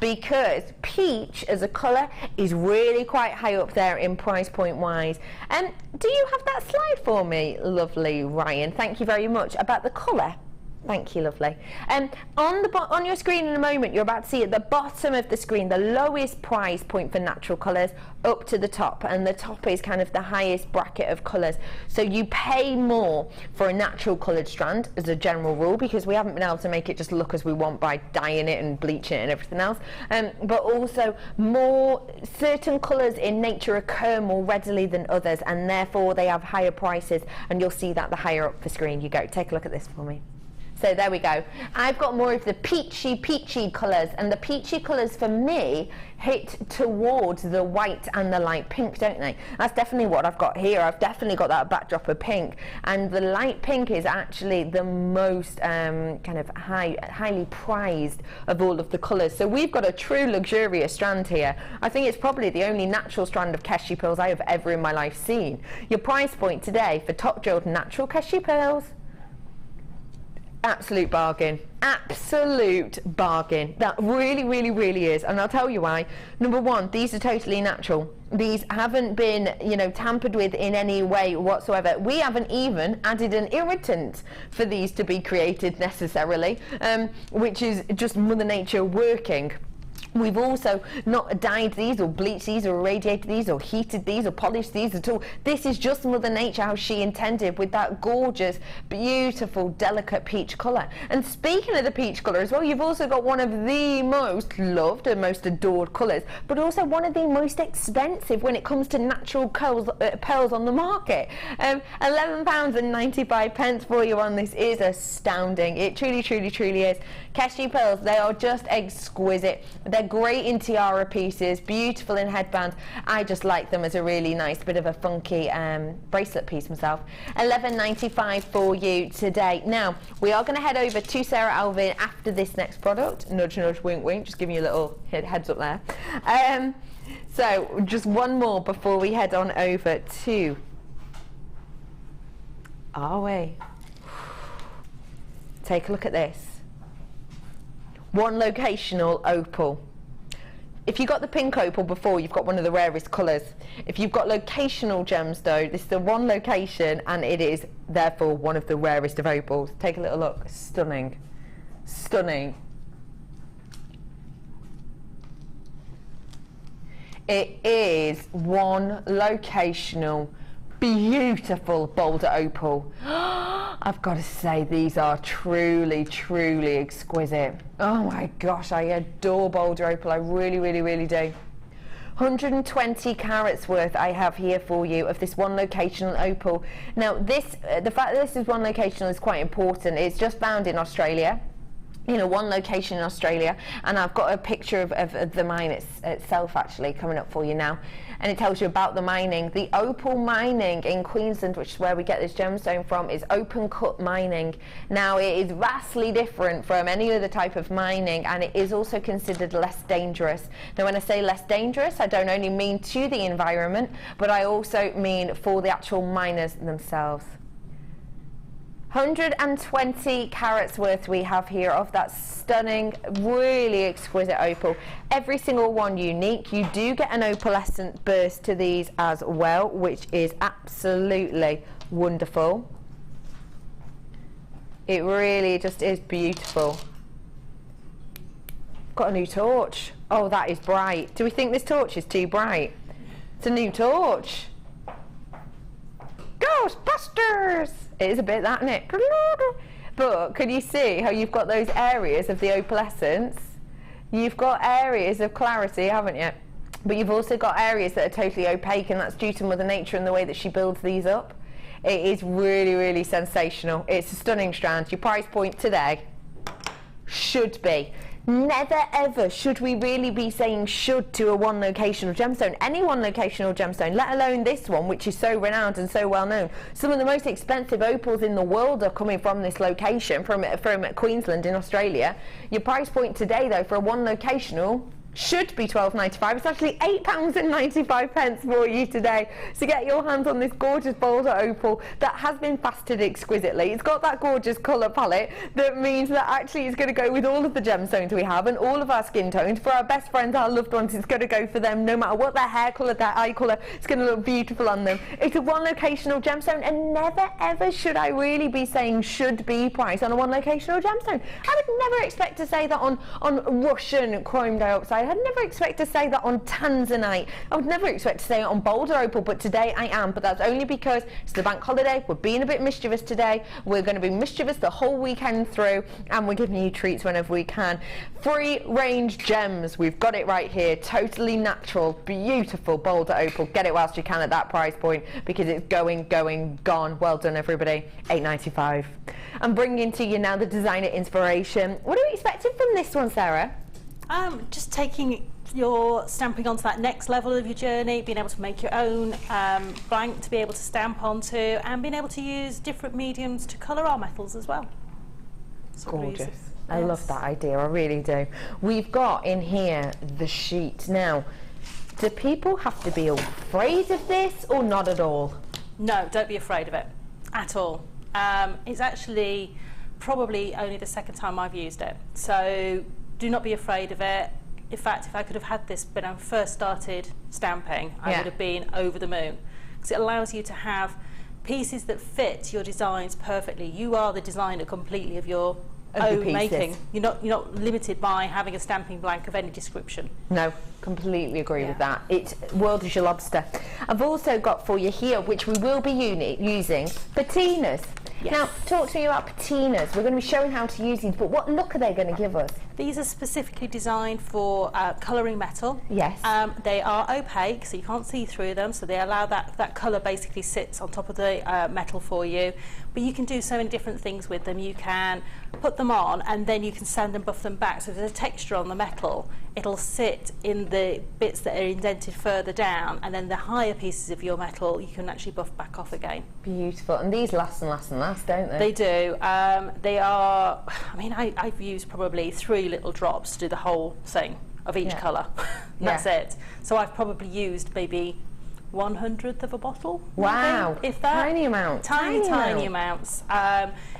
Because peach as a colour is really quite high up there in price point wise. Do you have that slide for me, lovely Ryan? Thank you very much. About the colour. Thank you, lovely. On your screen in a moment, you're about to see at the bottom of the screen the lowest price point for natural colours up to the top, and the top is kind of the highest bracket of colours. So you pay more for a natural coloured strand as a general rule, because we haven't been able to make it just look as we want by dyeing it and bleaching it and everything else. But also more certain colours in nature occur more readily than others, and therefore they have higher prices, and you'll see that the higher up the screen you go. Take a look at this for me. So there we go. I've got more of the peachy colours, and the peachy colours for me hit towards the white and the light pink, don't they? That's definitely what I've got here. I've definitely got that backdrop of pink, and the light pink is actually the most kind of highly prized of all of the colours. So we've got a true luxurious strand here. I think it's probably the only natural strand of cashew pearls I have ever in my life seen. Your price point today for top drilled natural cashew pearls, absolute bargain. Absolute bargain. That really, really, really is. And I'll tell you why. Number one, these are totally natural. These haven't been, you know, tampered with in any way whatsoever. We haven't even added an irritant for these to be created necessarily, which is just Mother Nature working. We've also not dyed these or bleached these or irradiated these or heated these or polished these at all. This is just Mother Nature how she intended, with that gorgeous, beautiful, delicate peach colour. And speaking of the peach colour as well, you've also got one of the most loved and most adored colours, but also one of the most expensive when it comes to natural pearls on the market. £11.95 for you on this is astounding. It truly, truly, truly is. Cashew pearls, they are just exquisite. They're great in tiara pieces, beautiful in headbands. I just like them as a really nice bit of a funky bracelet piece myself. £11.95 for you today. Now, we are going to head over to Sara Elvin after this next product. Nudge, nudge, wink, wink. Just giving you a little heads up there. So, just one more before we head on over to... Are we? Take a look at this. One locational opal. If you got the pink opal before, you've got one of the rarest colours. If you've got locational gemstone, this is the one location, and it is therefore one of the rarest of opals. Take a little look. Stunning. Stunning. It is one locational, beautiful boulder opal. I've got to say, these are truly, truly exquisite. Oh my gosh, I adore boulder opal. I really, really, really do. 120 carats worth I have here for you of this one locational opal. Now this, the fact that this is one locational is quite important. It's just found in Australia. You know, one location in Australia, and I've got a picture of the mine itself actually coming up for you now, and it tells you about the mining. The opal mining in Queensland, which is where we get this gemstone from, is open cut mining. Now it is vastly different from any other type of mining, and it is also considered less dangerous. Now when I say less dangerous, I don't only mean to the environment, but I also mean for the actual miners themselves. 120 carats worth we have here of that stunning, really exquisite opal. Every single one unique. You do get an opalescent burst to these as well, which is absolutely wonderful. It really just is beautiful. Got a new torch. Oh, that is bright. Do we think this torch is too bright? It's a new torch. Ghostbusters! It is a bit that, isn't it? But can you see how you've got those areas of the opalescence? You've got areas of clarity, haven't you? But you've also got areas that are totally opaque, and that's due to Mother Nature and the way that she builds these up. It is really, really sensational. It's a stunning strand. Your price point today, should be. Never ever should we really be saying should to a one locational gemstone, any one locational gemstone, let alone this one, which is so renowned and so well known. Some of the most expensive opals in the world are coming from this location, from Queensland in Australia. Your price point today though for a one locational should be £12.95. It's actually £8.95 for you today. So get your hands on this gorgeous boulder opal that has been faceted exquisitely. It's got that gorgeous colour palette that means that actually it's going to go with all of the gemstones we have and all of our skin tones. For our best friends, our loved ones, it's going to go for them no matter what their hair colour, their eye colour. It's going to look beautiful on them. It's a one locational gemstone, and never ever should I really be saying should be price on a one locational gemstone. I would never expect to say that on Russian chrome dioxide. I'd never expect to say that on tanzanite. I would never expect to say it on boulder opal, but today I am. But that's only because it's the bank holiday. We're being a bit mischievous today. We're going to be mischievous the whole weekend through, and we're giving you treats whenever we can. Free range gems. We've got it right here. Totally natural, beautiful boulder opal. Get it whilst you can at that price point, because it's going, gone. Well done, everybody. £8.95. I'm bringing to you now the designer inspiration. What are we expecting from this one, Sarah? Just taking your stamping onto that next level of your journey, being able to make your own blank to be able to stamp onto, and being able to use different mediums to colour our metals as well. Gorgeous. I love that idea, I really do. We've got in here the sheet. Now, do people have to be afraid of this or not at all? No, don't be afraid of it at all. It's actually probably only the second time I've used it, so do not be afraid of it. In fact, if I could have had this when I first started stamping, I would have been over the moon, because it allows you to have pieces that fit your designs perfectly. You are the designer completely of your own making. You're not limited by having a stamping blank of any description. No, completely agree with that. It's world is your lobster. I've also got for you here, which we will be using, patinas. Yes. Now, talk to me about patinas. We're going to be showing how to use these, but what look are they going to give us? These are specifically designed for colouring metal. Yes. They are opaque, so you can't see through them, so they allow that colour basically sits on top of the metal for you. But you can do so many different things with them. You can put them on and then you can sand and buff them back. So if there's a texture on the metal, it'll sit in the bits that are indented further down, and then the higher pieces of your metal you can actually buff back off again. Beautiful. And these last and last and last, don't they? They do. They are, I mean, I've used probably 3 little drops to do the whole thing of each colour. That's it. So I've probably used maybe 1/100th of a bottle. Wow. Maybe, if that. Tiny amount. Tiny amounts.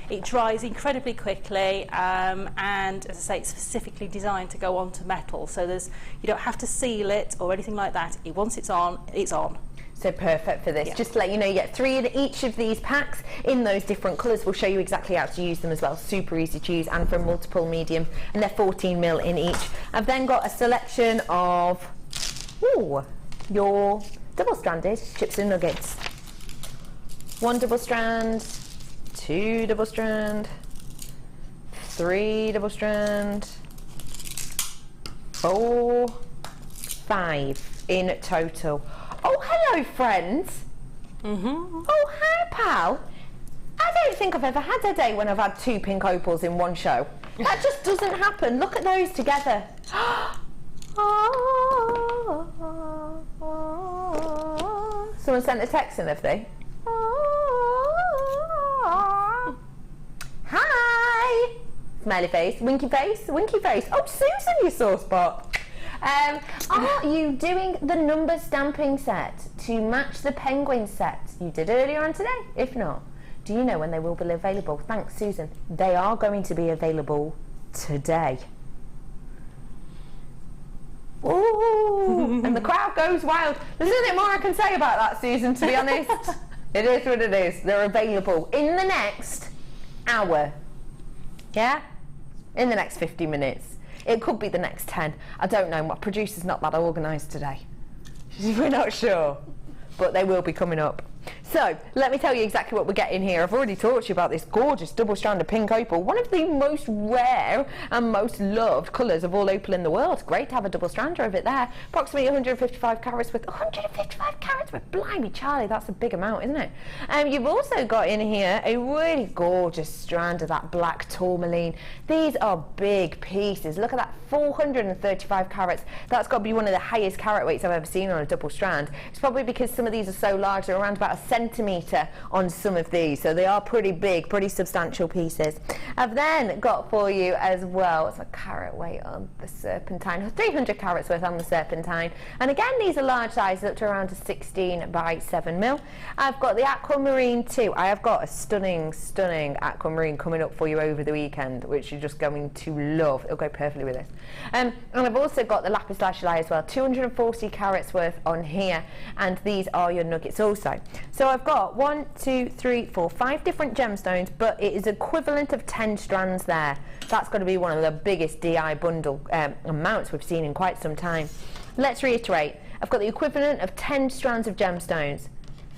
It dries incredibly quickly, and as I say, it's specifically designed to go onto metal, so you don't have to seal it or anything like that. Once it's on, it's on. So perfect for this. Just to let you know, you get 3 in each of these packs in those different colours. We'll show you exactly how to use them as well. Super easy to use, and from multiple medium, and they're 14mm in each. I've then got a selection of your double-stranded chips and nuggets. 1 double strand, 2 double strand, 3 double strand, 4, 5 in total. Oh, hello, friends. Oh, hi, pal. I don't think I've ever had a day when I've had 2 pink opals in one show. That just doesn't happen. Look at those together. Someone sent a text in, have they? Hi. Smiley face, winky face, winky face. Oh, Susan, you sore spot. Are you doing the number stamping set to match the penguin set you did earlier on today? If not, do you know when they will be available? Thanks, Susan. They are going to be available today. Ooh, and the crowd goes wild. There's nothing more I can say about that, Susan, to be honest. It is what it is. They're available in the next hour. Yeah? In the next 50 minutes. It could be the next 10. I don't know. My producer's not that organised today. We're not sure. But they will be coming up. So, let me tell you exactly what we're getting here. I've already talked to you about this gorgeous double-stranded pink opal, one of the most rare and most loved colours of all opal in the world. Great to have a double-strander of it there. Approximately 155 carats worth. 155 carats worth? Blimey, Charlie, that's a big amount, isn't it? You've also got in here a really gorgeous strand of that black tourmaline. These are big pieces. Look at that, 435 carats. That's got to be one of the highest carat weights I've ever seen on a double strand. It's probably because some of these are so large, they're around about a centimetre on some of these, so they are pretty big, pretty substantial pieces. I've then got for you as well, it's a carat weight on the serpentine, 300 carats worth on the serpentine, and again these are large size, up to around a 16 by 7 mil. I've got the aquamarine too. I have got a stunning aquamarine coming up for you over the weekend, which you're just going to love. It'll go perfectly with this. And I've also got the lapis lazuli as well, 240 carats worth on here, and these are your nuggets also. So I've got 1, 2, 3, 4, 5 different gemstones, but it is equivalent of 10 strands there. That's got to be one of the biggest DI bundle amounts we've seen in quite some time. Let's reiterate. I've got the equivalent of 10 strands of gemstones.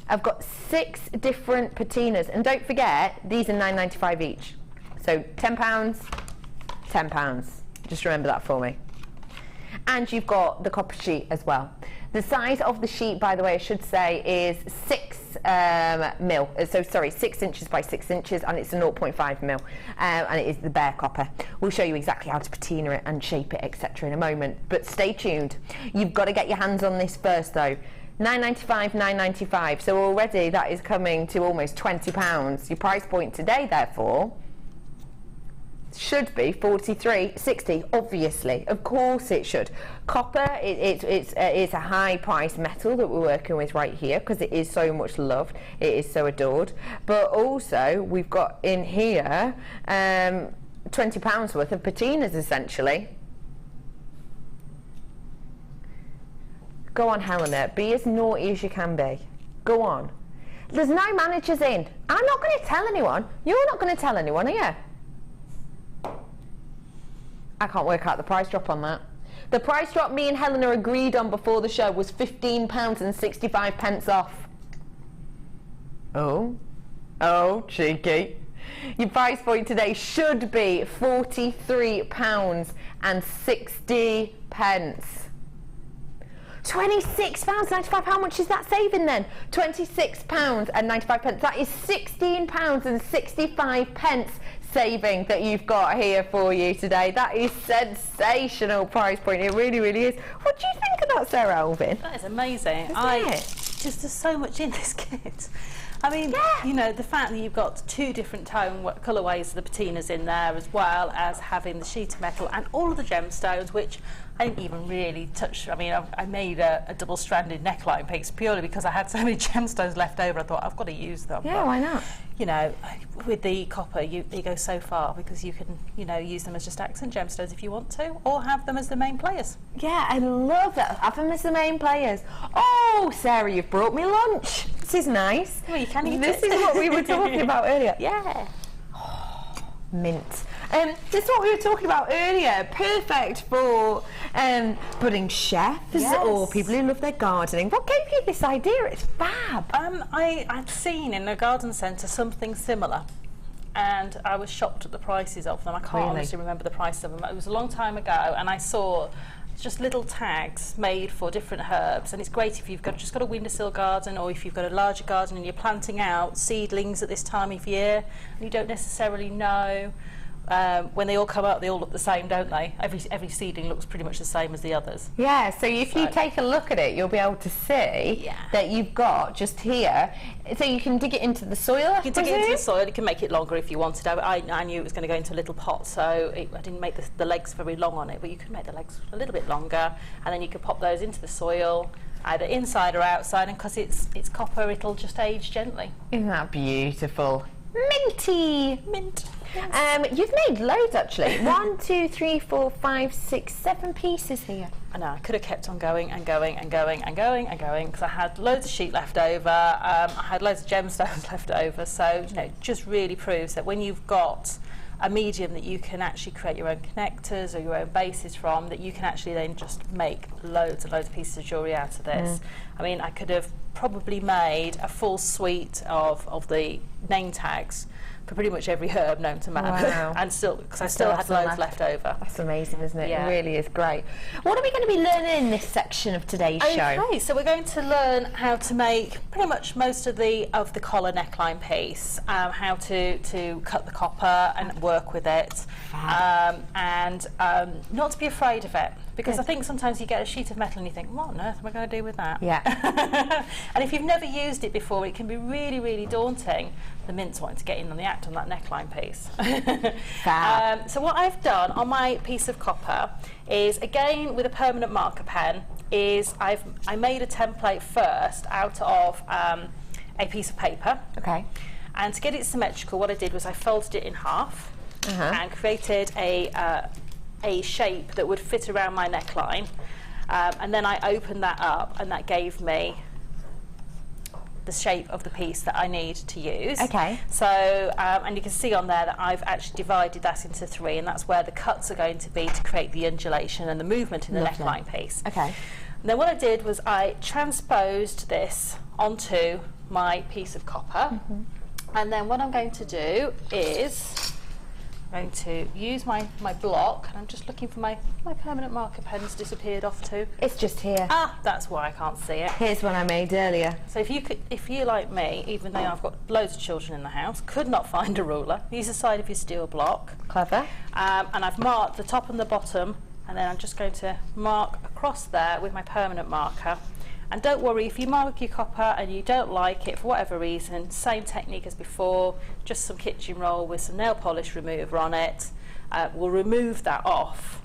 I've got 6 different patinas, and don't forget, these are £9.95 each. So £10, £10. Just remember that for me. And you've got the copper sheet as well. The size of the sheet, by the way, I should say, is 6 mil. So sorry, 6 inches by 6 inches, and it's a 0.5 mil, and it is the bare copper. We'll show you exactly how to patina it and shape it, etc. in a moment. But stay tuned. You've got to get your hands on this first, though. £9.95, £9.95. So already that is coming to almost £20. Your price point today, therefore, should be $43.60, obviously. Of course it should. Copper, it's a high price metal that we're working with right here, because it is so much loved, it is so adored. But also we've got in here £20 worth of patinas, essentially. Go on, Helena, be as naughty as you can be. Go on. There's no managers in. I'm not going to tell anyone. You're not going to tell anyone, are you? I can't work out the price drop on that. The price drop me and Helena agreed on before the show was £15.65 off. Oh, cheeky. Your price point today should be £43.60. £26.95. How much is that saving then? £26.95. That is £16.65 saving that you've got here for you today. That is sensational price point. It really, really is. What do you think of that, Sarah Elvin? That is amazing. Just there's so much in this kit. I mean, yeah. You know, the fact that you've got 2 different colourways of the patinas in there, as well as having the sheet of metal and all of the gemstones, which I didn't even really touch. I mean, I made a double-stranded neckline piece purely because I had so many gemstones left over. I thought, I've got to use them. Yeah, but, why not? You know, with the copper, you go so far, because you can, you know, use them as just accent gemstones if you want to, or have them as the main players. Yeah, I love that. Have them as the main players. Oh, Sarah, you've brought me lunch. This is nice. Well, you can eat This it. is what we were talking about earlier. Yeah. Oh, mint. This is what we were talking about earlier. Perfect for budding chefs or people who love their gardening. What gave you this idea? It's fab. I'd seen in a garden centre something similar, and I was shocked at the prices of them. I can't honestly remember the price of them. It was a long time ago, and I saw just little tags made for different herbs, and it's great if you've just got a windowsill garden, or if you've got a larger garden and you're planting out seedlings at this time of year and you don't necessarily know. When they all come out, they all look the same, don't they? Every seedling looks pretty much the same as the others. Yeah, so if you take a look at it, you'll be able to see that you've got just here, so you can dig it into the soil. You can dig it into the soil. You can make it longer if you wanted. I knew it was going to go into a little pot, so I didn't make the legs very long on it, but you could make the legs a little bit longer, and then you could pop those into the soil, either inside or outside, and because it's copper, it'll just age gently. Isn't that beautiful? Minty! Mint. Yes. You've made loads, actually. 1, 2, 3, 4, 5, 6, 7 pieces here. I know, I could have kept on going and going and going and going and going, because I had loads of sheet left over, I had loads of gemstones left over, so, you know, just really proves that when you've got a medium that you can actually create your own connectors or your own bases from, that you can actually then just make loads and loads of pieces of jewellery out of this. I mean, I could have probably made a full suite of the name tags for pretty much every herb known to man. Wow. And still, because I still had loads left over. That's amazing, isn't it? Yeah. It really is great. What are we going to be learning in this section of today's show? Okay, so we're going to learn how to make pretty much most of the collar neckline piece, how to cut the copper and work with it, and not to be afraid of it. Because I think sometimes you get a sheet of metal and you think, what on earth am I going to do with that? Yeah. And if you've never used it before, it can be really, really daunting. The mint's wanting to get in on the act on that neckline piece. So what I've done on my piece of copper is, again with a permanent marker pen, is I made a template first out of a piece of paper. Okay. And to get it symmetrical, what I did was I folded it in half and created a shape that would fit around my neckline, and then I opened that up, and that gave me the shape of the piece that I need to use. Okay. So, and you can see on there that I've actually divided that into 3, and that's where the cuts are going to be to create the undulation and the movement in the neckline piece. Okay. And then what I did was I transposed this onto my piece of copper, and then what I'm going to do is I'm going to use my block, and I'm just looking for my permanent marker pen's disappeared off too. It's just here. Ah, that's why I can't see it. Here's one I made earlier. So if you like me, even though I've got loads of children in the house, could not find a ruler, use the side of your steel block. Clever. And I've marked the top and the bottom, and then I'm just going to mark across there with my permanent marker. And don't worry, if you mark your copper and you don't like it for whatever reason, same technique as before, just some kitchen roll with some nail polish remover on it. We'll remove that off.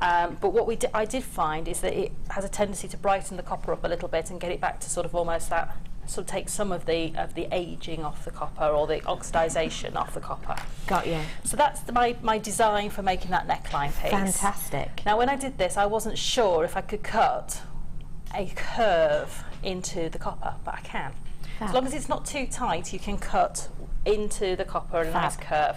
But what I did find is that it has a tendency to brighten the copper up a little bit and get it back to sort of almost that, sort of take some of the aging off the copper, or the oxidisation off the copper. Got you. So that's my design for making that neckline piece. Fantastic. Now when I did this, I wasn't sure if I could cut a curve into the copper, but I can. As long as it's not too tight, you can cut into the copper a nice curve.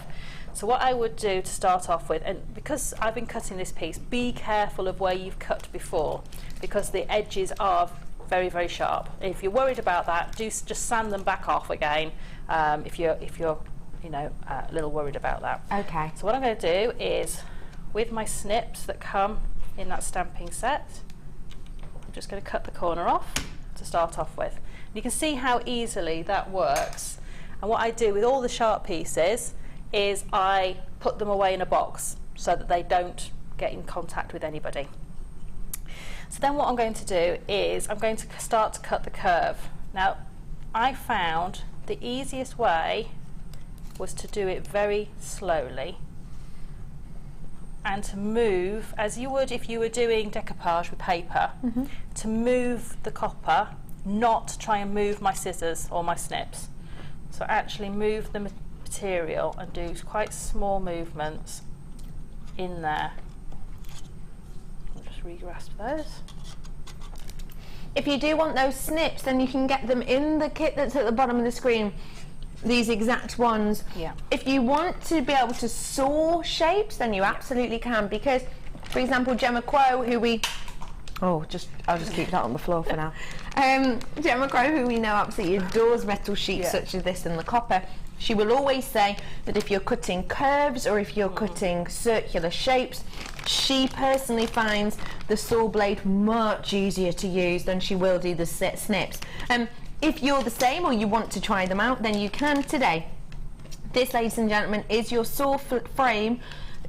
So what I would do to start off with, and because I've been cutting this piece, be careful of where you've cut before, because the edges are very, very sharp. If you're worried about that, just sand them back off again, if you're a little worried about that. Okay. So what I'm going to do is, with my snips that come in that stamping set, I'm just going to cut the corner off to start off with. And you can see how easily that works. And what I do with all the sharp pieces is I put them away in a box so that they don't get in contact with anybody. So then what I'm going to do is I'm going to start to cut the curve. Now, I found the easiest way was to do it very slowly and to move, as you would if you were doing decoupage with paper, to move the copper, not try and move my scissors or my snips. So actually move the material and do quite small movements in there. I'll just re-grasp those. If you do want those snips, then you can get them in the kit that's at the bottom of the screen. These exact ones. Yeah. If you want to be able to saw shapes, then you absolutely can, because, for example, Gemma Crow, who we... I'll just keep that on the floor for now. Gemma Crow, who we know absolutely adores metal sheets such as this and the copper, she will always say that if you're cutting curves or if you're cutting circular shapes, she personally finds the saw blade much easier to use than she will do the snips. If you're the same or you want to try them out, then you can today. This, ladies and gentlemen, is your saw frame,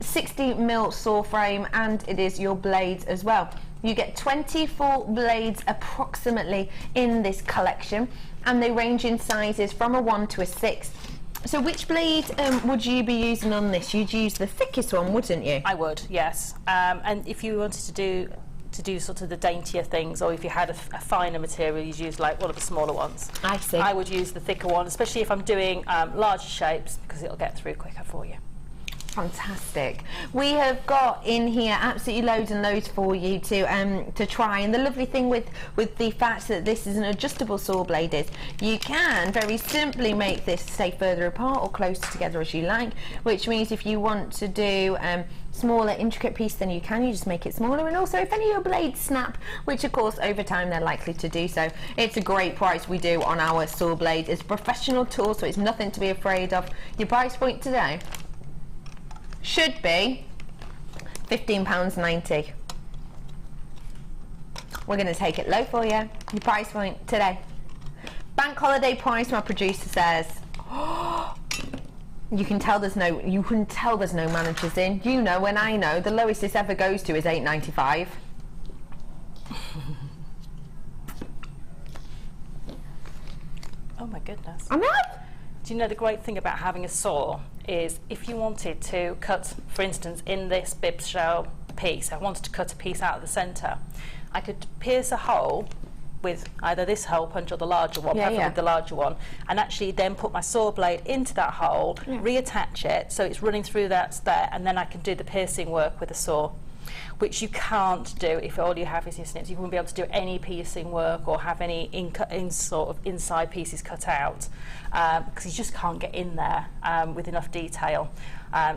60mm saw frame, and it is your blades as well. You get 24 blades approximately in this collection, and they range in sizes from a 1 to a 6. So which blade would you be using on this? You'd use the thickest one, wouldn't you? I would, yes. And if you wanted to do sort of the daintier things, or if you had a finer material, you'd use like one of the smaller ones. I see. I would use the thicker one, especially if I'm doing larger shapes, because it'll get through quicker for you. Fantastic. We have got in here absolutely loads and loads for you to try, and the lovely thing with the fact that this is an adjustable saw blade is you can very simply make this stay further apart or closer together as you like, which means if you want to do smaller intricate piece, then you just make it smaller. And also if any of your blades snap, which of course over time they're likely to do so, it's a great price we do on our saw blade. It's a professional tool, so it's nothing to be afraid of. Your price point today should be £15.90. We're going to take it low for you. Your price point today. Bank holiday price, my producer says. You can tell there's no managers in. You know, and I know the lowest this ever goes to is £8.95. Oh my goodness. I know. Do you know the great thing about having a saw is if you wanted to cut, for instance, in this bib shell piece, I wanted to cut a piece out of the centre, I could pierce a hole with either this hole punch or the larger one, preferably the larger one, and actually then put my saw blade into that hole, reattach it so it's running through that there, and then I can do the piercing work with a saw, which you can't do if all you have is your snips. You wouldn't be able to do any piercing work or have any sort of inside pieces cut out because you just can't get in there with enough detail.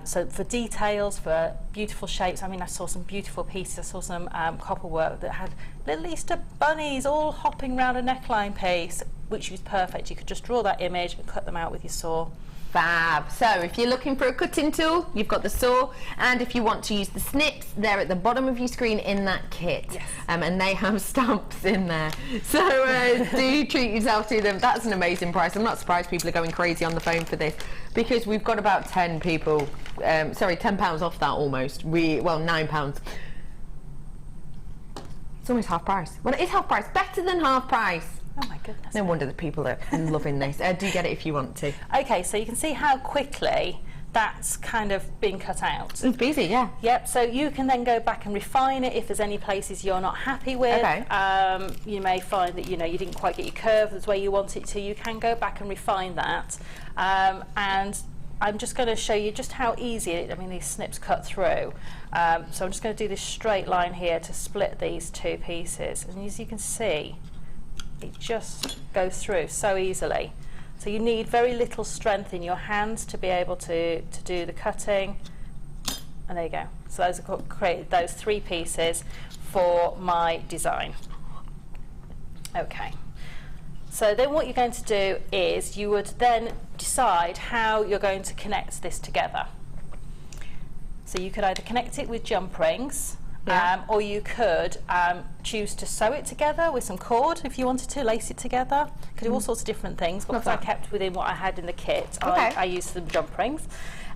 So for details, for beautiful shapes, I mean, I saw some beautiful pieces. I saw some copper work that had little Easter bunnies all hopping around a neckline piece, which was perfect. You could just draw that image and cut them out with your saw. Fab. So if you're looking for a cutting tool, you've got the saw, and if you want to use the snips, they're at the bottom of your screen in that kit. Yes. And they have stamps in there. So do treat yourself to them. That's an amazing price. I'm not surprised people are going crazy on the phone for this, because we've got about 10 people, sorry, £10 off that almost. Well, £9. It's almost half price. Well, it is half price. Better than half price. Oh my goodness. No wonder the people are loving this. Do get it if you want to. Okay, so you can see how quickly that's kind of been cut out. It's easy, yeah. Yep, so you can then go back and refine it if there's any places you're not happy with. Okay. You may find that, you know, you didn't quite get your curve the way you want it to. You can go back and refine that. And I'm just going to show you just how easy, I mean, these snips cut through. So I'm just going to do this straight line here to split these two pieces. And as you can see, it just goes through so easily. So you need very little strength in your hands to be able to do the cutting. And there you go. So those are created those three pieces for my design. Okay. So then what you're going to do is you would then decide how you're going to connect this together. So you could either connect it with jump rings, or you could choose to sew it together with some cord if you wanted to, lace it together. You could do all sorts of different things, but because I kept within what I had in the kit, I used some jump rings.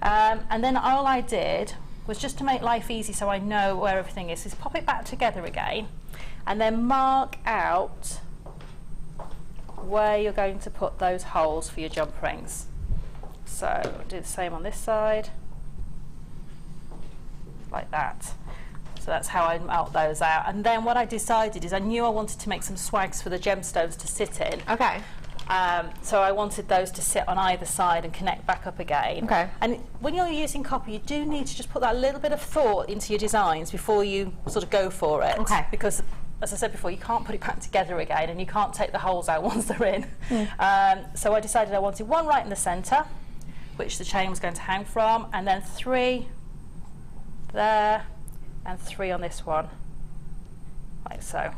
And then all I did was, just to make life easy so I know where everything is pop it back together again and then mark out where you're going to put those holes for your jump rings. So I'll do the same on this side, like that. So that's how I melt those out. And then what I decided is I knew I wanted to make some swags for the gemstones to sit in. Okay. So I wanted those to sit on either side and connect back up again. Okay. And when you're using copper, you do need to just put that little bit of thought into your designs before you sort of go for it. Okay. Because, as I said before, you can't put it back together again, and you can't take the holes out once they're in. So I decided I wanted one right in the centre, which the chain was going to hang from, and then 3 there, and 3 on this one, like so.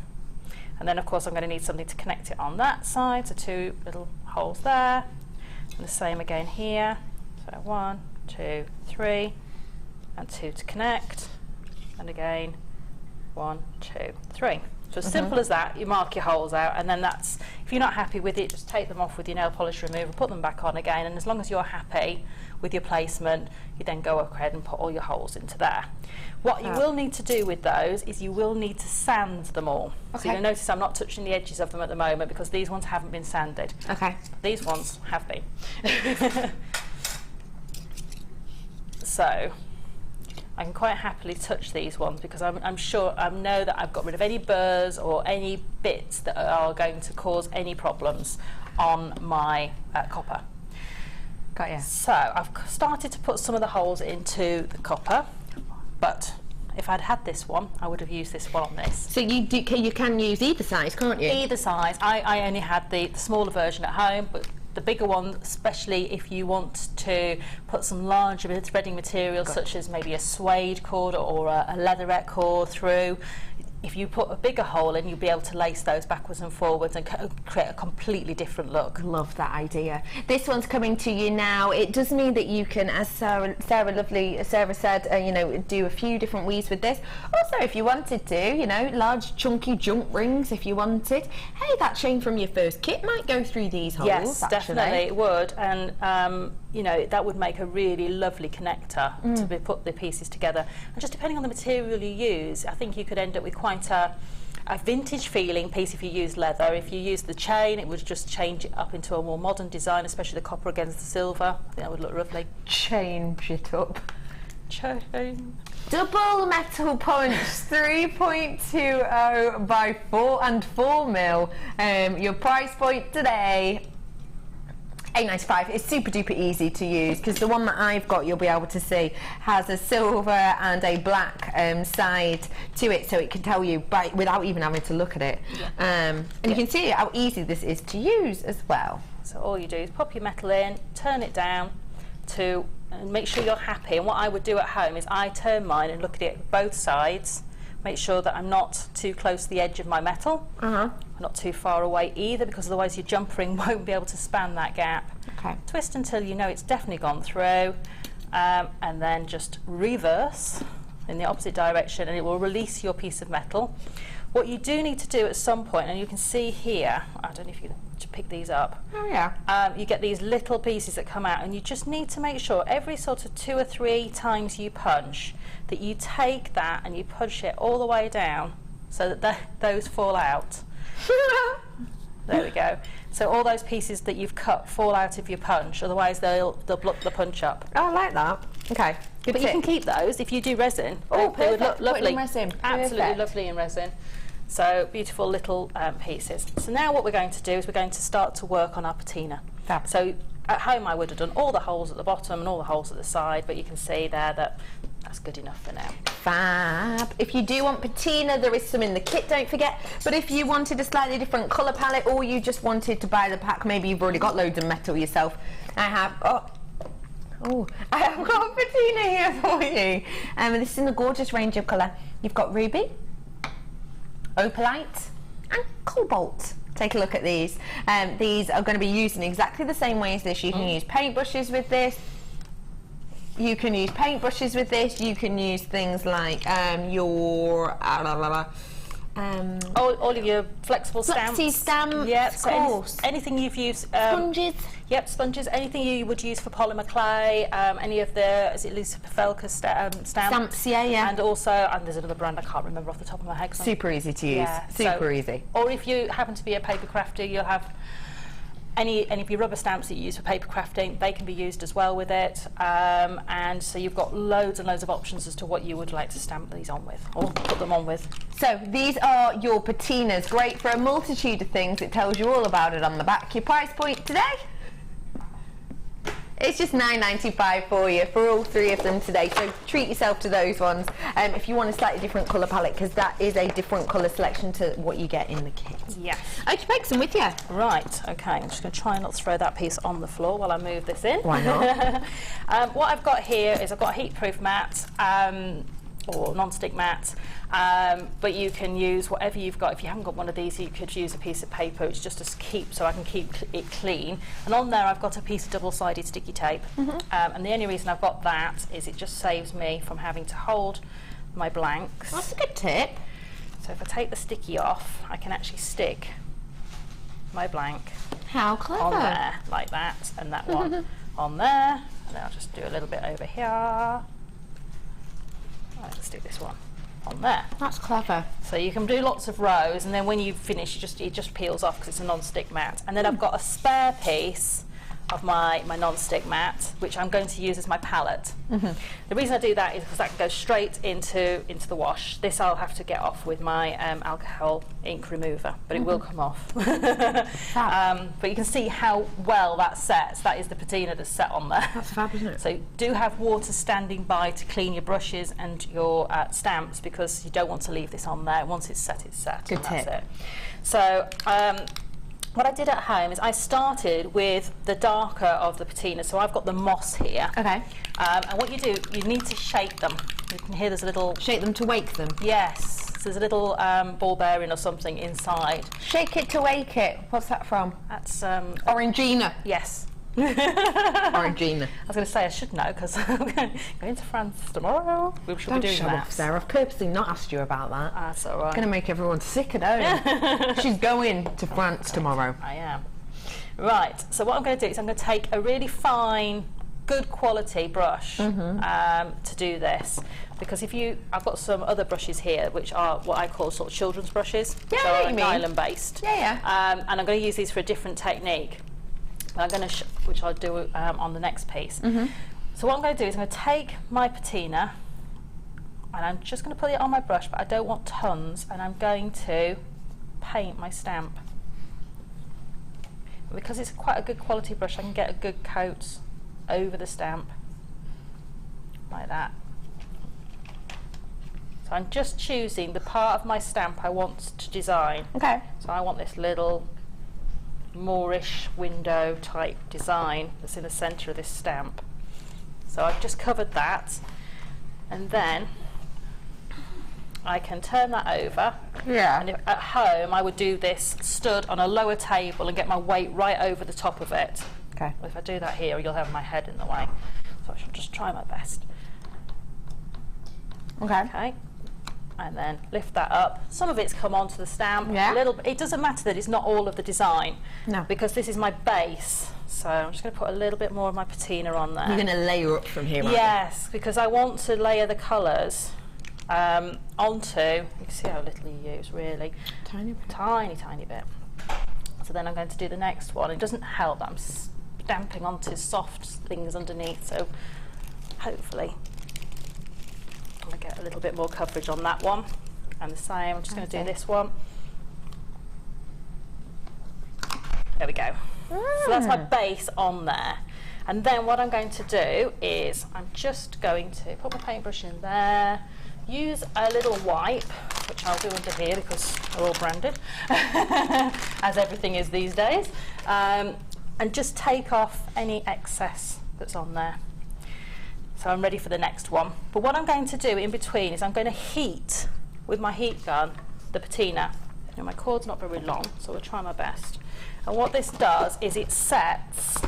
And then of course I'm going to need something to connect it on that side, so 2 little holes there, and the same again here. So 1, 2, 3, and 2 to connect, and again 1, 2, 3. So as simple as that. You mark your holes out, and then that's, if you're not happy with it, just take them off with your nail polish remover, put them back on again, and as long as you're happy with your placement, you then go ahead and put all your holes into there. What you will need to do with those is you will need to sand them all. So you'll notice I'm not touching the edges of them at the moment because these ones haven't been sanded. Okay. These ones have been. So I can quite happily touch these ones because I'm sure I know that I've got rid of any burrs or any bits that are going to cause any problems on my copper. Got you. So I've started to put some of the holes into the copper, but if I'd had this one, I would have used this one on this. So you can use either size, can't you? Either size. I only had the smaller version at home, but the bigger one, especially if you want to put some larger threading material, such as maybe a suede cord or a leatherette cord through. If you put a bigger hole in, you'll be able to lace those backwards and forwards and create a completely different look. Love that idea. This one's coming to you now. It does mean that you can, as Sara said, you know, do a few different weaves with this. Also, if you wanted to, you know, large chunky jump rings if you wanted. Hey, that chain from your first kit might go through these holes. Yes, actually. definitely it would, and you know, that would make a really lovely connector to put the pieces together. And just depending on the material you use, I think you could end up with quite a vintage feeling piece if you use leather. If you use the chain, it would just change it up into a more modern design, especially the copper against the silver. I think that would look lovely. Change it up. Chain. Double metal punch, 3.20 by 4 mil. Your price point today, $8.95. It's super duper easy to use because the one that I've got, you'll be able to see, has a silver and a black side to it, so it can tell you without even having to look at it. And you can see how easy this is to use as well. So all you do is pop your metal in, turn it down and make sure you're happy. And what I would do at home is I turn mine and look at it both sides, make sure that I'm not too close to the edge of my metal, not too far away either, because otherwise your jump ring won't be able to span that gap. Okay. Twist until you know it's definitely gone through, and then just reverse in the opposite direction and it will release your piece of metal. What you do need to do at some point, and you can see here, I don't know if you can pick these up. Oh yeah. You get these little pieces that come out, and you just need to make sure every sort of 2 or 3 times you punch that you take that and you punch it all the way down so that those fall out. There we go. So all those pieces that you've cut fall out of your punch, otherwise they'll block the punch up. Oh, I like that. Okay. Good But tip. you can keep those if you do resin. Oh, They would look perfect. Put it lovely. in resin. Absolutely Perfect. lovely in resin. So beautiful little pieces. So now what we're going to do is we're going to start to work on our patina. Fab. So at home I would have done all the holes at the bottom and all the holes at the side, but you can see there that that's good enough for now. Fab. If you do want patina, there is some in the kit, don't forget. But if you wanted a slightly different colour palette, or you just wanted to buy the pack, maybe you've already got loads of metal yourself, I have got patina here for you. This is in a gorgeous range of colour. You've got ruby, opalite and cobalt. Take a look at these. These are going to be used in exactly the same way as this. You can use paintbrushes with this. You can use paintbrushes with this. You can use things like your all of your flexible stamps. Flexi stamps, Yep, of so course. anything you've used. Sponges. Yep, sponges. Anything you would use for polymer clay. Any of the, is it Lisa Pavelka stamps? Stamps, yeah. And also, and there's another brand I can't remember off the top of my head. Super easy to use. Yeah, Super easy. Or if you happen to be a paper crafter, you'll have any of your rubber stamps that you use for paper crafting, they can be used as well with it. And so you've got loads and loads of options as to what you would like to stamp these on with, or put them on with. So these are your patinas, great for a multitude of things. It tells you all about it on the back. Your price point today? It's just $9.95 for you for all 3 of them today, so treat yourself to those ones. If you want a slightly different colour palette, because that is a different colour selection to what you get in the kit. Yeah. Okay, make some with you. Right, okay, I'm just going to try and not throw that piece on the floor while I move this in. Why not? What I've got here is I've got a heat-proof mat, or non-stick mat, but you can use whatever you've got. If you haven't got one of these, you could use a piece of paper. It's just so I can keep it clean. And on there I've got a piece of double-sided sticky tape. And the only reason I've got that is it just saves me from having to hold my blanks. That's a good tip. So if I take the sticky off, I can actually stick my blank How clever. on there, like that, and that one on there. And then I'll just do a little bit over here. Let's do this one on there. That's clever. So you can do lots of rows, and then when you finish, it just peels off because it's a non-stick mat. And then I've got a spare piece of my non-stick mat, which I'm going to use as my palette. The reason I do that is because that can go straight into the wash. This I'll have to get off with my alcohol ink remover, but it will come off. But you can see how well that sets. That is the patina that's set on there. That's fab, isn't it? So do have water standing by to clean your brushes and your stamps, because you don't want to leave this on there. Once it's set, it's set. Good and that's tip. it. So what I did at home is I started with the darker of the patina. So I've got the moss here. Okay. And what you do, you need to shake them. You can hear there's a little... Shake them to wake them. Yes. So there's a little ball bearing or something inside. Shake it to wake it. What's that from? That's... Orangina. Yes. Orangina. I was going to say I should know, because I'm going to France tomorrow. We should Don't be doing show that. off, Sarah. I've purposely not asked you about that. That's all right. Going to make everyone sick at home. She's going to France tomorrow. I am. Right, so what I'm going to do is I'm going to take a really fine, good quality brush to do this, because I've got some other brushes here which are what I call sort of children's brushes, which are nylon based. Yeah. And I'm going to use these for a different technique. I'm going to which I'll do on the next piece. So what I'm going to do is I'm going to take my patina and I'm just going to put it on my brush, but I don't want tons, and I'm going to paint my stamp. Because it's quite a good quality brush, I can get a good coat over the stamp like that. So I'm just choosing the part of my stamp I want to design. Okay. So I want this little Moorish window type design that's in the centre of this stamp. So I've just covered that, and then I can turn that over. Yeah. And at home I would do this stood on a lower table and get my weight right over the top of it. Okay. Well, if I do that here, you'll have my head in the way. So I shall just try my best. Okay. Okay. And then lift that up. Some of it's come onto the stamp. Yeah. A little. It doesn't matter that it's not all of the design. No. Because this is my base. So I'm just going to put a little bit more of my patina on there. You're going to layer up from here, aren't you? Yes, because I want to layer the colours onto. You can see how little you use, really. Tiny bit. Tiny bit. So then I'm going to do the next one. It doesn't help that I'm stamping onto soft things underneath. So hopefully I get a little bit more coverage on that one. And the same, I'm just going to do this one. There we go. So that's my base on there. And then what I'm going to do is I'm just going to put my paintbrush in there, use a little wipe, which I'll do under here because they're all branded, as everything is these days, and just take off any excess that's on there. So I'm ready for the next one. But what I'm going to do in between is I'm going to heat, with my heat gun, the patina. Now my cord's not very long, so I'll try my best. And what this does is it sets,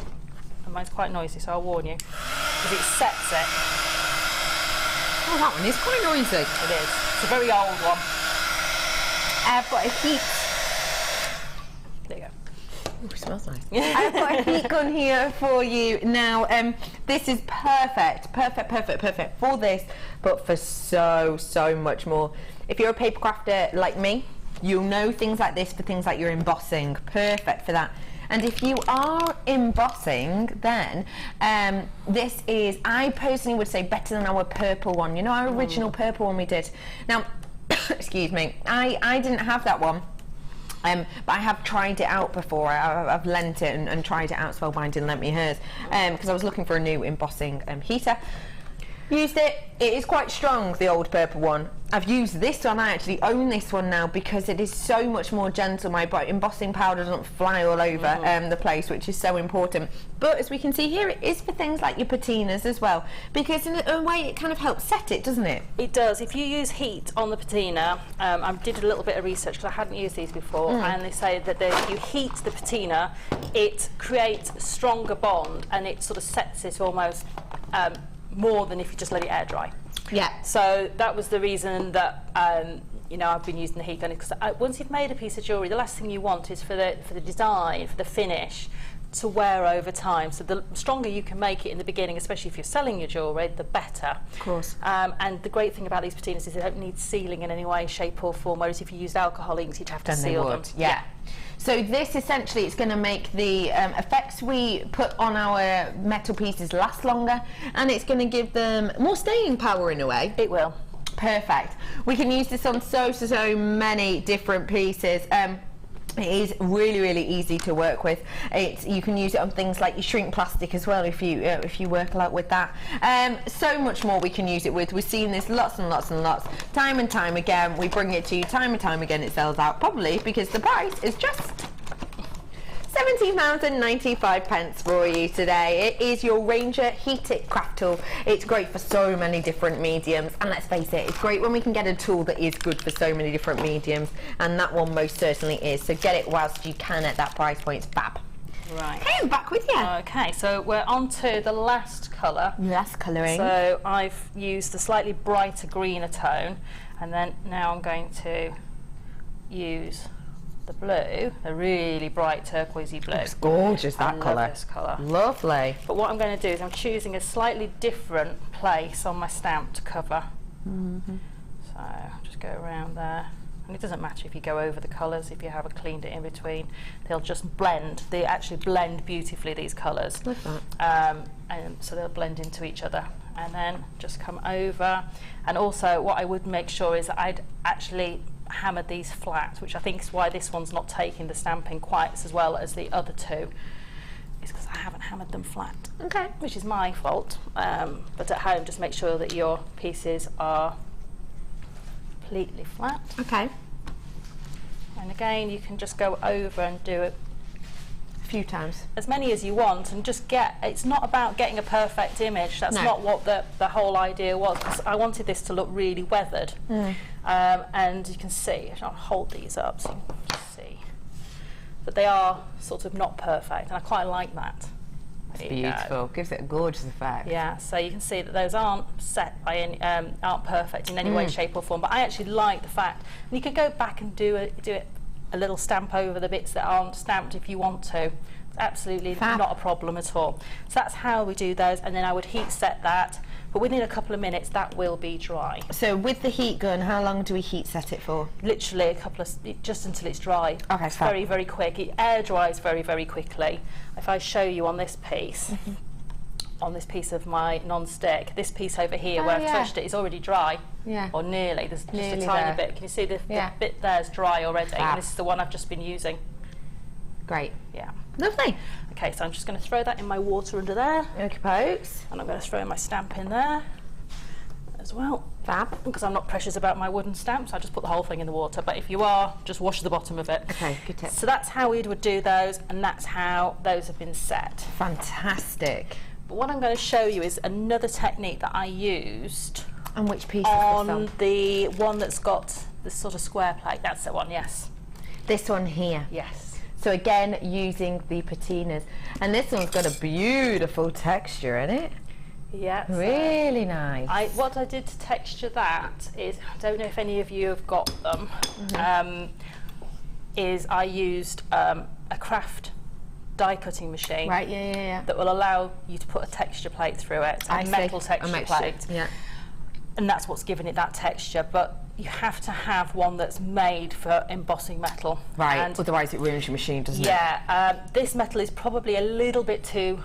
and mine's quite noisy, so I'll warn you, is it sets it. Oh, that one is quite noisy. It is. It's a very old one. I've got a heat. There you go. Ooh, it smells nice. I've got a heat gun here for you now. This is perfect for this, but for so much more. If you're a paper crafter like me, you'll know things like this for things like your embossing. Perfect for that. And if you are embossing, then this is, I personally would say, better than our purple one. You know, our original purple one we did. Now, excuse me, I didn't have that one. But I have tried it out before. I've lent it and tried it out. Spellbind didn't lend me hers because I was looking for a new embossing heater. Used it. It is quite strong, the old purple one. I've used this one. I actually own this one now because it is so much more gentle. My embossing powder doesn't fly all over the place, which is so important. But as we can see here, it is for things like your patinas as well, because in a way it kind of helps set it, doesn't it? It does. If you use heat on the patina, I did a little bit of research because I hadn't used these before, and they say that if you heat the patina, it creates a stronger bond and it sort of sets it almost more than if you just let it air dry. Yeah. So that was the reason that you know, I've been using the heat gun, because once you've made a piece of jewellery, the last thing you want is for the design, for the finish, to wear over time. So the stronger you can make it in the beginning, especially if you're selling your jewellery, the better. Of course. And the great thing about these patinas is they don't need sealing in any way, shape or form, whereas if you used alcohol inks, you'd have to seal them. Yeah. So this essentially, it's going to make the effects we put on our metal pieces last longer, and it's going to give them more staying power in a way. It will. Perfect. We can use this on so many different pieces. It is really easy to work with. You can use it on things like your shrink plastic as well if you work a lot with that. So much more we can use it with. We've seen this lots and lots and lots, time and time again. We bring it to you time and time again. It sells out, probably because the price is just £17.95 for you today. It is your Ranger Heat-It craft tool. It's great for so many different mediums, and let's face it, it's great when we can get a tool that is good for so many different mediums, and that one most certainly is. So get it whilst you can at that price point. It's fab. Right. Okay, I'm back with you. Okay, so we're on to the last colour. Last colouring. So I've used the slightly brighter greener tone, and then now I'm going to use the blue, a really bright turquoisey blue. It's gorgeous, that I love colour. this colour. Lovely. But what I'm going to do is I'm choosing a slightly different place on my stamp to cover. So I'll just go around there. And it doesn't matter if you go over the colours, if you haven't cleaned it in between. They'll just blend. They actually blend beautifully, these colours. Love that. And so they'll blend into each other. And then just come over. And also what I would make sure is that I'd actually hammered these flat, which I think is why this one's not taking the stamping quite as well as the other two, is because I haven't hammered them flat. Okay. Which is my fault. But at home, just make sure that your pieces are completely flat. Okay. And again, you can just go over and do it A few times. as many as you want, and just it's not about getting a perfect image. That's No. not what the whole idea was, because I wanted this to look really weathered. And you can see, I'll hold these up so you can just see that they are sort of not perfect, and I quite like that. There you go. Beautiful. Gives it a gorgeous effect. Yeah, so you can see that those aren't set by any, aren't perfect in any way, shape or form, but I actually like the fact, and you could go back and do it a little stamp over the bits that aren't stamped if you want to. It's absolutely not a problem at all. So that's how we do those, and then I would heat set that, but within a couple of minutes that will be dry. So with the heat gun, how long do we heat set it for? Literally just until it's dry. Okay, it's fab. very quick. It air dries very quickly. If I show you on this piece, on this piece of my non-stick, this piece over here where I've touched it is already dry. Yeah. Or nearly. There's just Nearly a tiny there. bit. Can you see the bit there's dry already? Fab. And this is the one I've just been using. Great. Yeah. Lovely. Okay, so I'm just going to throw that in my water under there, Okay, pokes. and I'm going to throw my stamp in there as well. Fab. Because I'm not precious about my wooden stamps, I just put the whole thing in the water. But if you are, just wash the bottom of it. Okay, good tip. So that's how we would do those, and that's how those have been set. Fantastic. But what I'm going to show you is another technique that I used And which piece is this on on? the one that's got this sort of square plate. That's the one, yes. This one here. Yes. So again, using the patinas. And this one's got a beautiful texture in it. Yeah. so Really nice. what I did to texture that is, I don't know if any of you have got them, is I used a craft die cutting machine. Right, yeah. That will allow you to put a texture plate through it, a metal texture plate. Yeah. And that's what's giving it that texture, but you have to have one that's made for embossing metal. Right, And otherwise it ruins your machine, doesn't it? yeah, this metal is probably a little bit too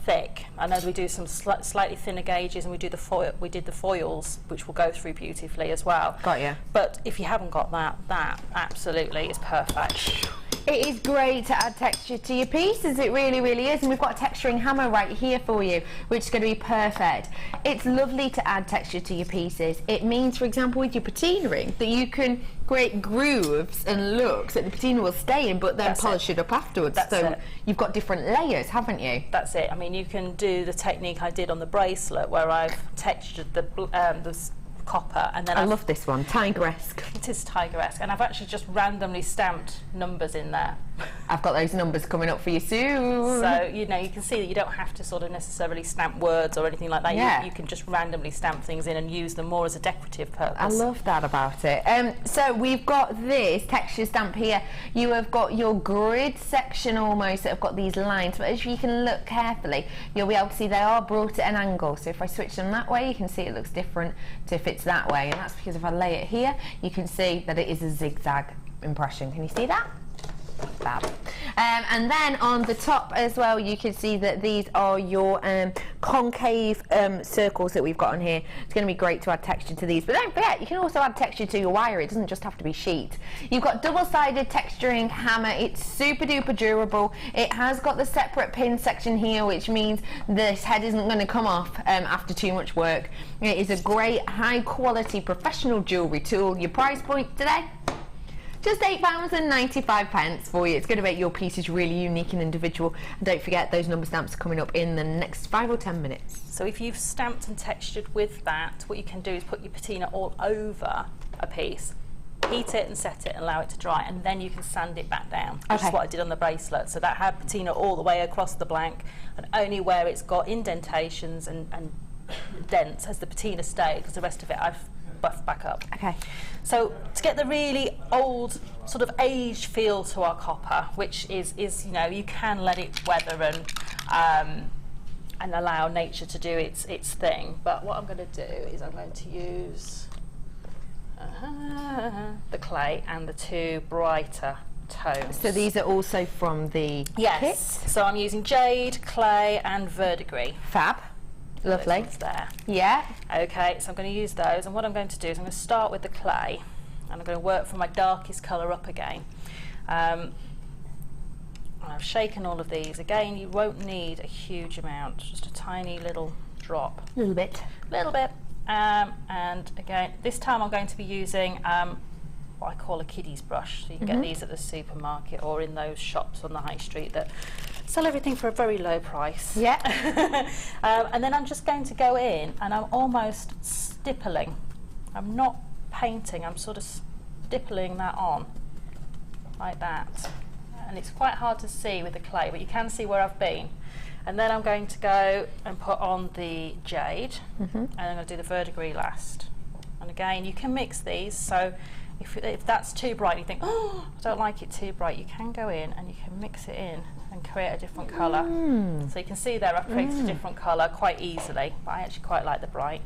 thick. I know we do some slightly thinner gauges, and we did the foils, which will go through beautifully as well. Got you. But if you haven't got that absolutely is perfect. It is great to add texture to your pieces, it really is, and we've got a texturing hammer right here for you, which is going to be perfect. It's lovely to add texture to your pieces. It means, for example, with your patinaing, that you can create grooves and looks that the patina will stay in, but then polish it up afterwards. That's so it. You've got different layers, haven't you? That's it. I mean, you can do the technique I did on the bracelet, where I've textured the copper, and then I love this one, tigeresque. It is tigeresque, and I've actually just randomly stamped numbers in there. I've got those numbers coming up for you soon. So, you know, you can see that you don't have to sort of necessarily stamp words or anything like that. Yeah. You can just randomly stamp things in and use them more as a decorative purpose. I love that about it. So we've got this texture stamp here. You have got your grid section almost that have got these lines, but as you can look carefully, you'll be able to see they are brought at an angle. So if I switch them that way, you can see it looks different to if it's that way. And that's because if I lay it here, you can see that it is a zigzag impression. Can you see that? fab. And then on the top as well, you can see that these are your concave circles that we've got on here. It's going to be great to add texture to these, but don't forget, you can also add texture to your wire. It doesn't just have to be sheet. You've got double-sided texturing hammer. It's super duper durable. It has got the separate pin section here, which means this head isn't going to come off after too much work. It is a great high quality professional jewellery tool. Your price point today? Just £8.95 for you. It's going to make your pieces really unique and individual. And don't forget, those number stamps are coming up in the next 5 or 10 minutes. So if you've stamped and textured with that, what you can do is put your patina all over a piece, heat it and set it and allow it to dry, and then you can sand it back down, which is what I did on the bracelet. So that had patina all the way across the blank, and only where it's got indentations and dents has the patina stayed, because the rest of it I've buffed back up. Okay. So to get the really old sort of aged feel to our copper, which is you know, you can let it weather and allow nature to do its thing. But what I'm going to do is I'm going to use the clay and the two brighter tones. So these are also from the kit? So I'm using jade, clay and verdigris. Fab. Lovely. There. Yeah. Okay, so I'm going to use those, and what I'm going to do is I'm going to start with the clay, and I'm going to work from my darkest colour up again. I've shaken all of these. Again, you won't need a huge amount, just a tiny little drop. A little bit. Little bit. And again, this time I'm going to be using what I call a kiddie's brush. So you can get these at the supermarket or in those shops on the high street that sell everything for a very low price. Yeah. And then I'm just going to go in and I'm almost stippling. I'm not painting, I'm sort of stippling that on, like that. And it's quite hard to see with the clay, but you can see where I've been. And then I'm going to go and put on the jade, and I'm going to do the verdigris last. And again, you can mix these, so if that's too bright, you think, oh, I don't like it too bright, you can go in and you can mix it in and create a different colour. So you can see there I've created a different colour quite easily, but I actually quite like the bright.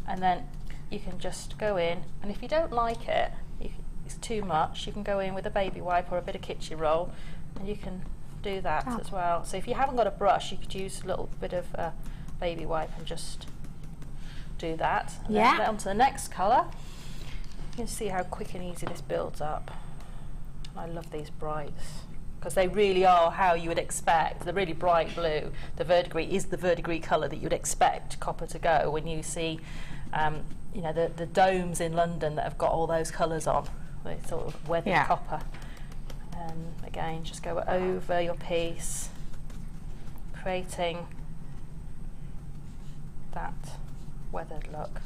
And then you can just go in, and if you don't like it, it's too much, you can go in with a baby wipe or a bit of kitchen roll, and you can do that as well. So if you haven't got a brush, you could use a little bit of baby wipe and just do that. And then on to the next colour. You can see how quick and easy this builds up. I love these brights, because they really are how you would expect. The really bright blue, the verdigris is the verdigris colour that you'd expect copper to go when you see you know, the domes in London that have got all those colours on. They sort of weathered copper. And again, just go over your piece, creating that weathered look.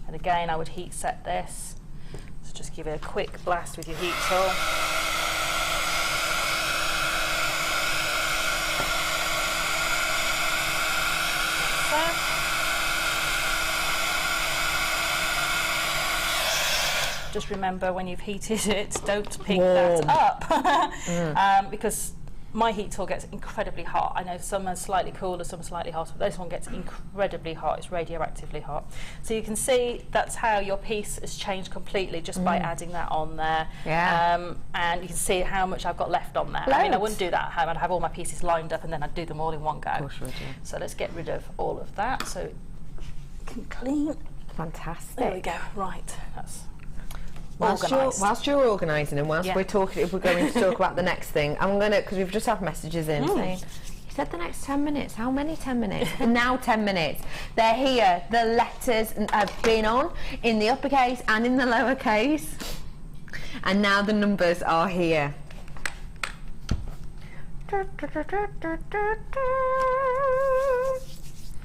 And again, I would heat set this. So just give it a quick blast with your heat tool. Like so. Just remember, when you've heated it, don't pick that up, because my heat tool gets incredibly hot. I know some are slightly cooler, some are slightly hotter, but this one gets incredibly hot. It's radioactively hot. So you can see that's how your piece has changed completely just by adding that on there. And you can see how much I've got left on there. Loads. I mean, I wouldn't do that at home. I'd have all my pieces lined up and then I'd do them all in one go. Of course you would, So let's get rid of all of that so it can clean. Fantastic. There we go. Right. That's Whilst you're organising and whilst we're going to talk about the next thing, I'm going to, because we've just had messages in saying, you said the next 10 minutes. How many 10 minutes? Now 10 minutes. They're here. The letters have been on in the uppercase and in the lowercase. And now the numbers are here.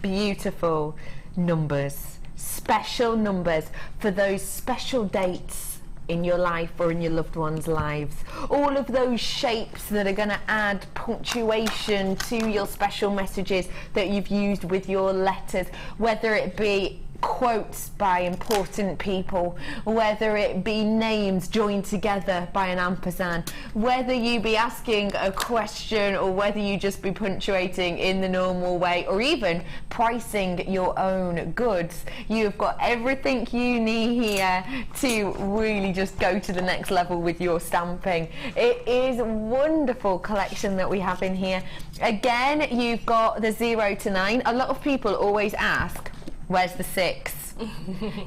Beautiful numbers. Special numbers for those special dates in your life or in your loved ones' lives. All of those shapes that are going to add punctuation to your special messages that you've used with your letters, whether it be quotes by important people, whether it be names joined together by an ampersand, whether you be asking a question or whether you just be punctuating in the normal way, or even pricing your own goods. You've got everything you need here to really just go to the next level with your stamping. It is a wonderful collection that we have in here. Again, you've got the 0 to 9. A lot of people always ask, where's the 6?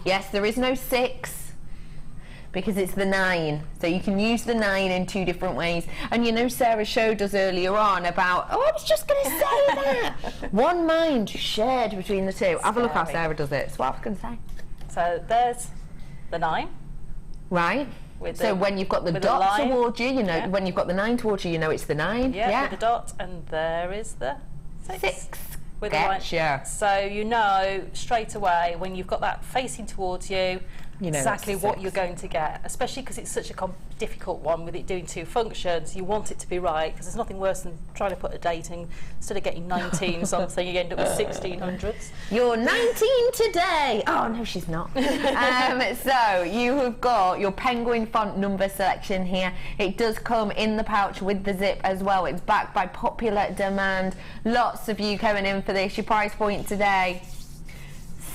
Yes, there is no 6 because it's the 9. So you can use the 9 in 2 different ways. And you know, Sarah showed us earlier on about, oh, I was just going to say that. One mind shared between the two. Have a look how Sarah does it. That's what I was going to say. So there's the 9. Right. So when you've got the dot towards you, you know, when you've got the 9 towards you, you know it's the 9. Yeah, with the dot, and there is the 6. With Gotcha. So you know straight away when you've got that facing towards you, you know exactly what you're going to get, especially because it's such a difficult one with it doing 2 functions. You want it to be right, because there's nothing worse than trying to put a date and instead of getting 19 something, you end up with 1600s. You're 19 today. Oh no, she's not. So you have got your penguin font number selection here. It does come in the pouch with the zip as well. It's backed by popular demand. Lots of you coming in for this. Your price point today,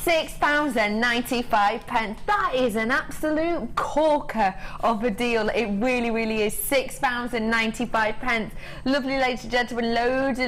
£6.95. That is an absolute corker of a deal. It really, really is. £6.95. Lovely, ladies and gentlemen. Loads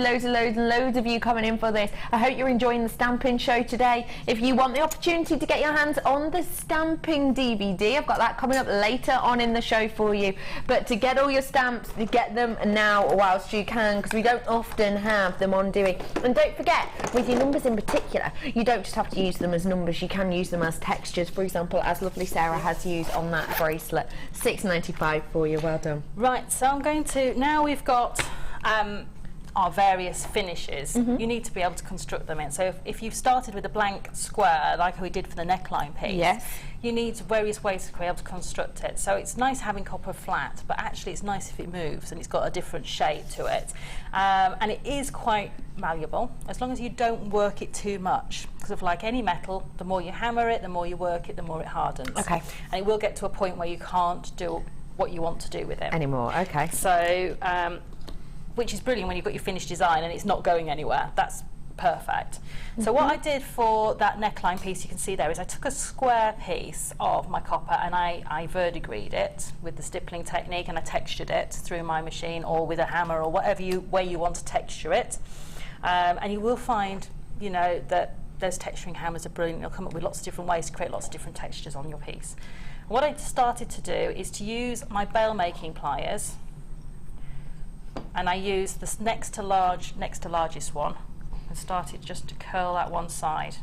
of you coming in for this. I hope you're enjoying the stamping show today. If you want the opportunity to get your hands on the stamping DVD, I've got that coming up later on in the show for you. But to get all your stamps, to get them now whilst you can, because we don't often have them on doing. And don't forget, with your numbers in particular, you don't just have to use them as numbers, you can use them as textures, for example, as lovely Sarah has used on that bracelet. £6.95 for you. Well done. Right, so I'm going to, now we've got our various finishes, you need to be able to construct them in. So if you've started with a blank square like we did for the neckline piece, yes, you need various ways to be able to construct it. So it's nice having copper flat, but actually it's nice if it moves and it's got a different shape to it. And it is quite malleable, as long as you don't work it too much. Because of like any metal, the more you hammer it, the more you work it, the more it hardens. Okay. And it will get to a point where you can't do what you want to do with it anymore. Okay. So, which is brilliant when you've got your finished design and it's not going anywhere. That's perfect. So what I did for that neckline piece, you can see there, is I took a square piece of my copper and I verdigreed it with the stippling technique, and I textured it through my machine or with a hammer or whatever way you want to texture it. And you will find, you know, that those texturing hammers are brilliant. They'll come up with lots of different ways to create lots of different textures on your piece. And what I started to do is to use my bail making pliers, and I used this next to largest one, and started just to curl that one side.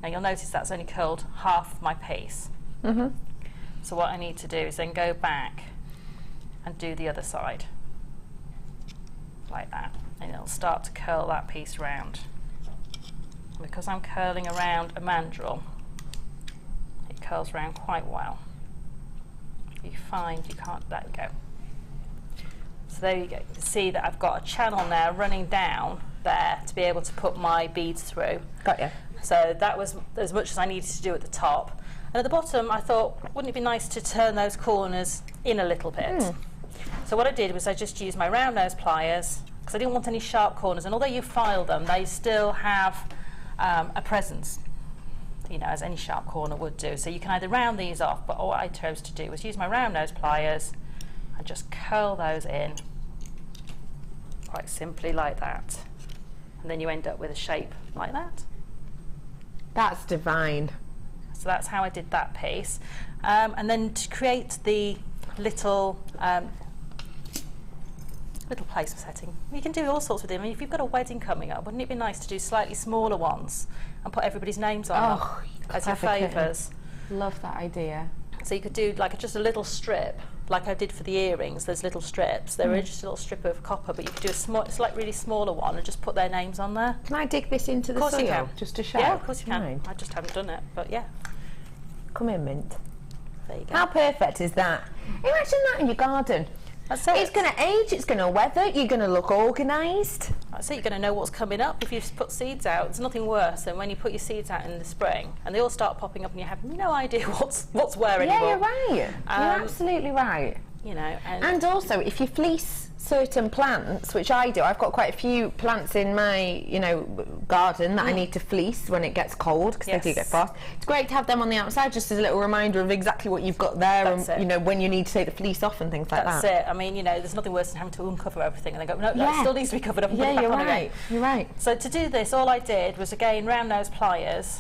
Now you'll notice that's only curled half my piece. So what I need to do is then go back and do the other side, like that, and it'll start to curl that piece round. Because I'm curling around a mandrel, it curls round quite well. You find you can't, there we go. So there you go, you can see that I've got a channel now running down there to be able to put my beads through. Got you. So that was as much as I needed to do at the top. And at the bottom I thought, wouldn't it be nice to turn those corners in a little bit? So what I did was I just used my round nose pliers, because I didn't want any sharp corners, and although you file them, they still have a presence, you know, as any sharp corner would do. So you can either round these off, but what I chose to do was use my round nose pliers and just curl those in quite simply like that, and then you end up with a shape like that. That's divine. So that's how I did that piece. And then to create the little place setting, you can do all sorts with them. I mean, if you've got a wedding coming up, wouldn't it be nice to do slightly smaller ones and put everybody's names on them as your favours? Love that idea. So you could do like just a little strip, like I did for the earrings. There's little strips. They're just a little strip of copper, but you could do it's like really smaller one and just put their names on there. Can I dig this into the soil? Of course you can. Just to show? Yeah, of course you can. Right. I just haven't done it, but yeah. Come in, Mint. There you go. How perfect is that? Imagine that in your garden. That's it. It's going to age, it's going to weather, you're going to look organised. So you're going to know what's coming up. If you put seeds out, there's nothing worse than when you put your seeds out in the spring and they all start popping up and you have no idea what's where anymore. Yeah, you're right. You're absolutely right. You know, and also if you fleece certain plants, which I do, I've got quite a few plants in my, you know, garden that I need to fleece when it gets cold because they do get frost. It's great to have them on the outside just as a little reminder of exactly what you've got there and you know when you need to take the fleece off and things like that. That's it. I mean, you know, there's nothing worse than having to uncover everything and then go, no, it still needs to be covered up and put it back on again. You're right. So to do this, all I did was again round nose pliers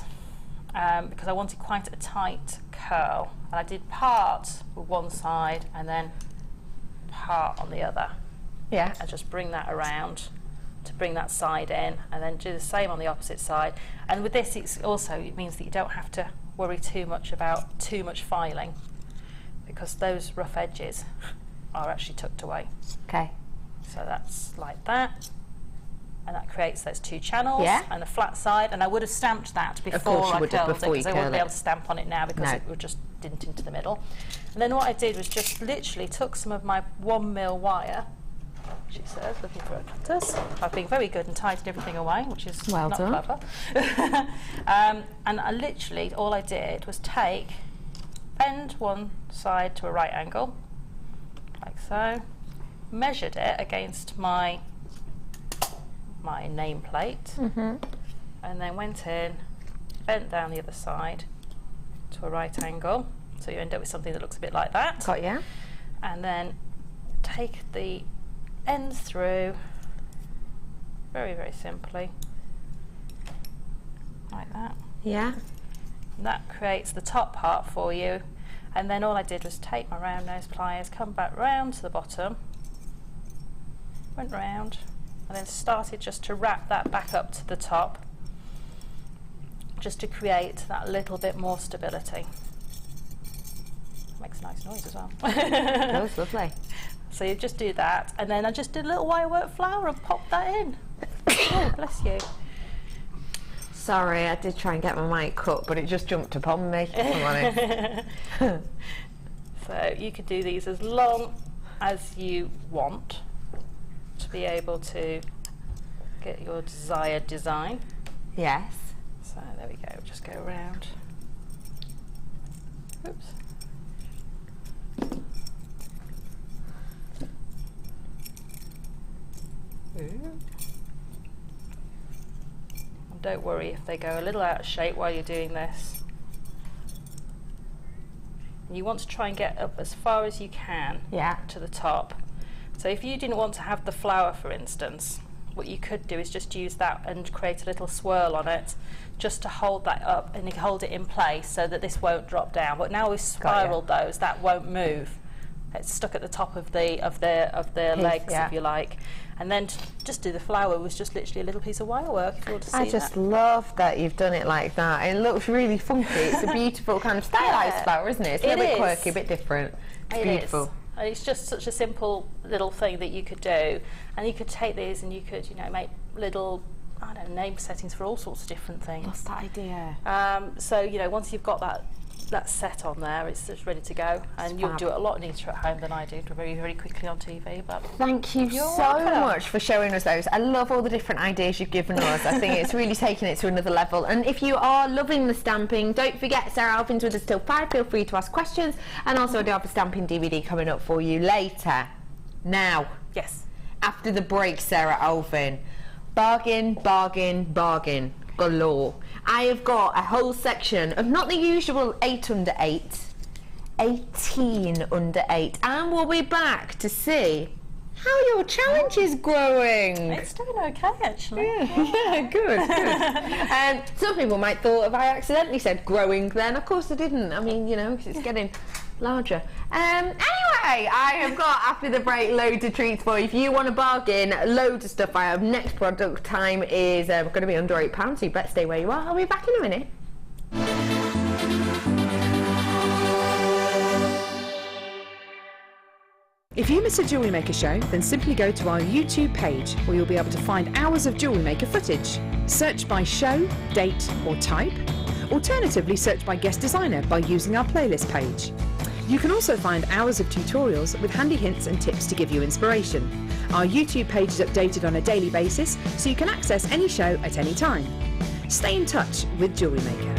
because I wanted quite a tight curl, and I did part with one side and then part on the other. Yeah. And just bring that around to bring that side in, and then do the same on the opposite side. And with this, it means that you don't have to worry too much about too much filing, because those rough edges are actually tucked away. Okay. So that's like that, and that creates those two channels and a flat side. And I would have stamped that before I curled it, because I wouldn't be able to stamp on it now because it would just dint into the middle. And then what I did was just literally took some of my 1mm wire. She says, looking for her cutters. I've been very good and tidied everything away, which is well not done. clever. And I literally, all I did was bend one side to a right angle, like so, measured it against my nameplate, and then went in, bent down the other side to a right angle, so you end up with something that looks a bit like that. Got ya. And then take the ends through very, very simply, like that. Yeah. And that creates the top part for you. And then all I did was take my round nose pliers, come back round to the bottom, went round, and then started just to wrap that back up to the top, just to create that little bit more stability. Makes a nice noise as well. That's lovely. So you just do that, and then I just did a little wire work flower and popped that in. Oh, bless you. Sorry, I did try and get my mic cut, but it just jumped upon me, if I'm honest. So you could do these as long as you want to be able to get your desired design. Yes. So there we go, just go around. Oops. And don't worry if they go a little out of shape while you're doing this. You want to try and get up as far as you can to the top. So if you didn't want to have the flower, for instance, what you could do is just use that and create a little swirl on it just to hold that up, and you can hold it in place so that this won't drop down. But now we've spiraled those, that won't move. It's stuck at the top of the legs, if you like. And then to just do the flower was just literally a little piece of wire work, if you want to see I just love that you've done it like that. It looks really funky. It's a beautiful kind of stylised flower, isn't it? It's a little bit quirky, a bit different. It's beautiful. And it's just such a simple little thing that you could do. And you could take these and you could, you know, make little, I don't know, name settings for all sorts of different things. What's that idea? So, you know, once you've got that set on there, it's just ready to go, and you'll do it a lot neater at home than I do, very, very quickly on TV. But thank you so much for showing us those. I love all the different ideas you've given us. I think it's really taken it to another level. And if you are loving the stamping, don't forget Sara Elvin's with us till 5. Feel free to ask questions, and also I do have a stamping DVD coming up for you later. Now, after the break, Sara Elvin, bargain, bargain, bargain galore. I have got a whole section of not the usual 8 under 8, 18 under 8, and we'll be back to see how your challenge is growing. It's doing okay, actually. Yeah, good. Some people might thought if I accidentally said growing then, of course I didn't. I mean, you know, 'cause it's getting larger. Anyway, I have got, after the break, loads of treats for you. If you want to bargain, loads of stuff I have. Next product time is going to be under £8, so you better stay where you are. I'll be back in a minute. If you miss a Jewellery Maker show, then simply go to our YouTube page, where you'll be able to find hours of Jewellery Maker footage. Search by show, date or type. Alternatively, search by guest designer by using our playlist page. You can also find hours of tutorials with handy hints and tips to give you inspiration. Our YouTube page is updated on a daily basis, so you can access any show at any time. Stay in touch with JewelleryMaker.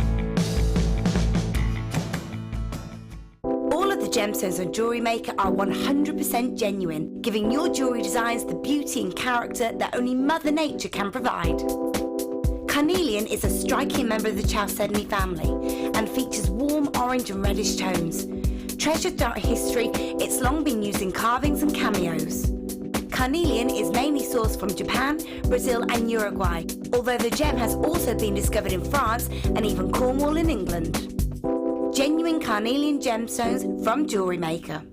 All of the gemstones on JewelleryMaker are 100% genuine, giving your jewellery designs the beauty and character that only Mother Nature can provide. Carnelian is a striking member of the Chalcedony family and features warm orange and reddish tones. Treasured throughout history, it's long been used in carvings and cameos. Carnelian is mainly sourced from Japan, Brazil and Uruguay, although the gem has also been discovered in France and even Cornwall in England. Genuine carnelian gemstones from JewelleryMaker.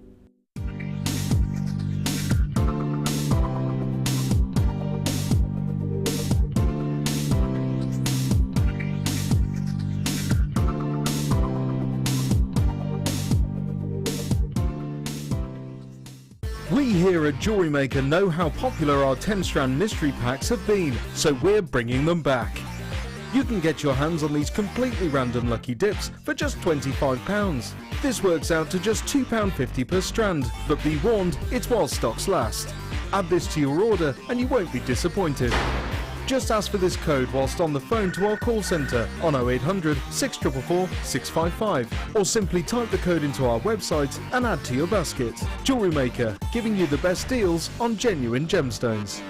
We here at JewelleryMaker know how popular our 10-strand mystery packs have been, so we're bringing them back. You can get your hands on these completely random lucky dips for just £25. This works out to just £2.50 per strand, but be warned, it's while stocks last. Add this to your order and you won't be disappointed. Just ask for this code whilst on the phone to our call centre on 0800 644 655 or simply type the code into our website and add to your basket. JewelleryMaker, giving you the best deals on genuine gemstones.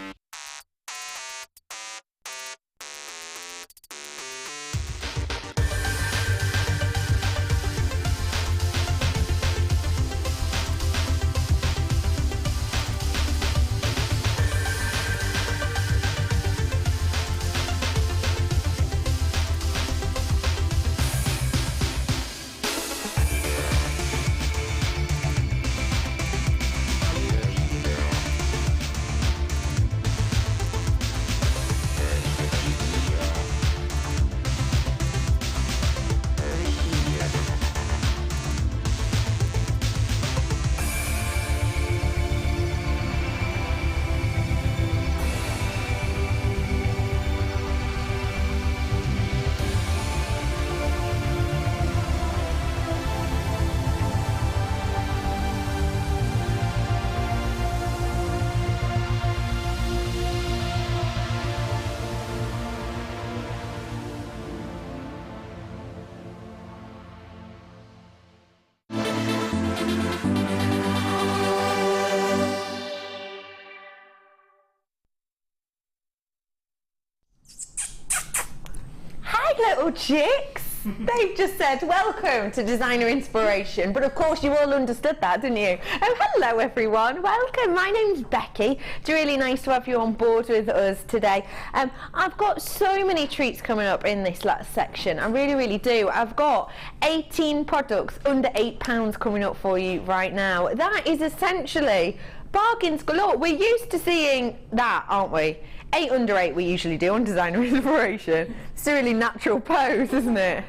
Little chicks, they've just said welcome to Designer Inspiration, but of course you all understood that, didn't you? Oh, hello everyone, welcome. My name's Becky. It's really nice to have you on board with us today. I've got so many treats coming up in this last section. I really do. I've got 18 products under £8 coming up for you right now. That is essentially bargains galore. We're used to seeing that, aren't we? 8 under 8 we usually do on Designer Inspiration. It's a really natural pose, isn't it?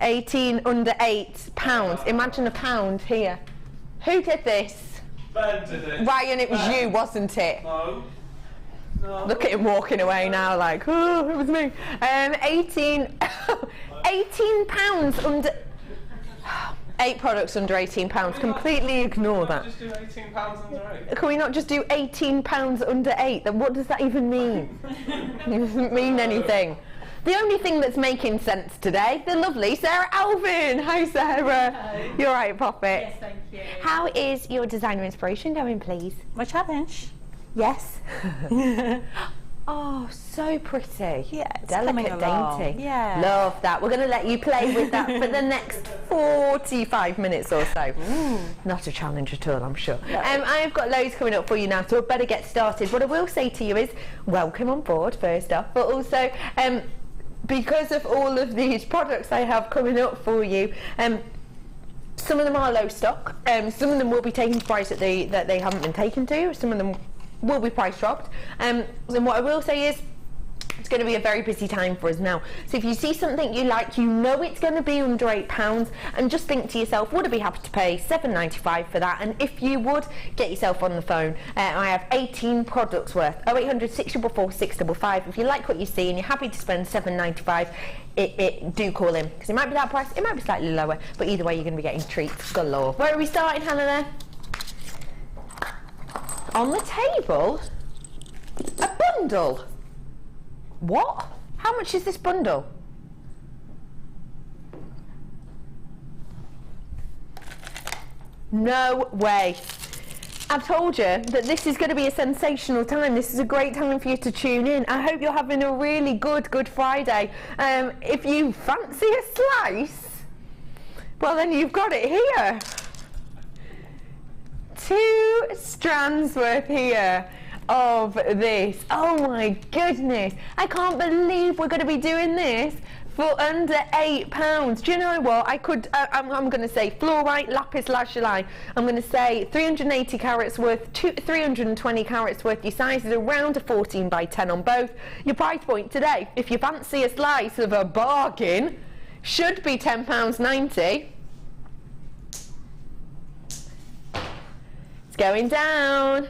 18 under £8. Imagine a pound here. Who did this? Ben did it. Ryan, it was you, wasn't it? No. Look at him walking away now like, oh, it was me. 18 £18 under... 8 products under £18. Completely ignore that. Just do £18 under 8. Can we not just do £18 under 8? Then what does that even mean? It doesn't mean anything. The only thing that's making sense today, the lovely Sara Elvin. Hi Sara. Hi. You alright, Poppet? Yes, thank you. How is your Designer Inspiration going, please? My challenge? Yes. Oh, so pretty. Yeah, it's delicate, coming along. dainty. Yeah. Love that. We're going to let you play with that for the next 45 minutes or so. Not a challenge at all, I'm sure. No. I've got loads coming up for you now, so I better get started. What I will say to you is, welcome on board, first off, but also, because of all of these products I have coming up for you, some of them are low stock, some of them will be taken to price that they haven't been taken to, some of them will be price dropped. And what I will say is, It's going to be a very busy time for us now. So if you see something you like, you know it's going to be under £8, and just think to yourself, would I be happy to pay £7.95 for that? And if you would, get yourself on the phone. I have 18 products worth. 0800 644 655. If you like what you see and you're happy to spend £7.95, do call in, because it might be that price, it might be slightly lower, but either way you're going to be getting treats galore. Where are we starting, Hannah? On the table? A bundle? What? How much is this bundle? No way. I've told you that this is going to be a sensational time. This is a great time for you to tune in. I hope you're having a really Good Friday. If you fancy a slice, well then you've got it here. 2 strands worth here of this. Oh my goodness, I can't believe we're going to be doing this for under £8. Do you know what? I could, I'm going to say fluorite, lapis lazuli. I'm going to say 380 carats worth, 320 carats worth. Your size is around a 14 by 10 on both. Your price point today, if you fancy a slice of a bargain, should be £10.90. It's going down.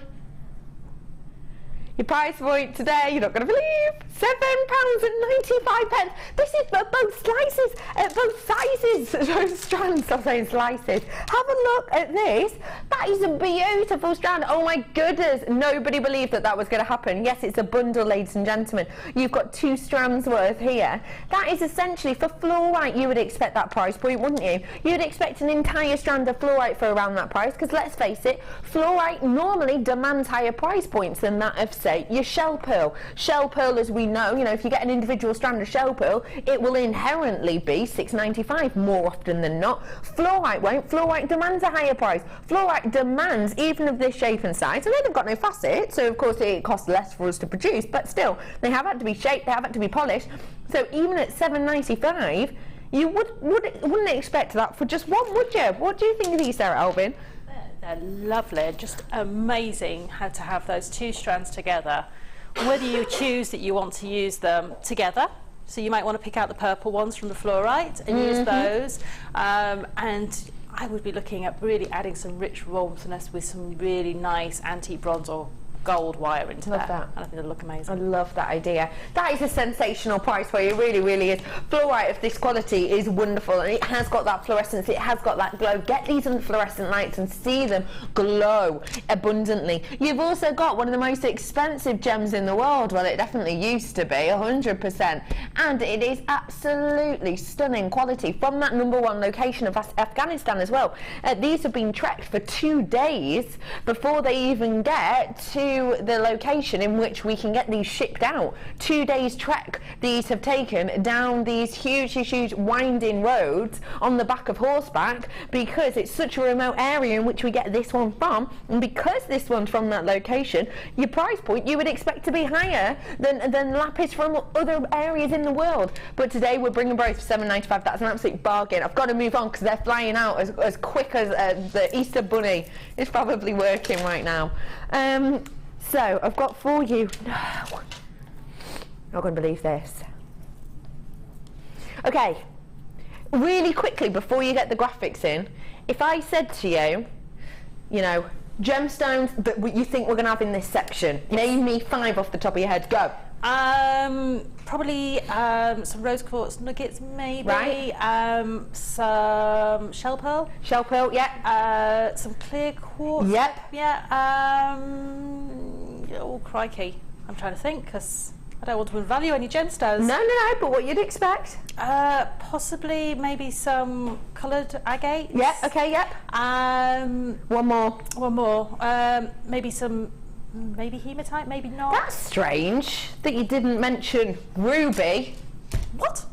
Your price point today, you're not going to believe, £7.95. This is for both slices, both sizes, those strands, I'm saying slices. Have a look at this. That is a beautiful strand. Oh my goodness, nobody believed that was going to happen. Yes, it's a bundle, ladies and gentlemen. You've got 2 strands worth here. That is essentially, for fluorite, you would expect that price point, wouldn't you? You'd expect an entire strand of fluorite for around that price, because let's face it, fluorite normally demands higher price points than that of, say, your shell pearl. Shell pearl, as we know, if you get an individual strand of shell pearl, it will inherently be £6.95 more often than not. Fluorite won't. Fluorite demands a higher price. Fluorite demands, even of this shape and size, and they've got no facets, so of course it costs less for us to produce, but still, they have had to be shaped, they have had to be polished. So even at £7.95, you wouldn't expect that for just one, would you? What do you think of these, Sarah, Elvin? They're lovely, just amazing how to have those 2 strands together. Whether you choose that you want to use them together, so you might want to pick out the purple ones from the fluorite and use those, and I would be looking at really adding some rich warmthness with some really nice antique bronze or gold wire into that. And I think it'll look amazing. I love that idea. That is a sensational price for you. It really, really is. Fluorite of this quality is wonderful, and it has got that fluorescence, it has got that glow. Get these on fluorescent lights and see them glow abundantly. You've also got one of the most expensive gems in the world. Well, it definitely used to be, 100%. And it is absolutely stunning quality from that #1 location of Afghanistan as well. These have been trekked for 2 days before they even get to the location in which we can get these shipped out. 2 days trek these have taken down these huge winding roads on the back of horseback, because it's such a remote area in which we get this one from, and because this one's from that location, your price point you would expect to be higher than lapis from other areas in the world. But today we're bringing both for £7.95. That's an absolute bargain. I've got to move on because they're flying out as quick as the Easter Bunny is probably working right now. So I've got for you, no, not going to believe this. Okay, really quickly before you get the graphics in, if I said to you, gemstones that you think we're going to have in this section, name me 5 off the top of your head, go. Probably some rose quartz nuggets, maybe. Right. Some shell pearl. Shell pearl, yeah. Some clear quartz. Yep. Yeah. Oh crikey! I'm trying to think because I don't want to value any gemstones. No, but what you'd expect? Possibly, maybe some coloured agates. Yeah. Okay. Yep. One more. Maybe some. Maybe hematite, maybe not. That's strange that you didn't mention ruby. What?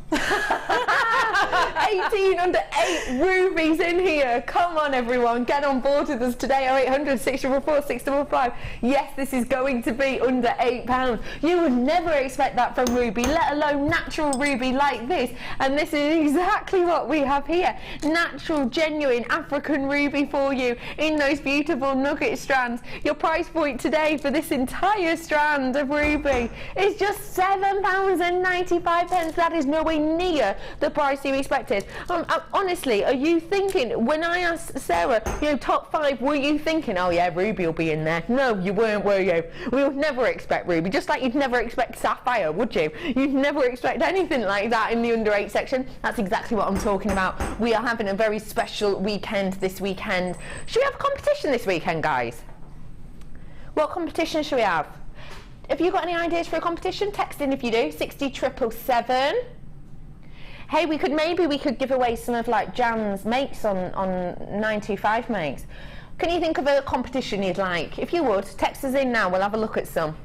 18 under 8 rubies in here. Come on, everyone, get on board with us today. 0800 644 655. Yes, this is going to be under £8. You would never expect that from ruby, let alone natural ruby like this. And this is exactly what we have here. Natural, genuine African ruby for you in those beautiful nugget strands. Your price point today for this entire strand of ruby is just £7.95. That is nowhere near the price you expected. Honestly, are you thinking, when I asked Sarah, you know, top 5, were you thinking, oh yeah, ruby will be in there? No, you weren't, were you? We would never expect ruby, just like you'd never expect sapphire, would you? You'd never expect anything like that in the under 8 section. That's exactly what I'm talking about. We are having a very special weekend this weekend. Should we have a competition this weekend, guys? What competition should we have? Have you got any ideas for a competition? Text in if you do, 60777. Hey, maybe we could give away some of like Jan's makes on 925 makes. Can you think of a competition you'd like? If you would, text us in now, we'll have a look at some.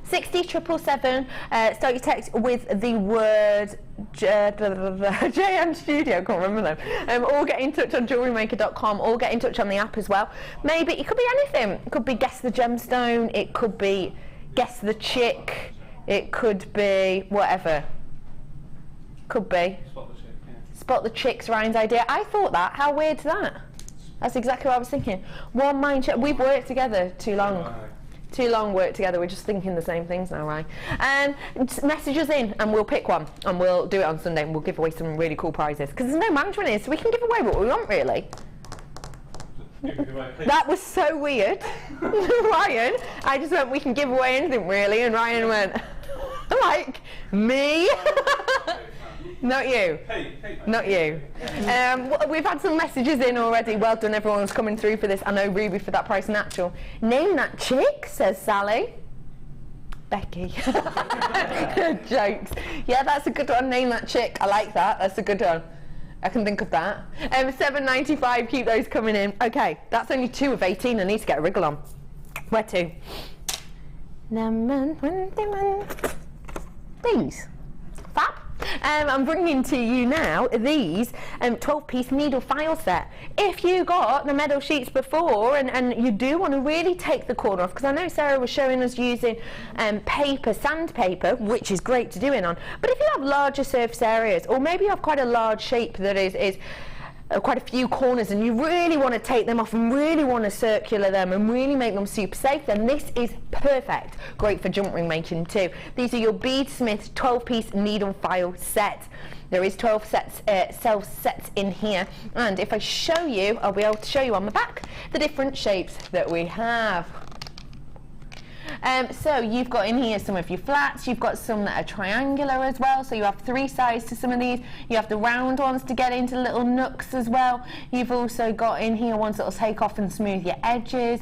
60777, start your text with the word JM Studio, I can't remember them. Or get in touch on JewelleryMaker.com, or get in touch on the app as well. Maybe, it could be anything. It could be guess the gemstone, it could be guess the chick, it could be whatever. Could be. Spot the chick, yeah. Spot the chick's Ryan's idea. I thought that. How weird's that? That's exactly what I was thinking. One mind check. We've worked together too long. Too long worked together. We're just thinking the same things now, right? Message us in and we'll pick one and we'll do it on Sunday and we'll give away some really cool prizes. Because there's no management here, so we can give away what we want, really. That was so weird. Ryan, I just went, we can give away anything, really, and Ryan went, like, me? Not you. Not you. We've had some messages in already. Well done, everyone's coming through for this. I know ruby for that price natural. Name that chick, says Sally. Becky. Jokes. Yeah, that's a good one. Name that chick. I like that. That's a good one. I can think of that. $7.95. Keep those coming in. Okay, that's only 2 of 18. I need to get a wriggle on. Where to? These. Fab. I'm bringing to you now these 12-piece needle file set. If you got the metal sheets before and you do want to really take the corner off, because I know Sarah was showing us using paper, sandpaper, which is great to do it on, but if you have larger surface areas, or maybe you have quite a large shape that is quite a few corners and you really want to take them off and really want to circular them and really make them super safe, then this is perfect. Great for jump ring making too. These are your Beadsmith 12-piece needle file set. There is 12 sets, sets in here, and if I show you, I'll be able to show you on the back the different shapes that we have. So you've got in here some of your flats, you've got some that are triangular as well, so you have 3 sides to some of these. You have the round ones to get into little nooks as well. You've also got in here ones that will take off and smooth your edges.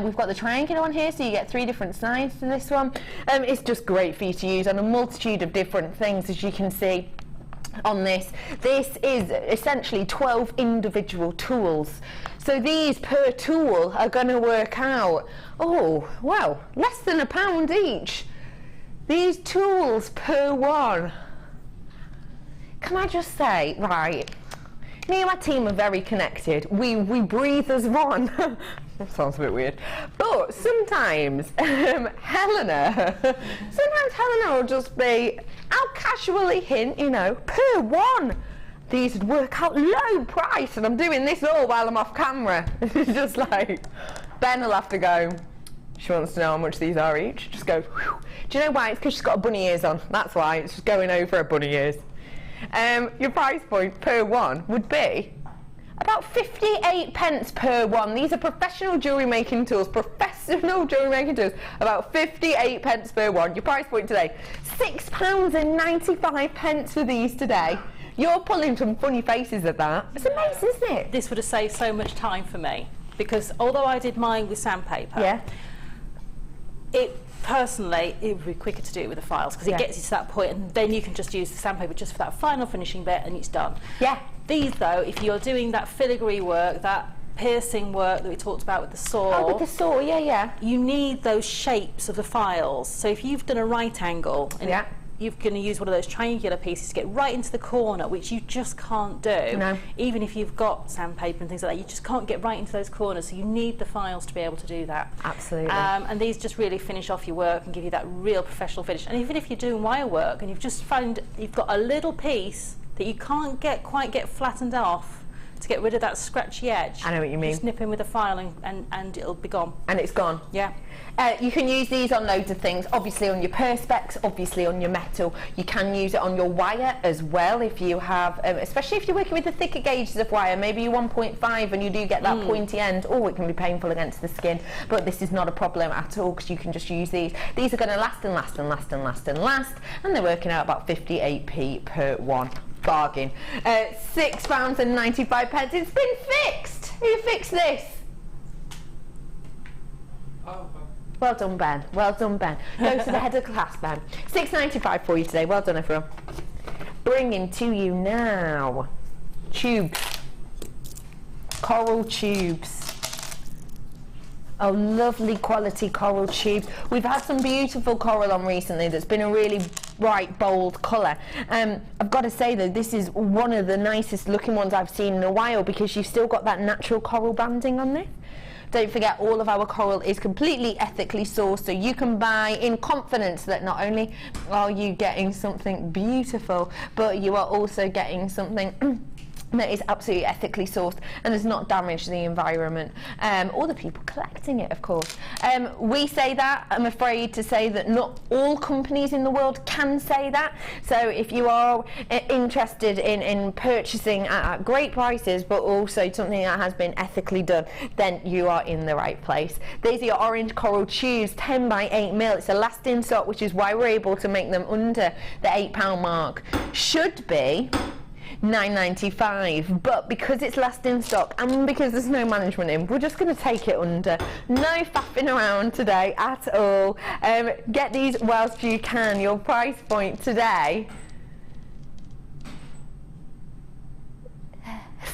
We've got the triangular one here, so you get 3 different sides to this one. It's just great for you to use on a multitude of different things, as you can see on this. This is essentially 12 individual tools. So these per tool are going to work out, oh, well, less than £1 each. These tools per one. Can I just say, right, me and my team are very connected. We breathe as one. That sounds a bit weird. But sometimes Helena will just be, I'll casually hint, you know, per one. These would work out low price, and I'm doing this all while I'm off camera. It's just like, Ben will have to go, she wants to know how much these are each. Just go, whew. Do you know why? It's because she's got a bunny ears on. That's why. It's just going over her bunny ears. Your price point per one would be about 58 pence per one. These are professional jewellery making tools. About 58 pence per one. Your price point today, £6.95 for these today. You're pulling some funny faces at that. It's amazing, isn't it? This would have saved so much time for me, because although I did mine with sandpaper, yeah, it would be quicker to do it with the files, because it gets you to that point and then you can just use the sandpaper just for that final finishing bit and it's done. Yeah. These though, if you're doing that filigree work, that piercing work that we talked about with the saw. Oh, with the saw, yeah, yeah. You need those shapes of the files. So if you've done a right angle, and you're going to use one of those triangular pieces to get right into the corner, which you just can't do. No. Even if you've got sandpaper and things like that, you just can't get right into those corners, so you need the files to be able to do that. Absolutely. And these just really finish off your work and give you that real professional finish. And even if you're doing wire work and you've just found you've got a little piece that you can't quite get flattened off, to get rid of that scratchy edge. I know what you mean. Just nip in with a file and it'll be gone. And it's gone. Yeah. You can use these on loads of things, obviously on your perspex, obviously on your metal. You can use it on your wire as well if you have, especially if you're working with the thicker gauges of wire, maybe you're 1.5 and you do get that pointy end. Oh, it can be painful against the skin, but this is not a problem at all because you can just use these. These are going to last and last and last and last and last, and they're working out about 58p per one. Bargain. £6.95. It's been fixed. Who fixed this? Oh, well done, Ben. Well done, Ben. Go to the head of class, Ben. £6.95 for you today. Well done, everyone. Bringing to you now tubes. Coral tubes. Oh, lovely quality coral tubes. We've had some beautiful coral on recently that's been a really bright, bold colour. I've got to say though, this is one of the nicest looking ones I've seen in a while because you've still got that natural coral banding on this. Don't forget, all of our coral is completely ethically sourced, so you can buy in confidence that not only are you getting something beautiful, but you are also getting something that is absolutely ethically sourced and does not damage the environment or the people collecting it, of course. We say that. I'm afraid to say that not all companies in the world can say that. So if you are interested in purchasing at great prices, but also something that has been ethically done, then you are in the right place. These are your orange coral tubes, 10 by 8 mil. It's a last in stock, which is why we're able to make them under the £8 mark. Should be £9.95, but because it's last in stock and because there's no management in, we're just going to take it under. No faffing around today at all. Get these whilst you can. Your price point today,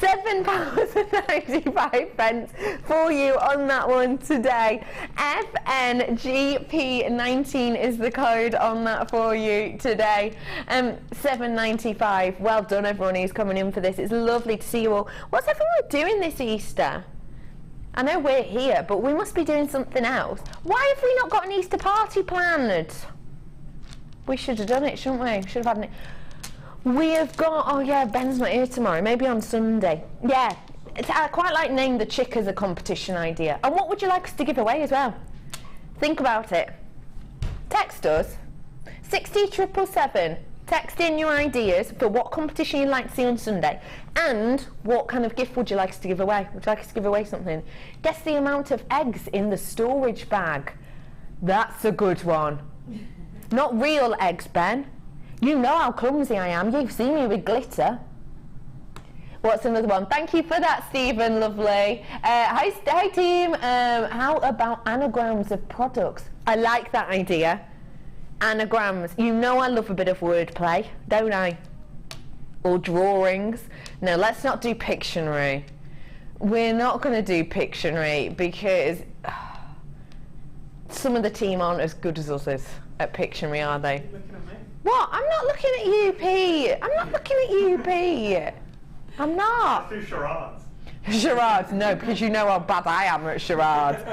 £7.95 for you on that one today. FNGP19 is the code on that for you today. £7.95. Well done, everyone who's coming in for this. It's lovely to see you all. What's everyone doing this Easter? I know we're here, but we must be doing something else. Why have we not got an Easter party planned? We should have done it, shouldn't we? Should have had it. We have got, oh yeah, Ben's not here tomorrow, maybe on Sunday. Yeah, I quite like name the chick as a competition idea. And what would you like us to give away as well? Think about it. Text us, 60777. Text in your ideas for what competition you'd like to see on Sunday and what kind of gift would you like us to give away. Would you like us to give away something? Guess the amount of eggs in the storage bag. That's a good one. Not real eggs, Ben. You know how clumsy I am. You've seen me with glitter. What's another one? Thank you for that, Stephen. Lovely. Hi team. How about anagrams of products? I like that idea. Anagrams. You know I love a bit of wordplay, don't I? Or drawings. No, let's not do Pictionary. We're not going to do Pictionary because some of the team aren't as good as us is at Pictionary, are they? What? I'm not looking at you, Pete. I'm not looking at you, Pete. I'm not. Let's do charades. Charades, no, because you know how bad I am at charades.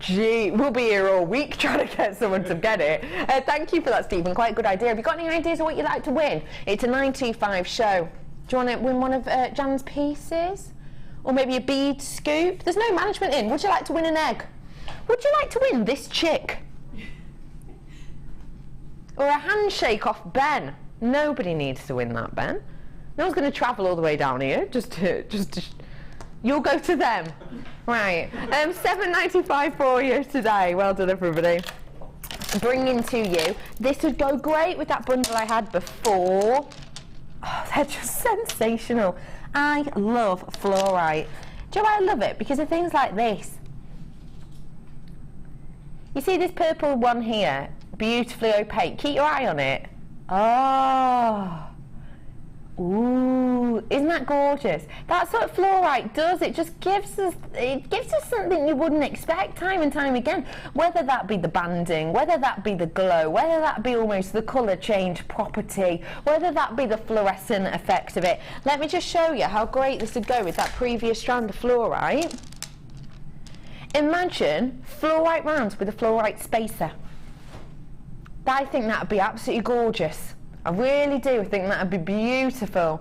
Gee, we'll be here all week trying to get someone to get it. Thank you for that, Stephen. Quite a good idea. Have you got any ideas of what you'd like to win? It's a 925 show. Do you want to win one of Jan's pieces? Or maybe a bead scoop? There's no management in. Would you like to win an egg? Would you like to win this chick? Or a handshake off Ben? Nobody needs to win that, Ben. No one's going to travel all the way down here. Just to you'll go to them. Right. £7.95 for you today. Well done, everybody. Bringing to you. This would go great with that bundle I had before. Oh, they're just sensational. I love fluorite. Do you know why I love it? Because of things like this. You see this purple one here? Beautifully opaque. Keep your eye on it. Oh, Ooh, isn't that gorgeous? That's what fluorite does. It just gives us something you wouldn't expect time and time again. Whether that be the banding, whether that be the glow, whether that be almost the colour change property, whether that be the fluorescent effect of it. Let me just show you how great this would go with that previous strand of fluorite. Imagine fluorite rounds with a fluorite spacer. I think that would be absolutely gorgeous. I really do think that would be beautiful.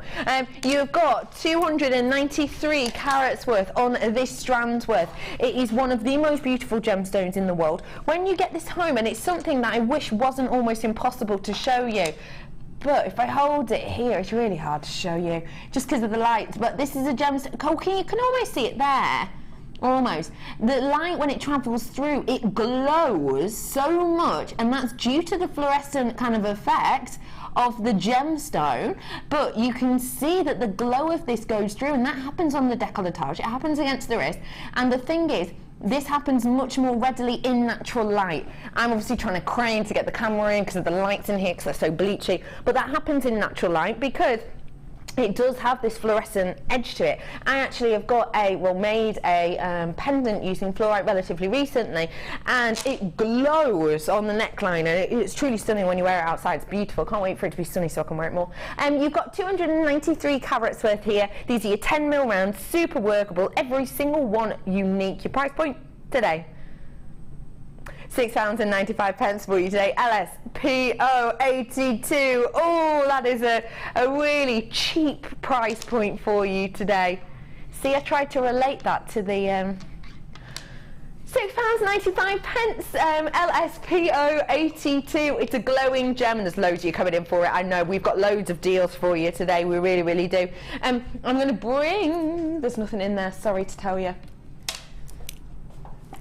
You've got 293 carats worth on this strand's worth. It is one of the most beautiful gemstones in the world. When you get this home, and it's something that I wish wasn't almost impossible to show you, but if I hold it here, it's really hard to show you just because of the light. But this is a gemstone. You can almost see it there. Almost. The light, when it travels through, it glows so much, and that's due to the fluorescent kind of effect of the gemstone, but you can see that the glow of this goes through, and that happens on the décolletage, it happens against the wrist, and the thing is, this happens much more readily in natural light. I'm obviously trying to crane to get the camera in because of the lights in here because they're so bleachy, but that happens in natural light because it does have this fluorescent edge to it. I actually have got made a pendant using fluorite relatively recently, and it glows on the neckline, and it's truly stunning when you wear it outside. It's beautiful. Can't wait for it to be sunny so I can wear it more. You've got 293 carats worth here. These are your 10mm rounds, super workable, every single one unique. Your price point today, £6.95 for you today. LSPO82. Oh, that is a really cheap price point for you today. See, I tried to relate that to the £6.95 LSPO82. It's a glowing gem, and there's loads of you coming in for it. I know we've got loads of deals for you today. We really, really do. I'm going to bring. There's nothing in there. Sorry to tell you.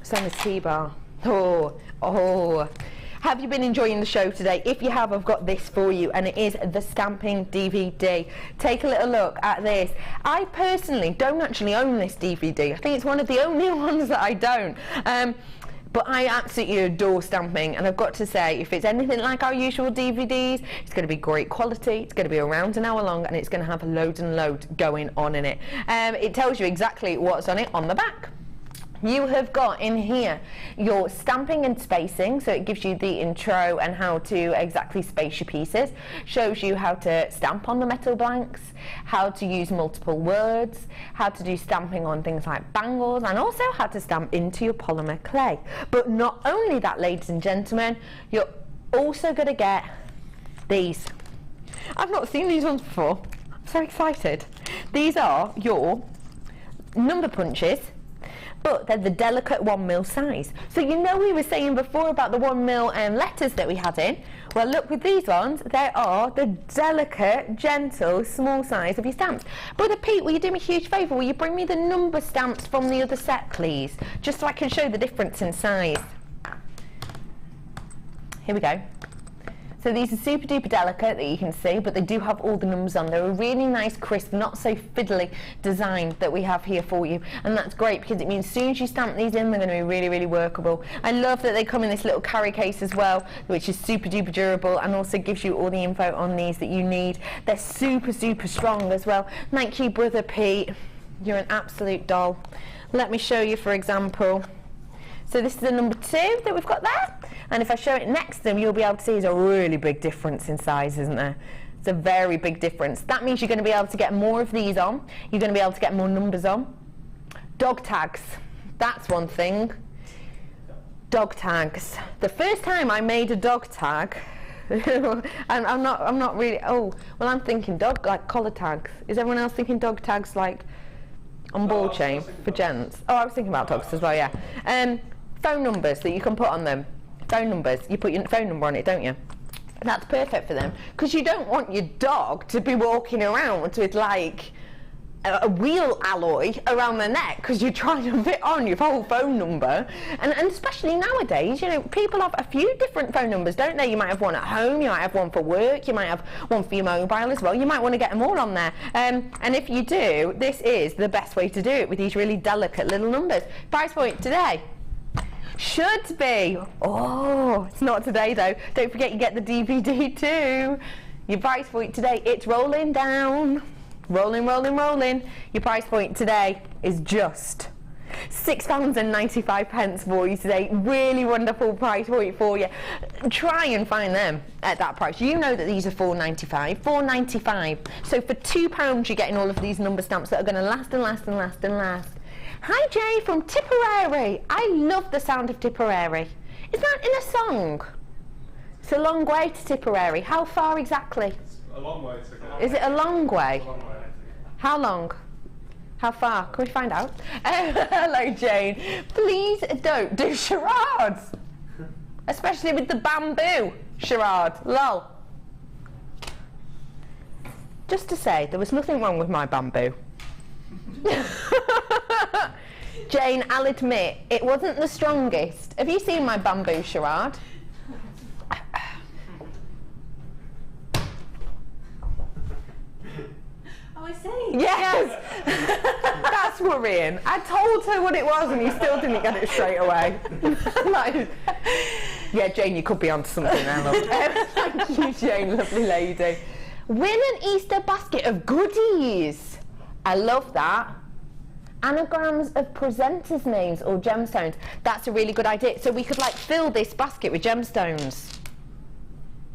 Same as T-bar. Oh. Have you been enjoying the show today? If you have, I've got this for you, and it is the stamping DVD. Take a little look at this. I personally don't actually own this DVD. I think it's one of the only ones that I don't. But I absolutely adore stamping, and I've got to say, if it's anything like our usual DVDs, it's going to be great quality, it's going to be around an hour long, and it's going to have loads and loads going on in it. It tells you exactly what's on it on the back. You have got in here your stamping and spacing, so it gives you the intro and how to exactly space your pieces, shows you how to stamp on the metal blanks, how to use multiple words, how to do stamping on things like bangles, and also how to stamp into your polymer clay. But not only that, ladies and gentlemen, you're also going to get these. I've not seen these ones before. I'm so excited. These are your number punches, but they're the delicate 1mm size. So you know we were saying before about the 1mm letters that we had in. Well, look, with these ones, they are the delicate, gentle, small size of your stamps. Brother Pete, will you do me a huge favour? Will you bring me the number stamps from the other set, please? Just so I can show the difference in size. Here we go. So these are super duper delicate that you can see, but they do have all the numbers on. They're a really nice, crisp, not so fiddly design that we have here for you. And that's great because it means as soon as you stamp these in, they're going to be really, really workable. I love that they come in this little carry case as well, which is super duper durable and also gives you all the info on these that you need. They're super, super strong as well. Thank you, Brother Pete. You're an absolute doll. Let me show you, for example. So this is the number 2 that we've got there, and if I show it next to them, you'll be able to see there's a really big difference in size, isn't there? It's a very big difference. That means you're going to be able to get more of these on, you're going to be able to get more numbers on. Dog tags, that's one thing. Dog tags. The first time I made a dog tag, and I'm not really, I'm thinking dog, like collar tags. Is everyone else thinking dog tags like on ball chain for gents? Oh, I was thinking about dogs as well, yeah. Phone numbers that you can put on them. Phone numbers, you put your phone number on it, don't you? That's perfect for them, because you don't want your dog to be walking around with like a wheel alloy around their neck because you're trying to fit on your whole phone number. And especially nowadays, you know, people have a few different phone numbers, don't they? You might have one at home, you might have one for work, you might have one for your mobile as well. You might want to get them all on there. And if you do, this is the best way to do it with these really delicate little numbers. Price point today should be, it's not today though. Don't forget you get the DVD too. Your price point today, it's rolling down. Rolling, rolling, rolling. Your price point today is just £6.95 for you today. Really wonderful price point for you. Try and find them at that price. You know that these are £4.95. £4.95. So for £2 you're getting all of these number stamps that are going to last and last and last and last. Hi Jay from Tipperary. I love the sound of Tipperary. Is that in a song? It's a long way to Tipperary. How far exactly? It's a long way to go. Is it a long way? It's a long way. How long? How far? Can we find out? Hello Jane. Please don't do charades. Especially with the bamboo charade. Lol. Just to say, there was nothing wrong with my bamboo. Jane, I'll admit, it wasn't the strongest. Have you seen my bamboo charade? I see. Yes! That's worrying. I told her what it was and you still didn't get it straight away. Like, yeah, Jane, you could be onto something there, love. Thank you, Jane, lovely lady. Win an Easter basket of goodies. I love that. Anagrams of presenters' names or gemstones. That's a really good idea. So we could like fill this basket with gemstones.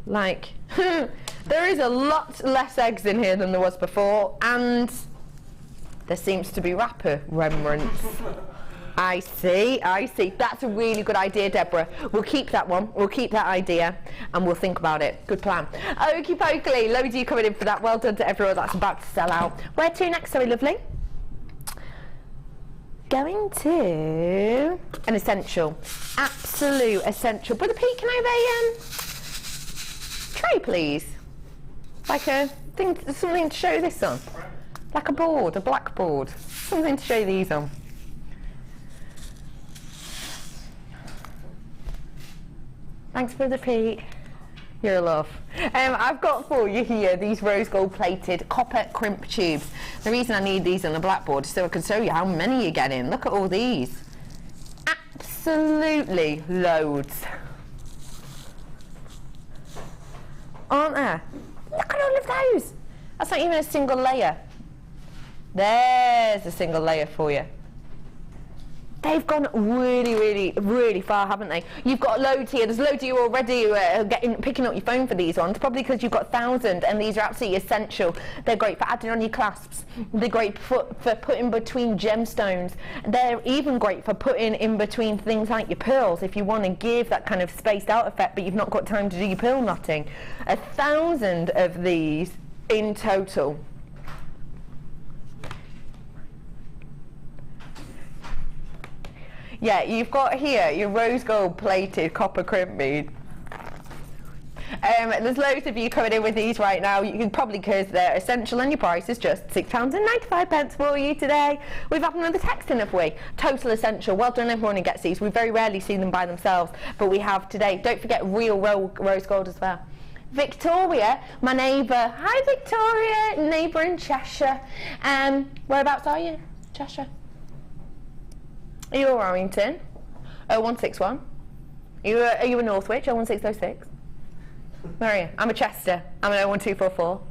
Like, there is a lot less eggs in here than there was before, and there seems to be wrapper remnants. I see. That's a really good idea, Deborah. We'll keep that one. We'll keep that idea, and we'll think about it. Good plan. Okie pokely. Loads of you coming in for that. Well done to everyone that's about to sell out. Where to next? Sorry, lovely. Going to an essential. Absolute essential. Brother Pete, can I have a tray, please? Like a thing, something to show this on. Like a board, a blackboard. Something to show these on. Thanks, Brother Pete. You're a love. I've got for you here these rose gold plated copper crimp tubes. The reason I need these on the blackboard is so I can show you how many you get in. Look at all these. Absolutely loads. Aren't there? Look at all of those. That's not even a single layer. There's a single layer for you. They've gone really, really, really far, haven't they? You've got loads here. There's loads of you already picking up your phone for these ones, probably because you've got 1,000, and these are absolutely essential. They're great for adding on your clasps. They're great for putting between gemstones. They're even great for putting in between things like your pearls, if you want to give that kind of spaced out effect, but you've not got time to do your pearl knotting. 1,000 of these in total. Yeah, you've got here your rose gold plated copper crimp bead. There's loads of you coming in with these right now. You can probably, because they're essential and your price is just £6.95 for you today. We've had another text in, have we? Total essential. Well done everyone who gets these. We very rarely see them by themselves, but we have today. Don't forget real rose gold as well. Victoria, my neighbour. Hi Victoria, neighbour in Cheshire. Whereabouts are you? Cheshire? Are you a Warrington? 0161. Are you a Northwich? 01606. Where are you? I'm a Chester. I'm an 01244.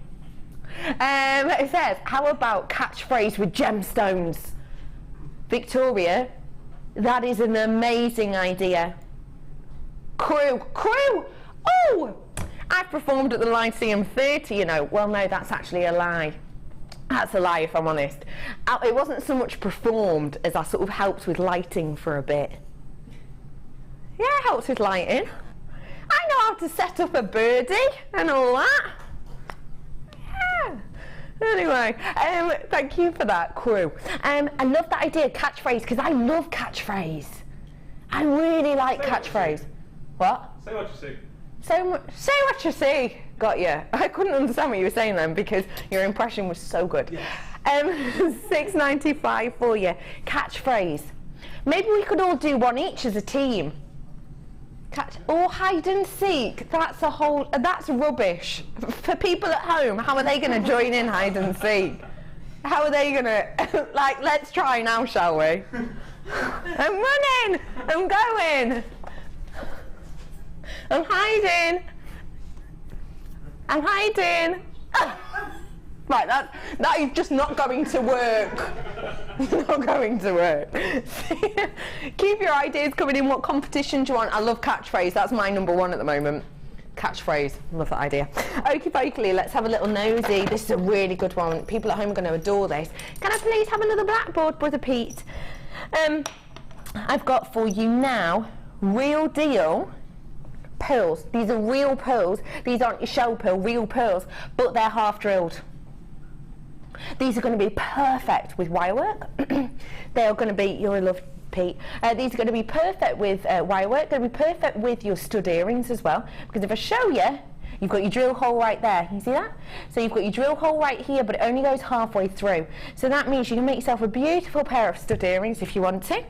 It says, how about catchphrase with gemstones? Victoria, that is an amazing idea. Crew! Oh! I've performed at the Lyceum Theatre, you know. Well, no, that's actually a lie. That's a lie, if I'm honest. It wasn't so much performed as I sort of helped with lighting for a bit. Yeah, it helps with lighting. I know how to set up a birdie and all that. Yeah. Anyway, thank you for that, crew. I love that idea, catchphrase, because I love catchphrase. I really like catchphrase. What? Say what you see. Say what you see. Got you. I couldn't understand what you were saying then because your impression was so good. Yes. £6.95 for you. Catchphrase. Maybe we could all do one each as a team. Or hide and seek. That's rubbish. For people at home, how are they going to join in hide and seek? How are they going to, let's try now, shall we? I'm running. I'm going. I'm hiding. I'm hiding. Right, that is just not going to work. Not going to work. Keep your ideas coming in. What competition do you want? I love catchphrase. That's my number one at the moment. Catchphrase. Love that idea. Okie dokie, let's have a little nosy. This is a really good one. People at home are going to adore this. Can I please have another blackboard, Brother Pete? I've got for you now real deal pearls. These are real pearls. These aren't your show pearl, real pearls, but they're half drilled. These are going to be perfect with wire work. They are going to be, you're a love, Pete. These are going to be perfect with wire work. They're going to be perfect with your stud earrings as well. Because if I show you, you've got your drill hole right there. You see that? So you've got your drill hole right here, but it only goes halfway through. So that means you can make yourself a beautiful pair of stud earrings if you want to.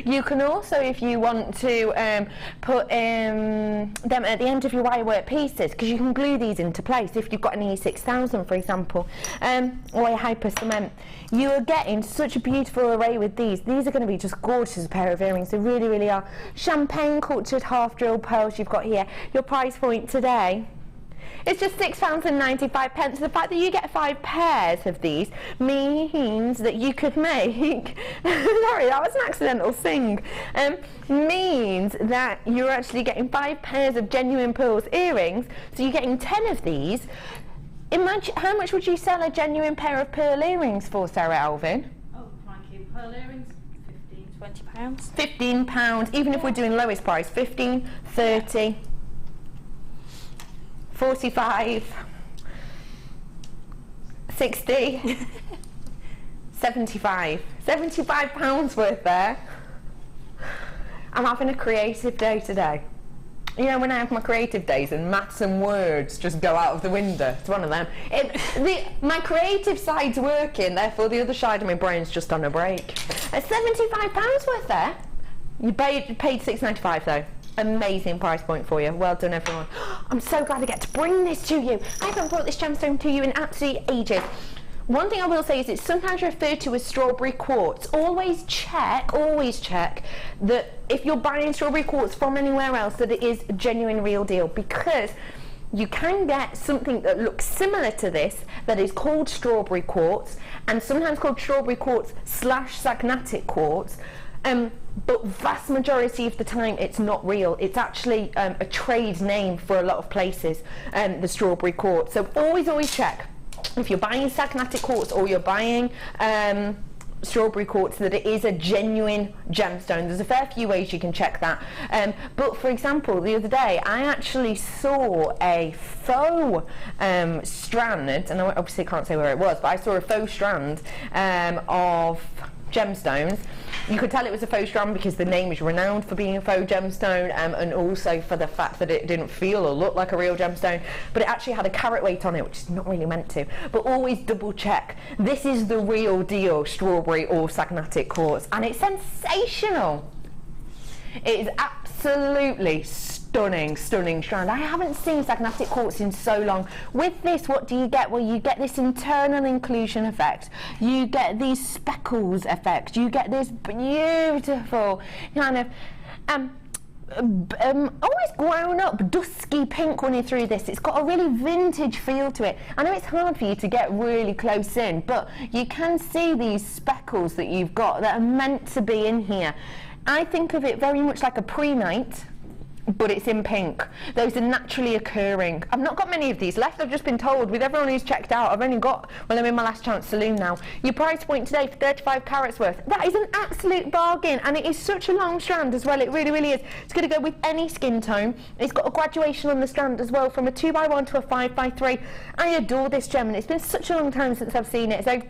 You can also, if you want to, put them at the end of your wire work pieces, because you can glue these into place if you've got an E6000, for example, or a hyper cement. You are getting such a beautiful array with these. These are going to be just gorgeous as a pair of earrings. They really, really are. Champagne cultured half drill pearls you've got here. Your price point today, it's just £6.95. The fact that you get 5 pairs of these means that you could make, sorry, that was an accidental sing, means that you're actually getting 5 pairs of genuine pearls earrings, so you're getting 10 of these. Imagine, how much would you sell a genuine pair of pearl earrings for, Sarah, Elvin? Oh, thank you. Pearl earrings, £15, £20. £15, even if we're doing lowest price, 15, 30. 45, 60, 75. £75 worth there. I'm having a creative day today. You know, when I have my creative days and maths and words just go out of the window, it's one of them. My creative side's working, therefore the other side of my brain's just on a break. £75 worth there. You paid £6.95 though. Amazing price point for you. Well done, everyone. I'm so glad I get to bring this to you. I haven't brought this gemstone to you in absolutely ages. One thing I will say is it's sometimes referred to as strawberry quartz. Always check that if you're buying strawberry quartz from anywhere else, that it is a genuine real deal, because you can get something that looks similar to this that is called strawberry quartz, and sometimes called strawberry quartz / sagnatic quartz. But vast majority of the time it's not real. It's actually a trade name for a lot of places, the strawberry quartz. So always check if you're buying sagnatic quartz or you're buying strawberry quartz that it is a genuine gemstone. There's a fair few ways you can check that. But for example, the other day I actually saw a faux strand, and I obviously can't say where it was, but I saw a faux strand of gemstones. You could tell it was a faux strand because the name is renowned for being a faux gemstone, and also for the fact that it didn't feel or look like a real gemstone, but it actually had a carat weight on it, which is not really meant to. But always double check. This is the real deal strawberry or sagnatic quartz, and it's sensational. It is absolutely stunning strand. I haven't seen sagnatic quartz in so long. With this, what do you get? Well, you get this internal inclusion effect. You get these speckles effect. You get this beautiful kind of always grown up dusky pink running through this. It's got a really vintage feel to it. I know it's hard for you to get really close in, but you can see these speckles that you've got that are meant to be in here. I think of it very much like a pre-night, but it's in pink. Those are naturally occurring. I've not got many of these left. I've just been told, with everyone who's checked out, I've only got, well, I'm in my last chance saloon now. Your price point today for 35 carats worth. That is an absolute bargain, and it is such a long strand as well. It really, really is. It's going to go with any skin tone. It's got a graduation on the strand as well, from a 2x1 to a 5x3. I adore this gem, and it's been such a long time since I've seen it. So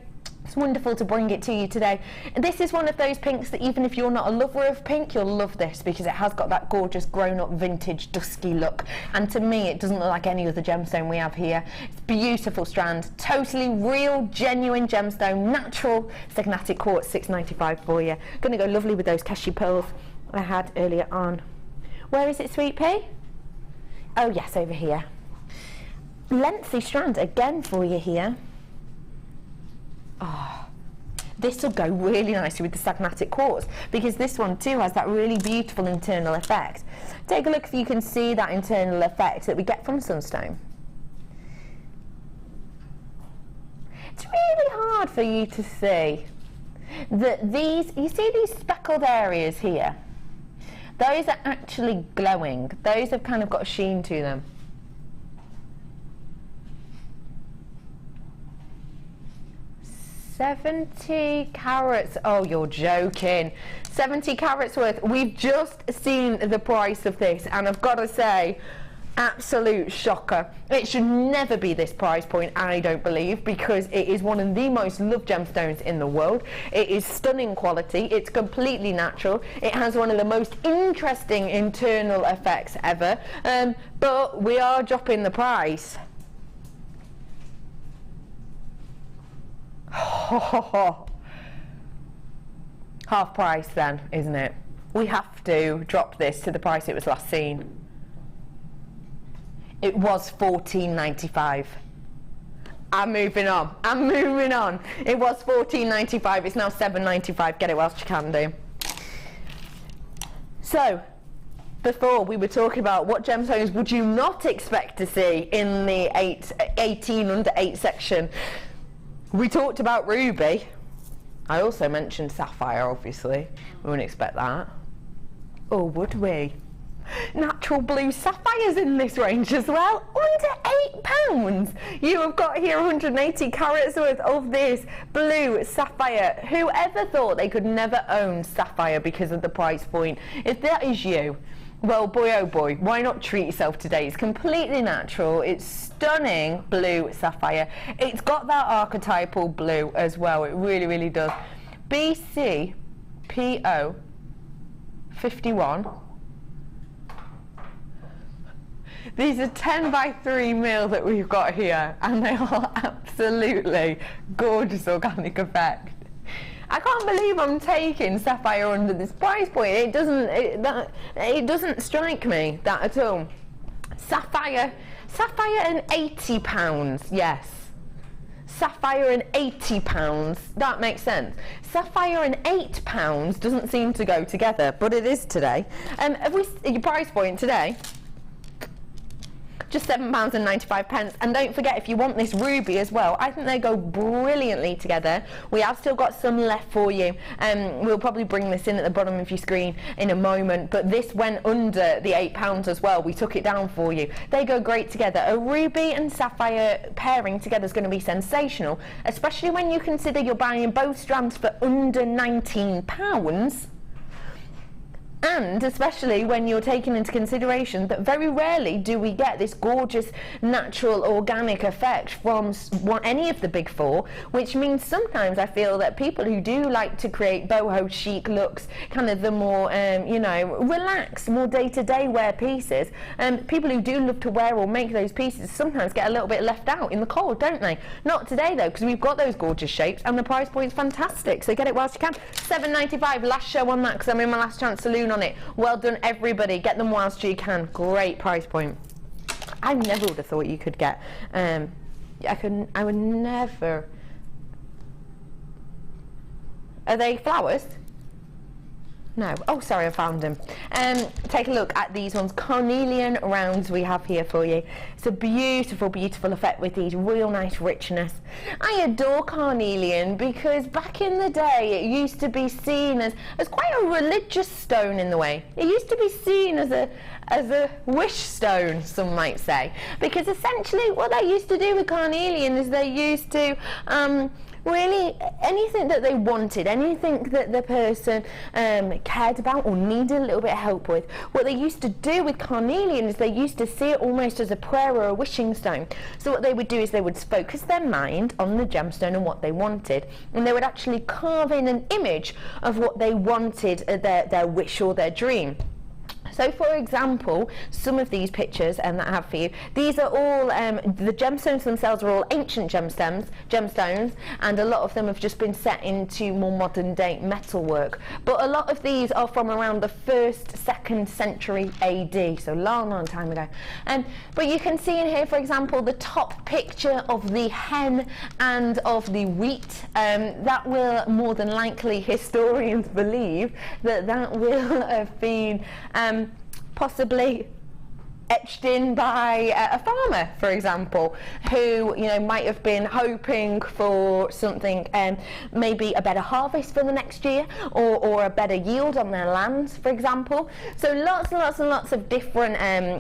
it's wonderful to bring it to you today. This is one of those pinks that even if you're not a lover of pink, you'll love this, because it has got that gorgeous grown-up vintage dusky look, and to me it doesn't look like any other gemstone we have here. It's a beautiful strand, totally real genuine gemstone, natural sagnatic quartz, $6.95 for you. Gonna go lovely with those cashew pearls I had earlier on. Where is it, Sweet Pea? Oh yes, over here. Lengthy strand again for you here. Oh, this will go really nicely with the sagnatic quartz, because this one too has that really beautiful internal effect. Take a look if you can see that internal effect that we get from sunstone. It's really hard for you to see that you see these speckled areas here? Those are actually glowing. Those have kind of got a sheen to them. $70 carats. Oh, you're joking. 70 carats worth. We've just seen the price of this, and I've got to say, absolute shocker. It should never be this price point, I don't believe, because it is one of the most loved gemstones in the world. It is stunning quality. It's completely natural. It has one of the most interesting internal effects ever. But we are dropping the price. Half price then, isn't it? We have to drop this to the price it was last seen. It was $14.95. I'm moving on. It was $14.95. It's now $7.95. Get it whilst you can do. So, before we were talking about what gemstones would you not expect to see in the 18 under 8 section. We talked about ruby. I also mentioned sapphire, obviously. We wouldn't expect that. Or would we? Natural blue sapphires in this range as well, under £8. You have got here 180 carats worth of this blue sapphire. Whoever thought they could never own sapphire because of the price point? If that is you, well, boy oh boy, why not treat yourself today? It's completely natural. It's stunning blue sapphire. It's got that archetypal blue as well. It really, really does. BCPO 51. These are 10 by 3 mil that we've got here, and they are absolutely gorgeous organic effect. I can't believe I'm taking sapphire under this price point. It doesn't strike me that at all. Sapphire and £80, yes. Sapphire and £80, that makes sense. Sapphire and £8 doesn't seem to go together, but it is today. Your price point today, just £7.95. And don't forget, if you want this ruby as well, I think they go brilliantly together. We have still got some left for you. We'll probably bring this in at the bottom of your screen in a moment, but this went under the £8 as well. We took it down for you. They go great together. A ruby and sapphire pairing together is going to be sensational, especially when you consider you're buying both strands for under £19. And especially when you're taking into consideration that very rarely do we get this gorgeous natural organic effect from any of the big four, which means sometimes I feel that people who do like to create boho chic looks, kind of the more, relaxed, more day-to-day wear pieces, people who do love to wear or make those pieces sometimes get a little bit left out in the cold, don't they? Not today though, because we've got those gorgeous shapes and the price point's fantastic, so get it whilst you can. $7.95, last show on that because I'm in my last chance saloon on it. Well done everybody, get them whilst you can. Great price point. I never would have thought you could get I would never. Are they flowers? No. Oh, sorry, I found them. Take a look at these ones. Carnelian rounds we have here for you. It's a beautiful, beautiful effect with these real nice richness. I adore carnelian because back in the day it used to be seen as quite a religious stone in the way. It used to be seen as a wish stone, some might say, because essentially what they used to do with carnelian is they used to really anything that they wanted, anything that the person cared about or needed a little bit of help with, what they used to do with carnelian is they used to see it almost as a prayer or a wishing stone. So what they would do is they would focus their mind on the gemstone and what they wanted, and they would actually carve in an image of what they wanted, their wish or their dream. So for example, some of these pictures that I have for you, these are all, the gemstones themselves are all ancient gemstones, and a lot of them have just been set into more modern day metalwork. But a lot of these are from around the 1st, 2nd century AD, so long, long time ago. But you can see in here, for example, the top picture of the hen and of the wheat. That will more than likely, historians believe, that will have been possibly etched in by a farmer, for example, who, you know, might have been hoping for something, maybe a better harvest for the next year, or a better yield on their land, for example. So lots and lots and lots of different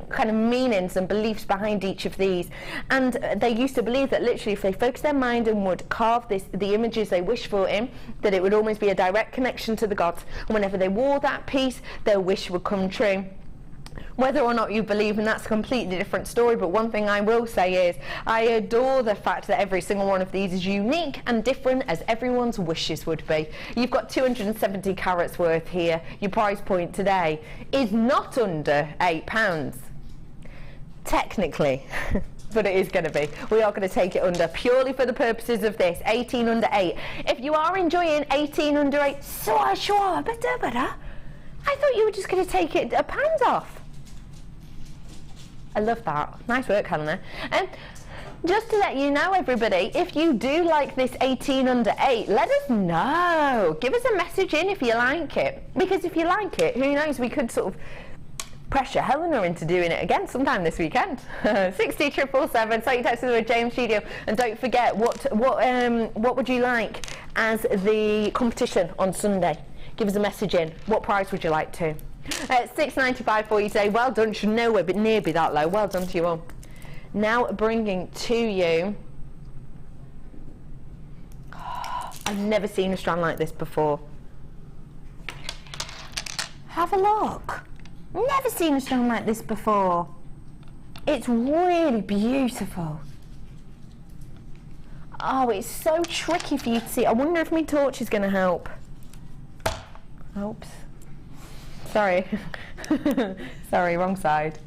kind of meanings and beliefs behind each of these. And they used to believe that literally if they focused their mind and would carve the images they wish for in, that it would almost be a direct connection to the gods. And whenever they wore that piece, their wish would come true. Whether or not you believe, and that's a completely different story, but one thing I will say is I adore the fact that every single one of these is unique and different as everyone's wishes would be. You've got 270 carats worth here. Your price point today is not under £8. Technically. But it is going to be. We are going to take it under purely for the purposes of this. 18 under 8. If you are enjoying 18 under 8, sure, better. I thought you were just going to take it £1 off. I love that. Nice work, Helena. And just to let you know, everybody, if you do like this 18 under 8, let us know. Give us a message in if you like it. Because if you like it, who knows, we could sort of pressure Helena into doing it again sometime this weekend. 60777, so you text us with James Studio, and don't forget what would you like as the competition on Sunday? Give us a message in. What price would you like to? £6.95 for you today. Well done. Should nowhere but near be that low. Well done to you all. Now bringing to you. I've never seen a strand like this before. Have a look. Never seen a strand like this before. It's really beautiful. Oh, it's so tricky for you to see. I wonder if my torch is going to help. Oops. Sorry. Sorry, wrong side.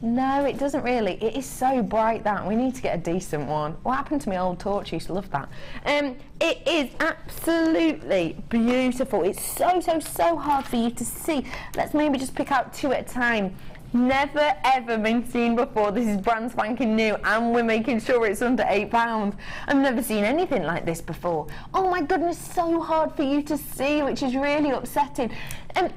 No, it doesn't really. It is so bright that we need to get a decent one. What happened to my old torch? I used to love that. It is absolutely beautiful. It's so hard for you to see. Let's maybe just pick out two at a time. Never ever been seen before. This is brand spanking new, and we're making sure it's under £8. I've never seen anything like this before. Oh my goodness, so hard for you to see, which is really upsetting.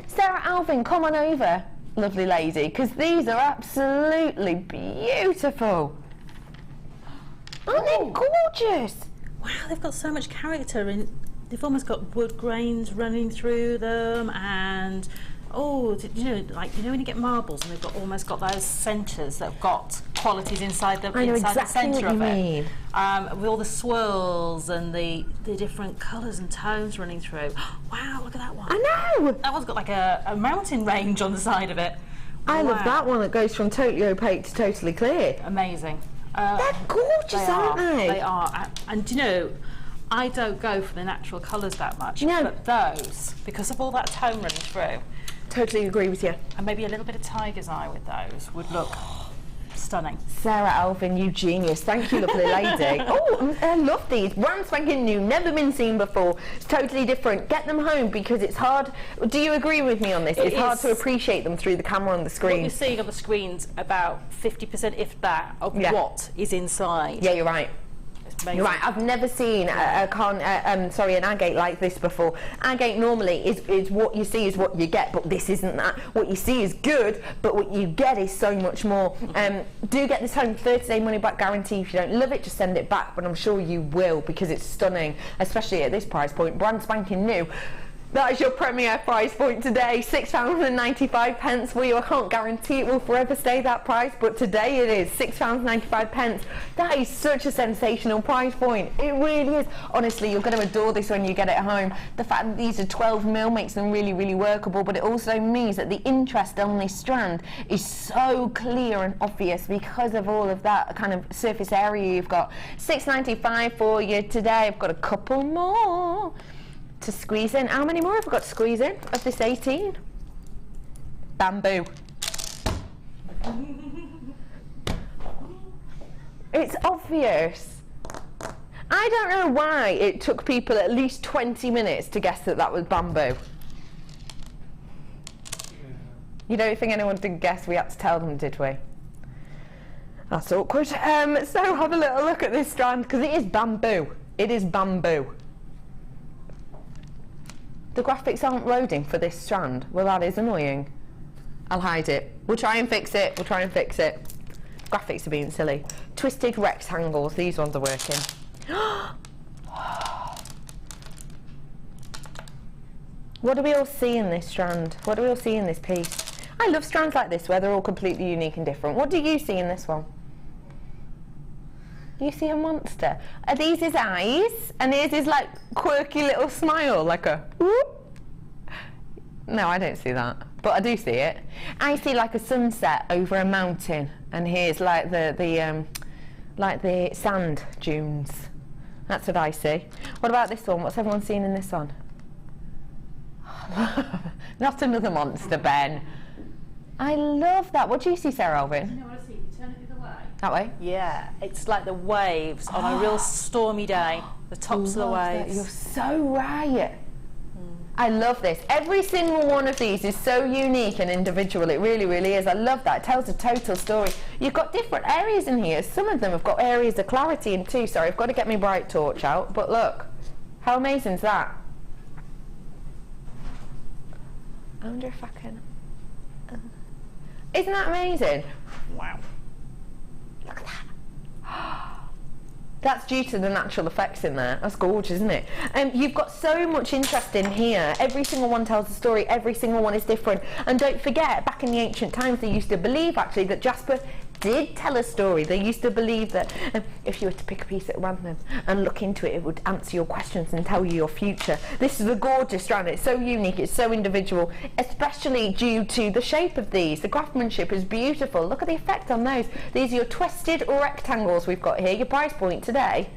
Sara, Elvin, come on over, lovely lady, because these are absolutely beautiful. Aren't they gorgeous? Wow, they've got so much character, and they've almost got wood grains running through them, and oh, you know when you get marbles and they've got almost got those centres that have got qualities inside the centre of it. With all the swirls and the different colours and tones running through. Wow, look at that one. I know. That one's got like a mountain range on the side of it. I love that one that goes from totally opaque to totally clear. Amazing. They're gorgeous, aren't they? They are. And you know, I don't go for the natural colours that much. No. But those, because of all that tone running through. Totally agree with you. And maybe a little bit of tiger's eye with those would look stunning. Sara, Elvin, you genius. Thank you, lovely lady. Oh, I love these. Brand spanking new, never been seen before. It's totally different. Get them home because it's hard. Do you agree with me on this? It's hard to appreciate them through the camera on the screen. What you're seeing on the screen's about 50%, if that, of what is inside. Yeah, you're right. You're right. I've never seen an agate like this before. Agate normally is what you see is what you get, but this isn't that. What you see is good, but what you get is so much more. Do get this home. 30-day money back guarantee. If you don't love it, just send it back, but I'm sure you will because it's stunning, especially at this price point. Brand spanking new. That is your premier price point today, £6.95 for you. I can't guarantee it will forever stay that price, but today it is £6.95. That is such a sensational price point. It really is. Honestly, you're going to adore this when you get it home. The fact that these are 12mm makes them really, really workable, but it also means that the interest on this strand is so clear and obvious because of all of that kind of surface area you've got. £6.95 for you today. I've got a couple more to squeeze in. How many more have we got to squeeze in of this 18? Bamboo. It's obvious. I don't know why it took people at least 20 minutes to guess that that was bamboo. You don't think anyone did guess? We had to tell them, did we? That's awkward. So have a little look at this strand because it is bamboo. It is bamboo. The graphics aren't loading for this strand. Well, that is annoying. I'll hide it. We'll try and fix it. We'll try and fix it. Graphics are being silly. Twisted rectangles. These ones are working. What do we all see in this strand? What do we all see in this piece? I love strands like this where they're all completely unique and different. What do you see in this one? You see a monster. Are these his eyes? And here's his like quirky little smile, like a whoop. No, I don't see that, but I do see it. I see like a sunset over a mountain, and here's like the sand dunes. That's what I see. What about this one? What's everyone seen in this one? Not another monster, Ben. I love that. What do you see, Sarah Elvin? You know what I see? You turn it the other way. That way? Yeah, it's like the waves on a real stormy day. The tops of the waves. You're so right. I love this. Every single one of these is so unique and individual. It really, really is. I love that. It tells a total story. You've got different areas in here. Some of them have got areas of clarity in too. Sorry, I've got to get my bright torch out. But look, how amazing is that? I wonder if I can... Isn't that amazing? Wow. Look at that. That's due to the natural effects in there. That's gorgeous, isn't it? You've got so much interest in here. Every single one tells a story. Every single one is different. And don't forget, back in the ancient times, they used to believe, actually, that jasper did tell a story. They used to believe that if you were to pick a piece at random and look into it, it would answer your questions and tell you your future. This is a gorgeous strand. It's so unique. It's so individual, especially due to the shape of these. The craftsmanship is beautiful. Look at the effect on those. These are your twisted rectangles we've got here. Your price point today.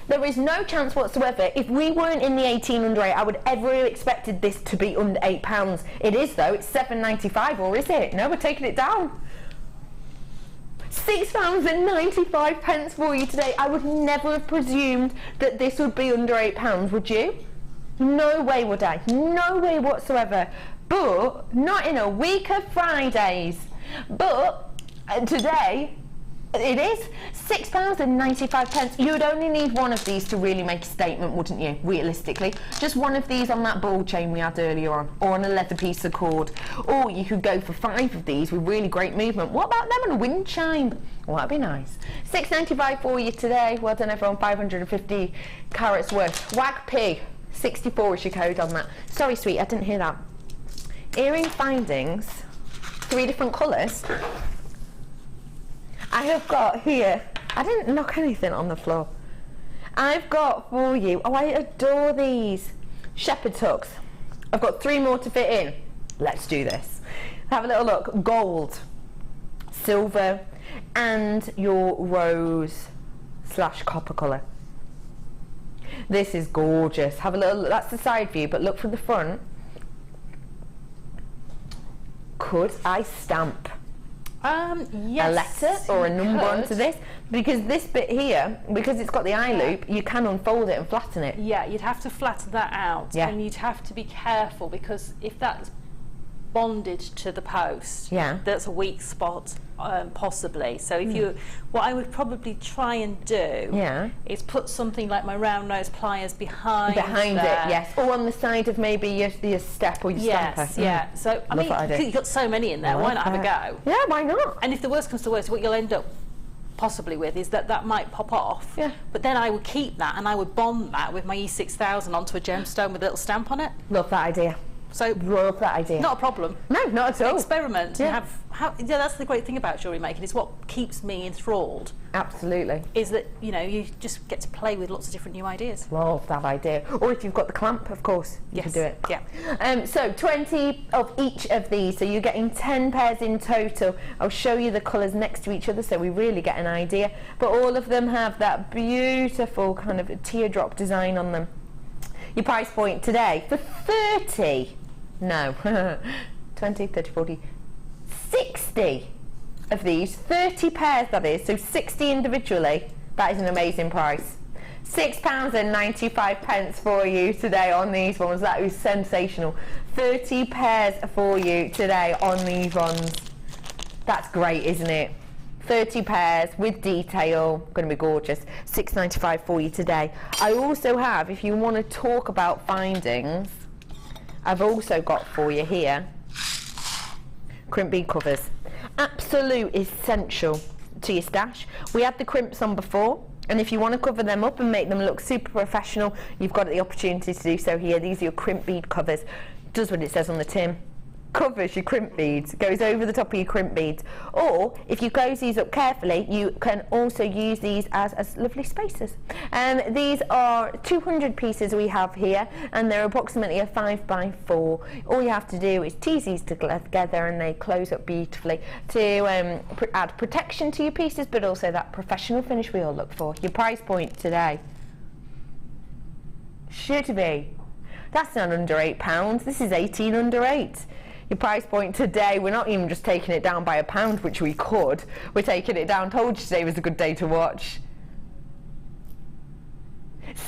There is no chance whatsoever, if we weren't in the 18 under 8, I would ever have expected this to be under £8. It is though, it's £7.95, or is it? No, we're taking it down. £6.95 for you today. I would never have presumed that this would be under £8, would you? No way would I. No way whatsoever. But not in a week of Fridays. But today, it is £6.95. You would only need one of these to really make a statement, wouldn't you, realistically? Just one of these on that ball chain we had earlier on, or on a leather piece of cord. Or you could go for 5 of these with really great movement. What about them on a wind chime? Well, that'd be nice. £6.95 for you today. Well done, everyone. 550 carats worth. WAGP 64 is your code on that. Sorry, sweet, I didn't hear that. Earring findings, 3 different colours. I have got here, I didn't knock anything on the floor. I've got for you, oh, I adore these shepherd's hooks. I've got 3 more to fit in. Let's do this. Have a little look. Gold, silver, and your rose / copper colour. This is gorgeous. Have a little look. That's the side view, but look from the front. Could I stamp yes, a letter or a number onto this? Because this bit here, because it's got the eye loop, you can unfold it and flatten it. Yeah, you'd have to flatten that out, Yeah. and you'd have to be careful, because if that's bonded to the post, Yeah. that's a weak spot, possibly. So if you, what I would probably try and do, Yeah. is put something like my round nose pliers behind Behind there. it, yes. Or on the side of maybe your step or your stamper. Yes, yeah. So I Love that mean, idea. you've got so many in there. Why not have a go? Yeah, why not? And if the worst comes to worst, what you'll end up possibly with is that might pop off. Yeah. But then I would keep that, and I would bond that with my E6000 onto a gemstone with a little stamp on it. Love that idea. So Love that idea. not a problem. No, not at all. Experiment. Yeah. And that's the great thing about jewellery making. It's what keeps me enthralled. Absolutely. Is that, you know, you just get to play with lots of different new ideas. Love that idea. Or if you've got the clamp, of course, you can do it. Yeah. So 20 of each of these, so you're getting 10 pairs in total. I'll show you the colours next to each other so we really get an idea. But all of them have that beautiful kind of teardrop design on them. Your price point today for 30. No, 20, 30, 40, 60 of these, 30 pairs that is, so 60 individually. That is an amazing price. £6.95 for you today on these ones. That is sensational. 30 pairs for you today on these ones. That's great, isn't it? 30 pairs with detail, going to be gorgeous. £6.95 for you today. I also have, if you want to talk about findings, I've also got for you here crimp bead covers. Absolute essential to your stash. We had the crimps on before, and if you want to cover them up and make them look super professional, you've got the opportunity to do so here. These are your crimp bead covers. Does what it says on the tin. Covers your crimp beads, goes over the top of your crimp beads. Or if you close these up carefully, you can also use these as lovely spacers. These are 200 pieces we have here, and they're approximately a 5x4. All you have to do is tease these together and they close up beautifully to add protection to your pieces, but also that professional finish we all look for. Your price point today should be, that's not under £8, this is 18 under £8. Your price point today, we're not even just taking it down by £1, which we could. We're taking it down. Told you today was a good day to watch.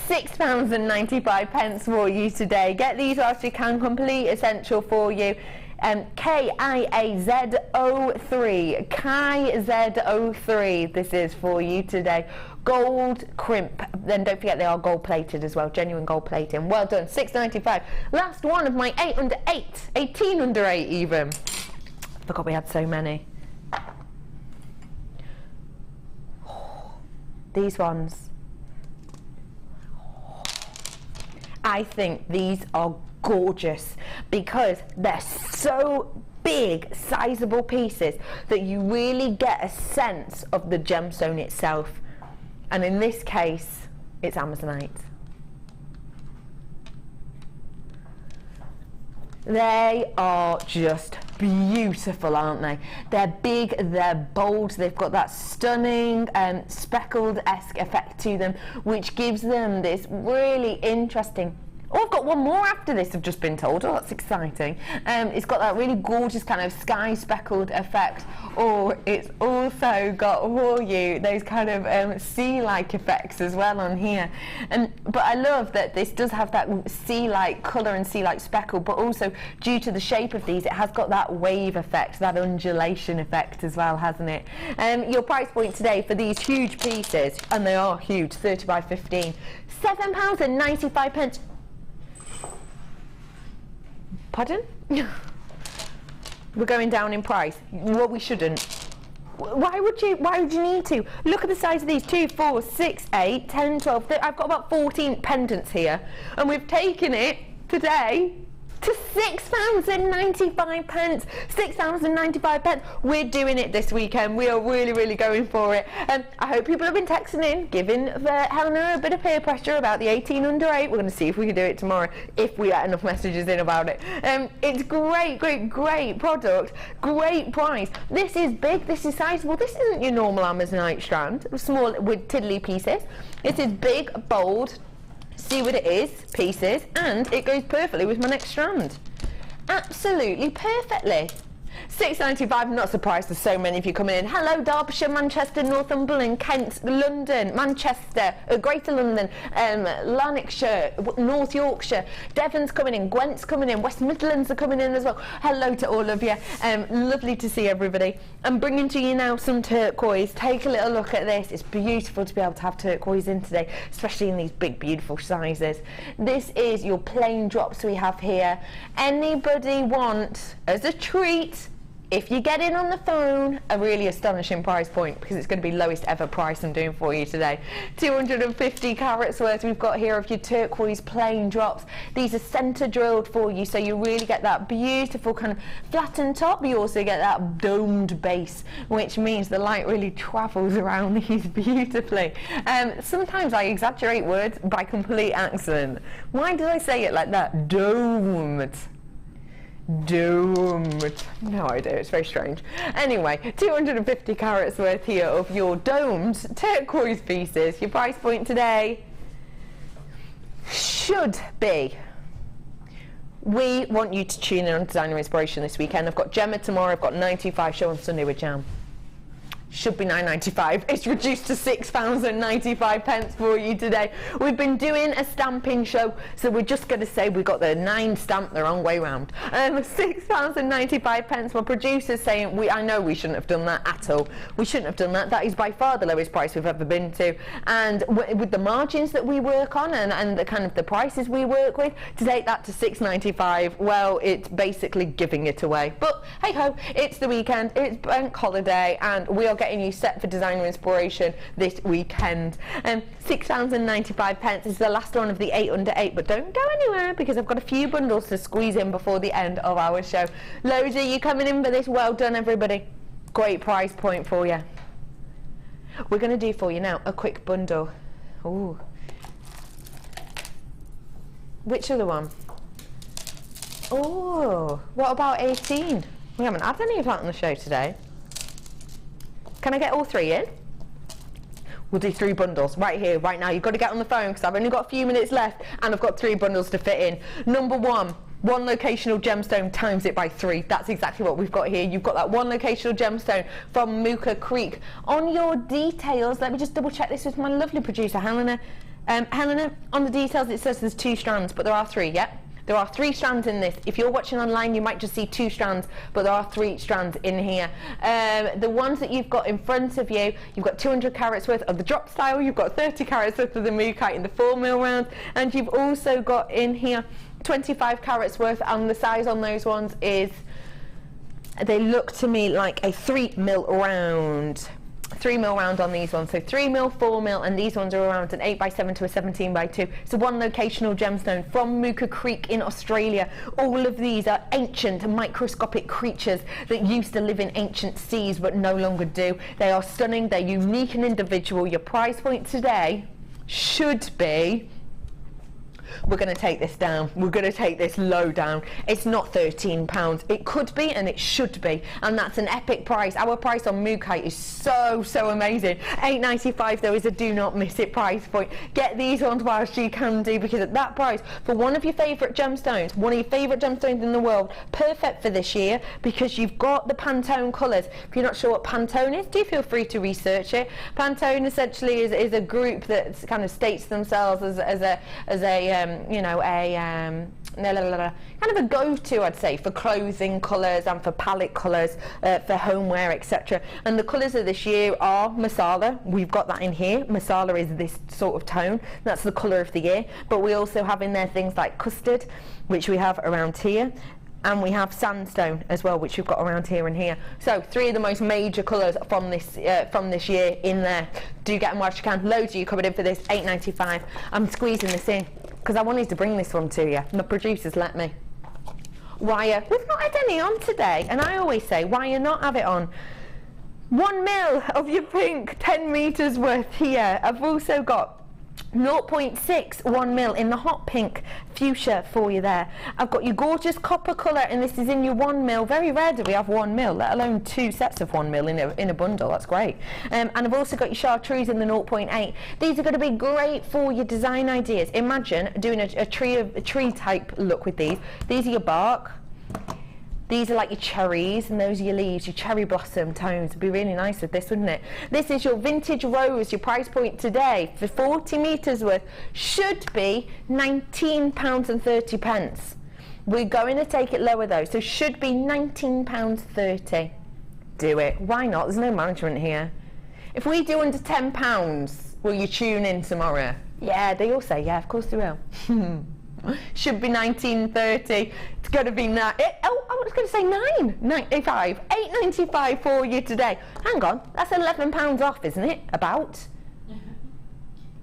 £6.95 for you today. Get these whilst you can. Complete essential for you. KIAZ03. KIZ03. This is for you today. Gold crimp. Then don't forget they are gold plated as well. Genuine gold plating. Well done. £6.95. Last one of my 8 under 8. 18 under 8 even. Forgot we had so many. These ones. I think these are gorgeous because they're so big, sizable pieces that you really get a sense of the gemstone itself. And in this case, it's Amazonite. They are just beautiful, aren't they? They're big, they're bold, they've got that stunning speckled-esque effect to them, which gives them this really interesting. Oh, I've got one more after this, I've just been told. Oh, that's exciting. It's got that really gorgeous kind of sky speckled effect. Or it's also got for you those kind of sea-like effects as well on here. But I love that this does have that sea-like colour and sea-like speckle, but also due to the shape of these, it has got that wave effect, that undulation effect as well, hasn't it? Your price point today for these huge pieces, and they are huge, 30 by 15, £7.95. Pardon? We're going down in price. Well, we shouldn't. Why would you need to? Look at the size of these. 2, 4, 6, 8, 10, 12. I've got about 14 pendants here, and we've taken it today to £6.95. £6.95. We're doing it this weekend. We are really, really going for it. I hope people have been texting in, giving Helena a bit of peer pressure about the 18 under 8. We're going to see if we can do it tomorrow, if we get enough messages in about it. It's great, great, great product. Great price. This is big. This is sizable. This isn't your normal Amazonite strand, small with tiddly pieces. This is big, bold. See what it is, pieces, and it goes perfectly with my next strand. Absolutely perfectly. £6.95, I'm not surprised there's so many of you coming in. Hello, Derbyshire, Manchester, Northumberland, Kent, London, Manchester, Greater London, Lanarkshire, North Yorkshire, Devon's coming in, Gwent's coming in, West Midlands are coming in as well. Hello to all of you. Lovely to see everybody. I'm bringing to you now some turquoise. Take a little look at this. It's beautiful to be able to have turquoise in today, especially in these big, beautiful sizes. This is your plain drops we have here. Anybody want, as a treat, if you get in on the phone, a really astonishing price point, because it's going to be lowest ever price I'm doing for you today. 250 carats worth we've got here of your turquoise plain drops. These are centre drilled for you, so you really get that beautiful kind of flattened top. You also get that domed base, which means the light really travels around these beautifully. Sometimes I exaggerate words by complete accident. Why did I say it like that? Domed. Domed. No idea, it's very strange. Anyway, 250 carats worth here of your domed turquoise pieces. Your price point today should be, we want you to tune in on Designer Inspiration this weekend. I've got Gemma tomorrow, I've got 925 show on Sunday with Jam. should be £9.95. It's reduced to £6.95 for you today. We've been doing a stamping show, so we're just going to say we got the 9 stamp the wrong way round. £6.95. My producer's saying, I know we shouldn't have done that at all. We shouldn't have done that. That is by far the lowest price we've ever been to. And with the margins that we work on and the kind of the prices we work with, to take that to £6.95, well, it's basically giving it away. But hey ho, it's the weekend, it's bank holiday, and we are getting you set for designer inspiration this weekend. £6.95 is the last one of the 8 under 8, but don't go anywhere because I've got a few bundles to squeeze in before the end of our show. Loads of you coming in for this. Well done, everybody. Great price point for you. We're going to do for you now a quick bundle. Ooh. Which other one? Oh, what about 18? We haven't had any of that on the show today. Can I get all 3 in? We'll do 3 bundles right here, right now. You've got to get on the phone because I've only got a few minutes left and I've got 3 bundles to fit in. Number 1, one locational gemstone times it by 3. That's exactly what we've got here. You've got that one locational gemstone from Mooka Creek. On your details, let me just double check this with my lovely producer, Helena. Helena, on the details it says there's 2 strands, but there are 3, yeah? There are 3 strands in this. If you're watching online, you might just see 2 strands, but there are 3 strands in here. The ones that you've got in front of you, you've got 200 carats worth of the drop style, you've got 30 carats worth of the Mooka in the 4mm round, and you've also got in here 25 carats worth, and the size on those ones is, they look to me like a 3mm round. 3mm round on these ones, so 3mm, 4mm, and these ones are around an 8x7 to a 17x2. So one locational gemstone from Mooka Creek in Australia. All of these are ancient microscopic creatures that used to live in ancient seas but no longer do. They are stunning, they're unique and individual. Your price point today should be, we're going to take this down. We're going to take this low down. It's not £13. It could be and it should be, and that's an epic price. Our price on Mooka is so amazing. £8.95 though is a do not miss it price point. Get these ones whilst you can do, because at that price, for one of your favourite gemstones, one of your favourite gemstones in the world, perfect for this year because you've got the Pantone colours. If you're not sure what Pantone is, do feel free to research it. Pantone essentially is a group that kind of states themselves as a you know, kind of a go-to, I'd say, for clothing colours and for palette colours, for homeware, etc. And the colours of this year are Masala. We've got that in here. Masala is this sort of tone. That's the colour of the year. But we also have in there things like custard, which we have around here. And we have sandstone as well, which we've got around here and here. So 3 of the most major colours from this year in there. Do get them whilst you can. Loads of you coming in for this, £8.95. I'm squeezing this in because I wanted to bring this one to you. My producers let me. Wire. We've not had any on today, and I always say, why you not have it on? 1mm of your pink, 10 metres worth here. I've also got 0.6 1mm in the hot pink fuchsia for you there. I've got your gorgeous copper colour, and this is in your 1mm. Very rare do we have 1mm, let alone 2 sets of 1mm in a bundle. That's great. And I've also got your chartreuse in the 0.8. These are going to be great for your design ideas. Imagine doing a tree type look with these. These are your bark. These are like your cherries, and those are your leaves, your cherry blossom tones. Would be really nice with this, wouldn't it? This is your vintage rose. Your price point today for 40 metres worth should be £19.30. We're going to take it lower though, so should be £19.30. Do it. Why not? There's no management here. If we do under £10, will you tune in tomorrow? Yeah, they all say yeah, of course they will. Should be £19.30. It's going to be I was going to say £9.95. £8.95 for you today. Hang on, that's £11 off, isn't it? About.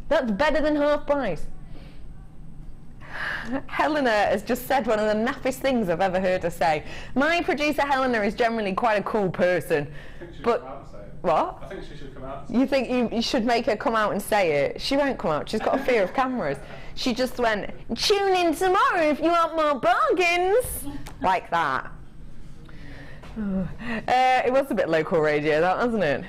That's better than half price. Helena has just said one of the naffest things I've ever heard her say. My producer Helena is generally quite a cool person, but. What? I think she should come out. You think you should make her come out and say it? She won't come out. She's got a fear of cameras. She just went, tune in tomorrow if you want more bargains. Like that. It was a bit local radio, that, wasn't it?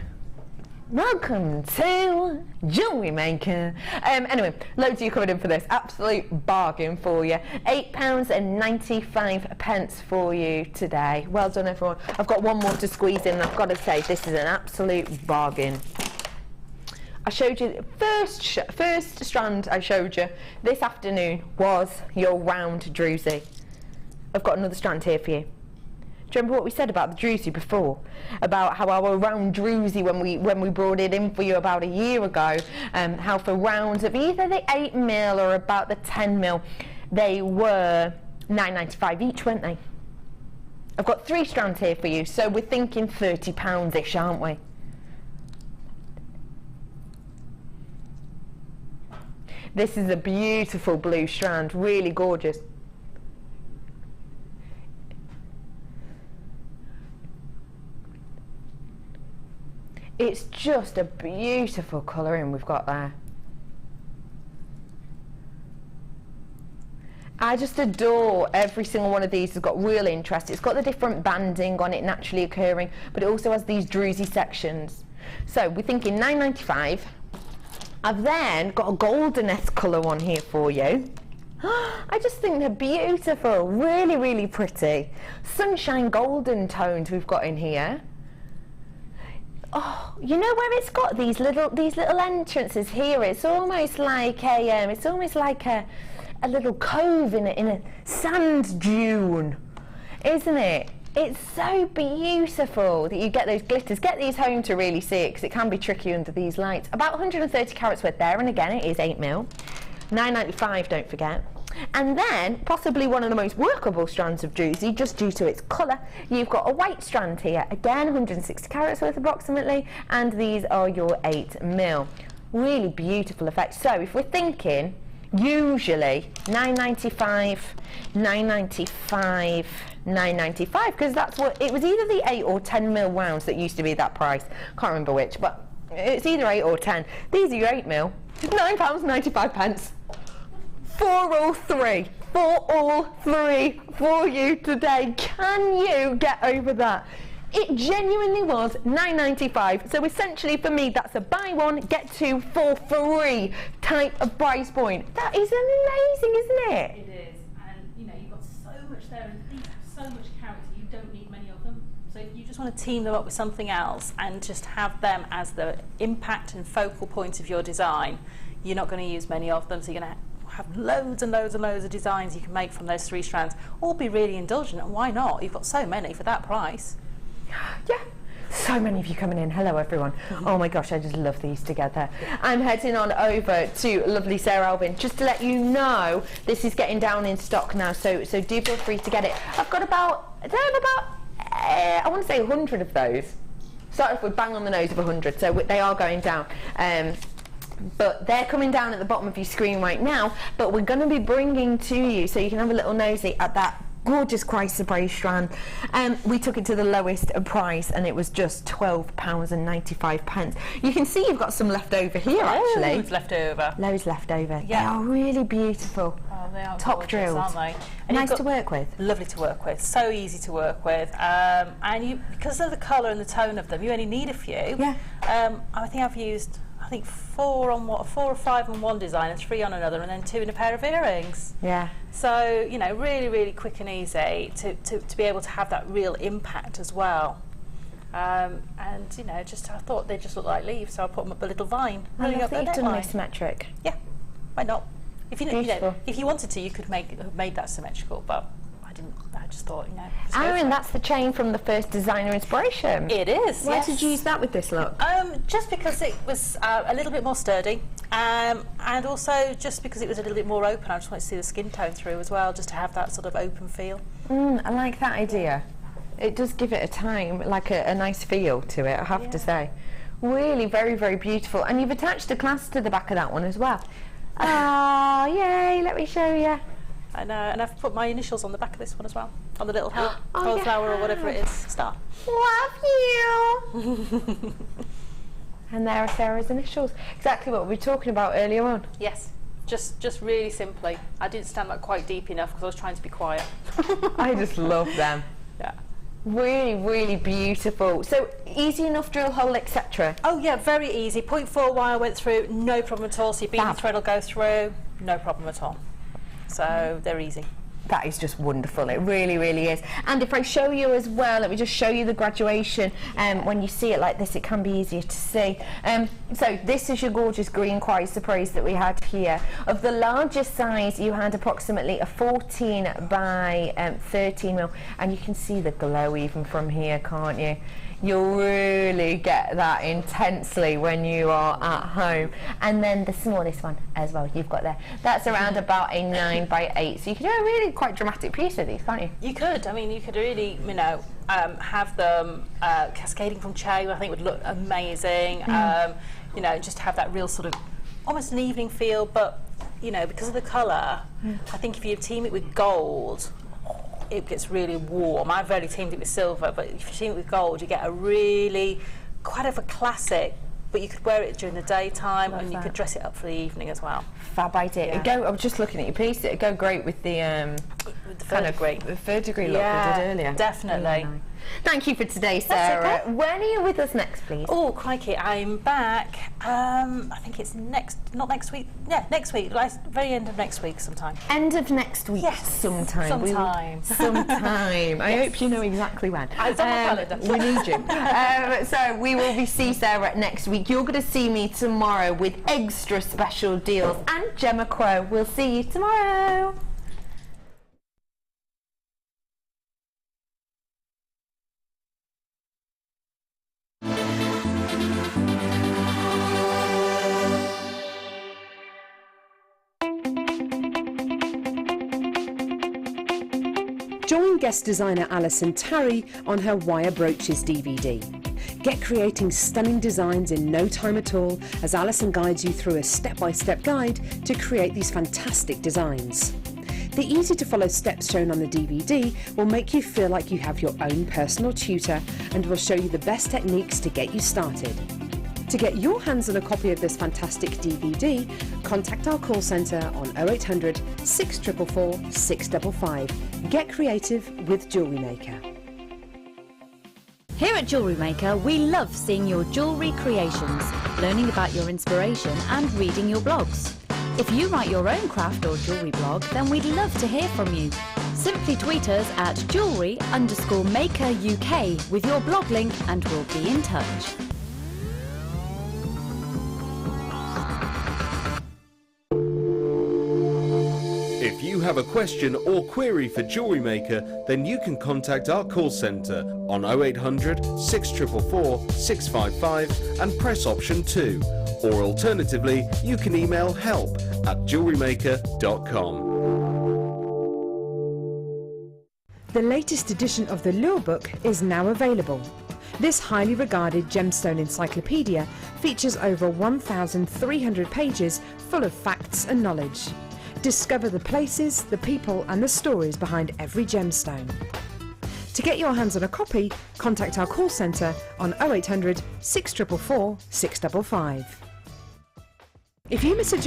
Welcome to JewelleryMaker. Anyway, loads of you coming in for this. Absolute bargain for you. £8.95 for you today. Well done, everyone. I've got one more to squeeze in, and I've got to say, this is an absolute bargain. I showed you the first strand I showed you this afternoon was your round druzy. I've got another strand here for you. Do you remember what we said about the druzy before? About how our round druzy, when we brought it in for you about a year ago, how for rounds of either the 8mm or about the 10mm, they were £9.95 each, weren't they? I've got 3 strands here for you, so we're thinking £30-ish, aren't we? This is a beautiful blue strand, really gorgeous. It's just a beautiful colouring we've got there. I just adore every single one of these. Has got real interest. It's got the different banding on it naturally occurring, but it also has these druzy sections. So we're thinking £9.95. I've then got a golden-esque colour one here for you. I just think they're beautiful, really, really pretty. Sunshine golden tones we've got in here. Oh, you know where it's got these little entrances here? It's almost like a little cove in a sand dune, isn't it? It's so beautiful that you get those glitters. Get these home to really see it, because it can be tricky under these lights. About 130 carats worth there, and again it is 8mm. £9.95, don't forget. And then, possibly one of the most workable strands of druzy, just due to its colour, you've got a white strand here. Again, 160 carats worth approximately, and these are your 8mm. Really beautiful effect. So, if we're thinking, usually £9.95, £9.95, £9.95, because that's what, it was either the 8 or 10mm rounds that used to be that price. Can't remember which, but it's either 8 or 10. These are your 8mm. £9.95. For all three for you today. Can you get over that? It genuinely was £9.95. So essentially for me, that's a buy one, get two for free type of price point. That is amazing, isn't it? It is, and you know, you've got so much there, and these have so much character, you don't need many of them. So if you just want to team them up with something else and just have them as the impact and focal point of your design, you're not going to use many of them, so you're going to have loads and loads and loads of designs you can make from those 3 strands, or be really indulgent, and why not? You've got so many for that price. Yeah, so many of you coming in. Hello everyone. Oh my gosh, I just love these together. I'm heading on over to lovely Sara Elvin, just to let you know this is getting down in stock now, so do feel free to get it. I've got about, I want to say 100 of those. Started off with bang on the nose of 100, so they are going down. But they're coming down at the bottom of your screen right now, but we're going to be bringing to you, so you can have a little nosy at that gorgeous chrysoprase strand. We took it to the lowest price, and it was just £12.95. You can see you've got some left over here, actually. Loads left over. Loads left over. Yeah. They are really beautiful. Oh, they are top gorgeous, drilled, aren't they? And nice to work with. Lovely to work with. So easy to work with. And you, because of the colour and the tone of them, you only need a few. Yeah. I think I've used 4 or 5 on one design and 3 on another, and then 2 in a pair of earrings. Yeah. So, you know, really, really quick and easy to be able to have that real impact as well. And, you know, I thought they just looked like leaves, so I put them up a little vine. I love that you've done asymmetric. Yeah, why not? If you know, if you wanted to, you could have made that symmetrical, but I didn't. I just thought, you know. Aaron, that's the chain from the first designer inspiration. It is. Why yes. did you use that with this look? Just because it was a little bit more sturdy, and also just because it was a little bit more open. I just wanted to see the skin tone through as well, just to have that sort of open feel. I like that idea. It does give it a nice feel to it, I have to say. Really very, very beautiful. And you've attached a clasp to the back of that one as well. Oh, yay, let me show you. And I've put my initials on the back of this one as well, on the little flower or whatever it is, star. Love you! And there are Sarah's initials. Exactly what we were talking about earlier on. Yes, just really simply. I didn't stand up quite deep enough because I was trying to be quiet. I just love them. Yeah. Really, really beautiful. So easy enough drill hole, etc. Oh yeah, very easy. 0.4 wire went through, no problem at all. So your beading thread will go through, no problem at all. So they're easy. That is just wonderful. It really, really is. And if I show you as well, let me just show you the graduation. When you see it like this, it can be easier to see. So this is your gorgeous green quartz surprise that we had here. Of the largest size, you had approximately a 14 by 13 mil, and you can see the glow even from here, can't you? You'll really get that intensely when you are at home. And then the smallest one as well, you've got there. That's around about a 9 by 8. So you can do a really quite dramatic piece of these, can't you? You could. I mean, you could really, you know, have them cascading from chain. I think would look amazing. You know, just have that real sort of almost an evening feel. But you know, because of the colour, I think if you team it with gold, it gets really warm. I've only teamed it with silver, but if you team it with gold, you get a really quite of a classic. But you could wear it during the daytime, and you could dress it up for the evening as well. Fab idea. Yeah. I was just looking at your piece. It'd go great with the filigree. The filigree look we did earlier. Definitely. Really nice. Thank you for today, Sarah. Okay. When are you with us next, please? Oh, crikey, I'm back. I think it's not next week. Yeah, next week, very end of next week sometime. End of next week? Yes, sometime. Sometime. I hope you know exactly when. It's on my calendar. We need you. So we will see Sarah next week. You're going to see me tomorrow with extra special deals. And Gemma Crow. We'll see you tomorrow. Join guest designer Alison Tarry on her Wire Brooches DVD. Get creating stunning designs in no time at all as Alison guides you through a step-by-step guide to create these fantastic designs. The easy-to-follow steps shown on the DVD will make you feel like you have your own personal tutor and will show you the best techniques to get you started. To get your hands on a copy of this fantastic DVD, contact our call centre on 0800 644 655. Get creative with JewelleryMaker. Here at JewelleryMaker, we love seeing your jewellery creations, learning about your inspiration and reading your blogs. If you write your own craft or jewellery blog, then we'd love to hear from you. Simply tweet us at jewellery_maker UK with your blog link and we'll be in touch. If you have a question or query for JewelleryMaker, then you can contact our call centre on 0800 644 655 and press option 2. Or alternatively, you can email help@jewellerymaker.com. The latest edition of the Lure Book is now available. This highly regarded gemstone encyclopedia features over 1,300 pages full of facts and knowledge. Discover the places, the people and the stories behind every gemstone. To get your hands on a copy, contact our call centre on 0800 644 655. If you miss a